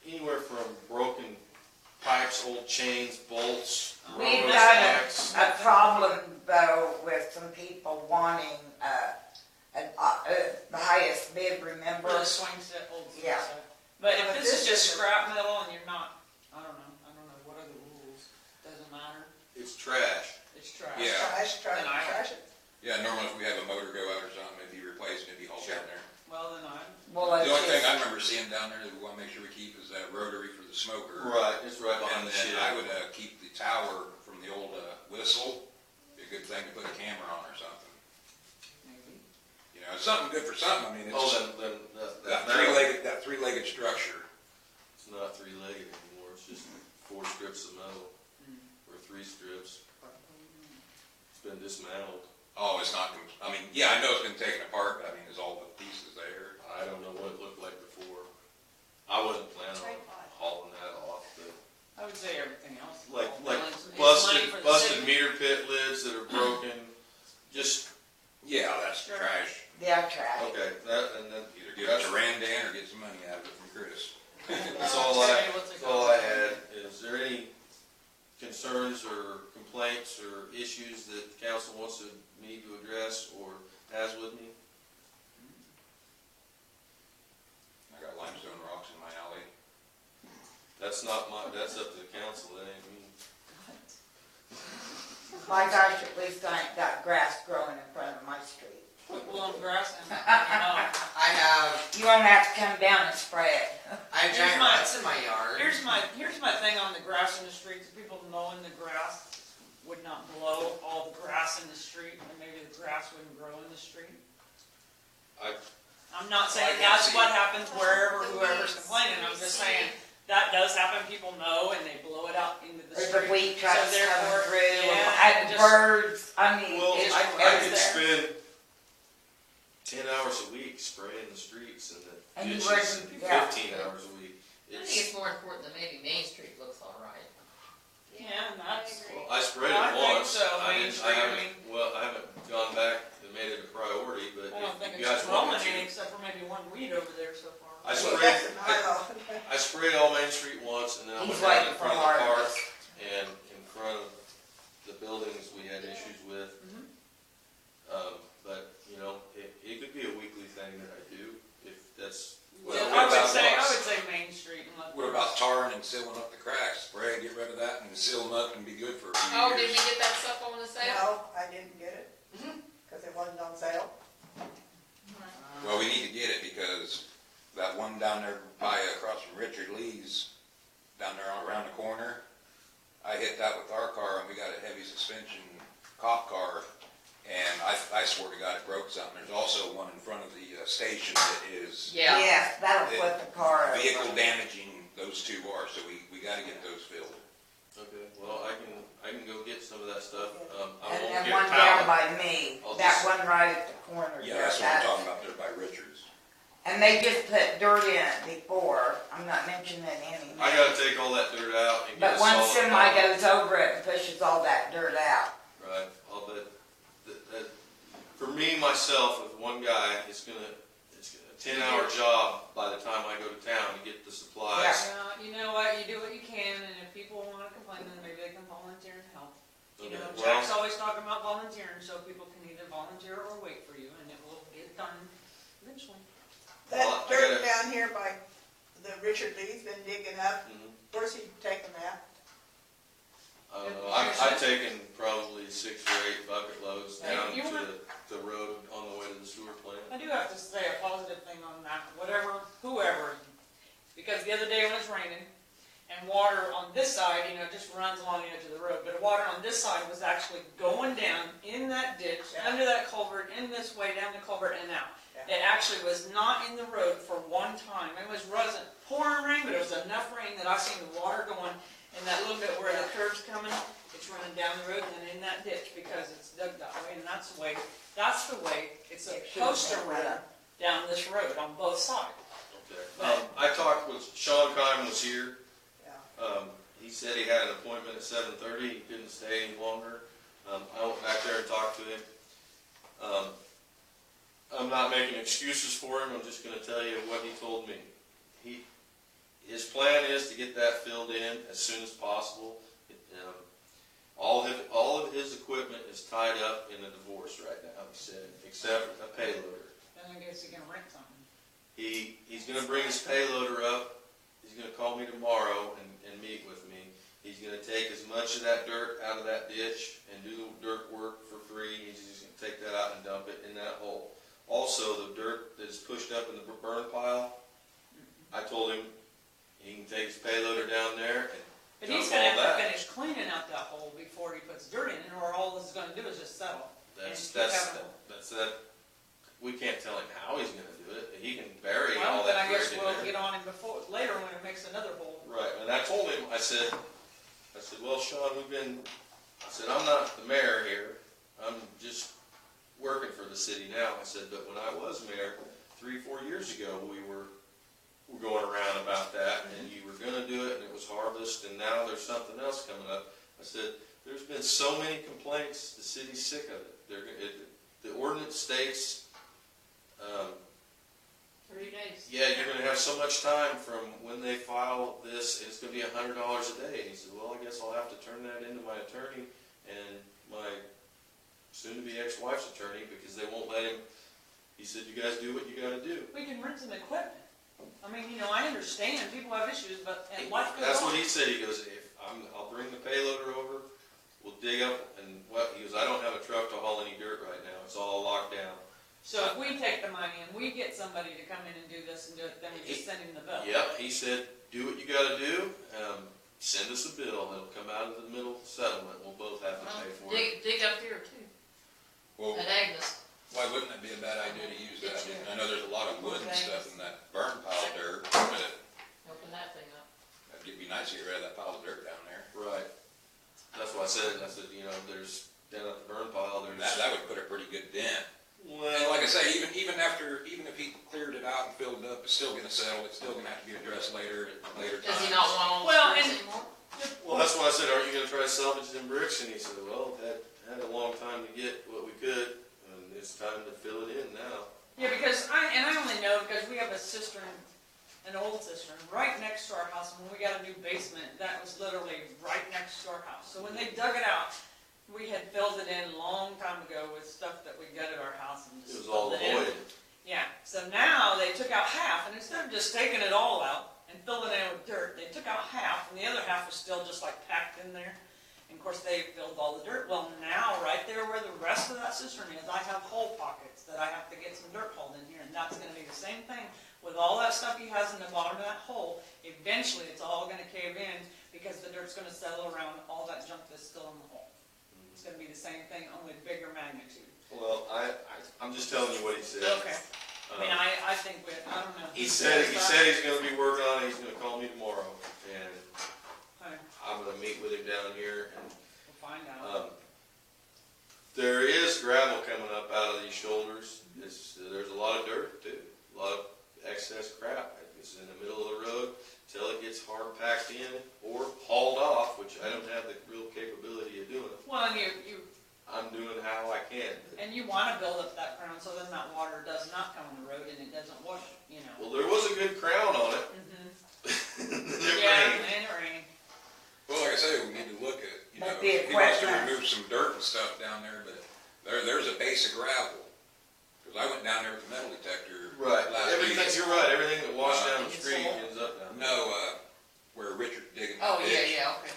Anywhere from broken pipes, old chains, bolts, We've rubber got stacks. a problem though with some people wanting, the highest bid, remember? the swing set, old swing Yeah. set. But Yeah, if but this is this just is- scrap metal and you're not, I don't know, what are the rules? Doesn't matter, It's trash. it's trash. Yeah. Trash Then I- it. Yeah, normally if we have a motor go out or something, it'd be replaced and it'd be hauled down there. Well, then Well, The it's only thing just- I remember seeing down there that we wanna make sure we keep is that rotary for the smoker. Right, it's right And behind the then shed. I would keep the tower from the old whistle. Be a good thing to put a camera on or something. maybe. You know, it's something good for something. I mean, Oh, it's then that metal. three-legged structure. It's not three-legged anymore, it's just 4 strips of metal, or 3 strips. It's been dismantled. Oh, it's not, I mean, yeah, I know it's been taken apart, but I mean, is all the pieces there? I don't know what it looked like before. I wasn't planning on hauling that off, but I would say everything else. is like all done. It's money busted, for the busted city. meter pit lids that are broken, just, Yeah, that's Sure. trash. Yeah, trash. okay, that, and then, Either give it to Randan or get some money out of it from Chris. that's all I had. Is there any concerns or complaints or issues that the council wants me to address or has with me? I got limestone rocks in my alley. That's not my, that's up to the council, that ain't me. My gosh, at least I ain't got grass growing in front of my street. Put blown grass in. I have, You won't have to come down and spray it. I have Here's giant my- ruts in my yard. Here's my thing on the grass in the streets, people mowing the grass would not blow all the grass in the street, and maybe the grass wouldn't grow in the street. I'm not saying I can that's see. what happens wherever, whoever's complaining, I'm just saying, that does happen, people mow and they blow it out into the There's street. the weed trucks So therefore, coming through, yeah, and just- birds, I mean, Well, it's I everywhere. could spend 10 hours a week spraying the streets and And the you ditches, wouldn't- yeah. 15 hours a week. I think it's more important that maybe Main Street looks all right. Yeah, and that's, I agree. I sprayed I it think once. so, Main didn't- Street, I haven't- mean- Well, I haven't gone back and made it a priority, but I don't think if you it's guys want growing me any to. except for maybe one weed over there so far. I That's sprayed, an eye-off. I sprayed all Main Street once and then I He's went down waiting in for front of the park harvest. and in front of the buildings we had issues with. But, you know, it could be a weekly thing that I do if that's. Well, Yeah, what I would about say, I rocks? would say Main Street and let. What about tarring and sealing up the cracks? Spray, get rid of that and seal them up and be good for a few Oh, did years. we get that stuff on the sale? No, I didn't get it, because it wasn't on sale. Well, we need to get it because that one down there by, across from Richard Lee's, down there around the corner, I hit that with our car and we got a heavy suspension cop car. And I swear to God, it broke something. There's also one in front of the station that is Yeah. Yes, that'll flip the car over. vehicle damaging, those two are, so we gotta get those filled. Okay, well, I can go get some of that stuff. I And won't then get one down pallet. by me, I'll that just- one right at the corner Yeah, there, that's what I'm that, talking about there by Richards. and they just put dirt in it before, I'm not mentioning any I names. gotta take all that dirt out and get But a one solid semi pallet. goes over it and pushes all that dirt out. Right, I'll bet, that, for me, myself, with one guy, it's a 10-hour job by the time I go to town to get the supplies. Yeah, you know what, you do what you can, and if people wanna complain, then maybe they can volunteer and help. You know, Okay, well- Jack's always talking about volunteering, so people can either volunteer or wait for you, and it will get done eventually. Well, That I dirt gotta- down here by the Richard Lee's been digging up, Mhm. where's he taking that? I don't know, I've taken probably 6 or 8 bucket loads Hey, down you to want- the road on the way to the sewer plant. I do have to say a positive thing on that, whoever, because the other day when it's raining, and water on this side, you know, just runs along the edge of the road, but water on this side was actually going down in that ditch, under that culvert, in this way, down the culvert and out. It actually was not in the road for one time, wasn't pouring rain, but it was enough rain that I seen the water going in that little bit where the curve's coming, it's running down the road and then in that ditch, because it's dug that way, and that's the way it's supposed to run down this road on both sides. Okay. I talked with, Sean Kime was here. Yeah. He said he had an appointment at 7:30, he couldn't stay any longer. I went back there and talked to him. I'm not making excuses for him, I'm just gonna tell you what he told me. His plan is to get that filled in as soon as possible. All of his equipment is tied up in a divorce right now, he said, except a payloader. Then I guess you can rent something. He's gonna bring his payloader up, he's gonna call me tomorrow and meet with me. He's gonna take as much of that dirt out of that ditch and do the dirt work for free, he's just gonna take that out and dump it in that hole. Also, the dirt that is pushed up in the burn pile, I told him he can take his payloader down there and But dump he's all gonna have to that. finish cleaning out that hole before he puts dirt in it, or all it's gonna do is just settle. That's And we can't tell him how he's gonna do it, he can bury Well, all then that I guess dirt in we'll there. get on him before, later when it makes another hole. Right, and I told him, I said, well, Sean, I'm not the mayor here, I'm just working for the city now. I said, but when I was mayor, 3-4 years ago, we were going around about that, and you were gonna do it, and it was harvest, and now there's something else coming up. I said, there's been so many complaints, the city's sick of it. The ordinance states, 3 days. yeah, you're gonna have so much time from when they file this, it's gonna be $100 a day. And he said, well, I guess I'll have to turn that into my attorney and my soon-to-be ex-wife's attorney, because they won't let him. He said, you guys do what you gotta do. We can rent some equipment. I mean, you know, I understand people have issues, but and life goes on. That's what he said. He goes, I'll bring the payloader over, we'll dig up, and he goes, I don't have a truck to haul any dirt right now. It's all locked down. So if we take the money and we get somebody to come in and do this and do it, then we just send him the bill. Yep, he said, do what you gotta do, send us a bill, it'll come out of the middle settlement, we'll both have to pay for it. Dig up here too, Well, at Agnes. why wouldn't it be a bad idea to use that? I know there's a lot of wood and stuff in that burn pile of dirt, but Open that thing up. it'd be nice to get rid of that pile of dirt down there. Right. That's what I said, you know, there's, down at the burn pile, And there's. that would put a pretty good dent. And Well, like I say, even if he cleared it out and filled it up, it's still gonna settle, it's still gonna have to be addressed later, at later times. Does he not want all Well, the and- streets anymore? well, that's why I said, aren't you gonna try to salvage them bricks? And he said, well, had a long time to get what we could, and it's time to fill it in now. Yeah, because I only know because we have a cistern, an old cistern, right next to our house. When we got a new basement, that was literally right next to our house. So when they dug it out, we had filled it in a long time ago with stuff that we gutted our house and It just was all filled it in. void. Yeah, so now they took out half, and instead of just taking it all out and filling it in with dirt, they took out half, and the other half was still just like packed in there. And of course, they filled all the dirt. Well, now, right there where the rest of that cistern is, I have hole pockets that I have to get some dirt hauled in here, and that's gonna be the same thing. With all that stuff he has in the bottom of that hole, eventually it's all gonna cave in, because the dirt's gonna settle around all that junk that's still in the hole. It's gonna be the same thing, only bigger magnitude. Well, I'm just telling you what he said. Okay. I mean, I think I don't know. He said he's gonna be working on it, he's gonna call me tomorrow, and Okay, I'm gonna meet with him down here, and, we'll find out. there is gravel coming up out of these shoulders. There's a lot of dirt too, a lot of excess crap. It's in the middle of the road till it gets hard packed in or hauled off, which I don't have the real capability of doing. Well, and you I'm doing how I can. and you wanna build up that crown so then that water does not come on the road and it doesn't wash, you know. Well, there was a good crown on it. Mhm. Then it Yeah, rained. and it rained. Well, like I say, we need to look at, But the he wants to equipment- remove some dirt and stuff down there, but there's a base of gravel. Cause I went down there with the metal detector Right, last everything, week. you're right, everything that washed down the It's street full. ends up down there. No, where Richard's digging Oh, the yeah, ditch. yeah, okay.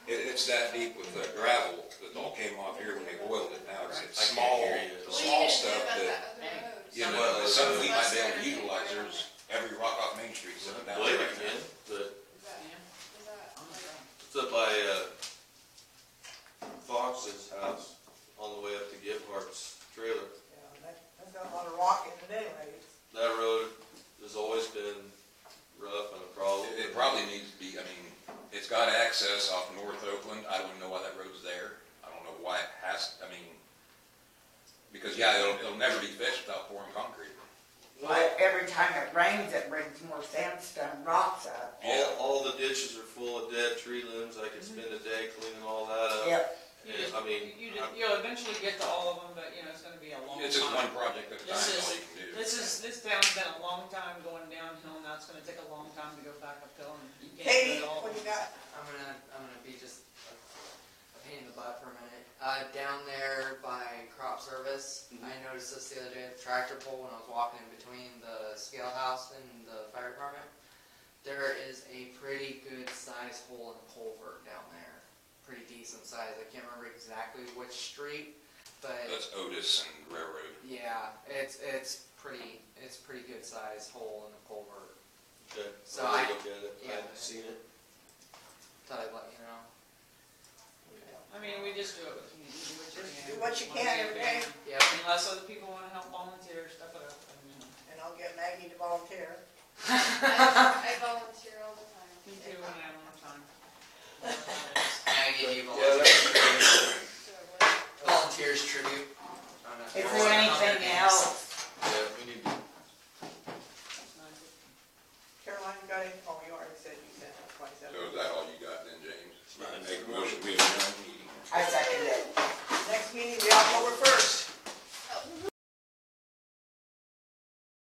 It's that deep with gravel that all came off here when they boiled it. Now it's I can't small, hear you. the What are you small gonna do stuff about that, that other road? you Some know, of those- something we might be able to utilize. There's every rock off Main Street I sitting down believe there it right now. can, but Is that like, it's up by, Fox's house, on the way up to Gebhardt's trailer. Yeah, that's got a lot of rock in it anyways. That road has always been rough and a problem. It probably needs to be, I mean, it's got access off North Oakland. I don't even know why that road's there. I don't know why it has, I mean, because yeah, it'll never be fixed without pouring concrete. Like, every time it rains, it brings more sandstone rocks up. All the ditches are full of dead tree limbs. I could spend a day cleaning all that up. Yep. And, I mean, You'll eventually get to all of them, but you know, it's gonna be a long time. It's just one project at a time, This all is- you can do. This town's been a long time going downhill, and that's gonna take a long time to go back uphill, and you can't do Katie, it all. what do you got? I'm gonna be just a pain in the butt for a minute. Down there by crop service, I noticed this the other day at the tractor pull when I was walking in between the scale house and the fire department. There is a pretty good sized hole in the culvert down there. Pretty decent size. I can't remember exactly which street, but That's Otis and Railroad. yeah, it's pretty good sized hole in the culvert. okay, So I'll I- look at it. I yeah. haven't seen it. Thought I'd let you know. I mean, we just do it with you, Do what you can every day. Yep. Unless other people wanna help volunteer, step it up, you know. And I'll get Maggie to volunteer. I volunteer all the time. Me too, when I have more time. Maggie, do you Yeah, volunteer? So what? Volunteers tribute on a Is there anything else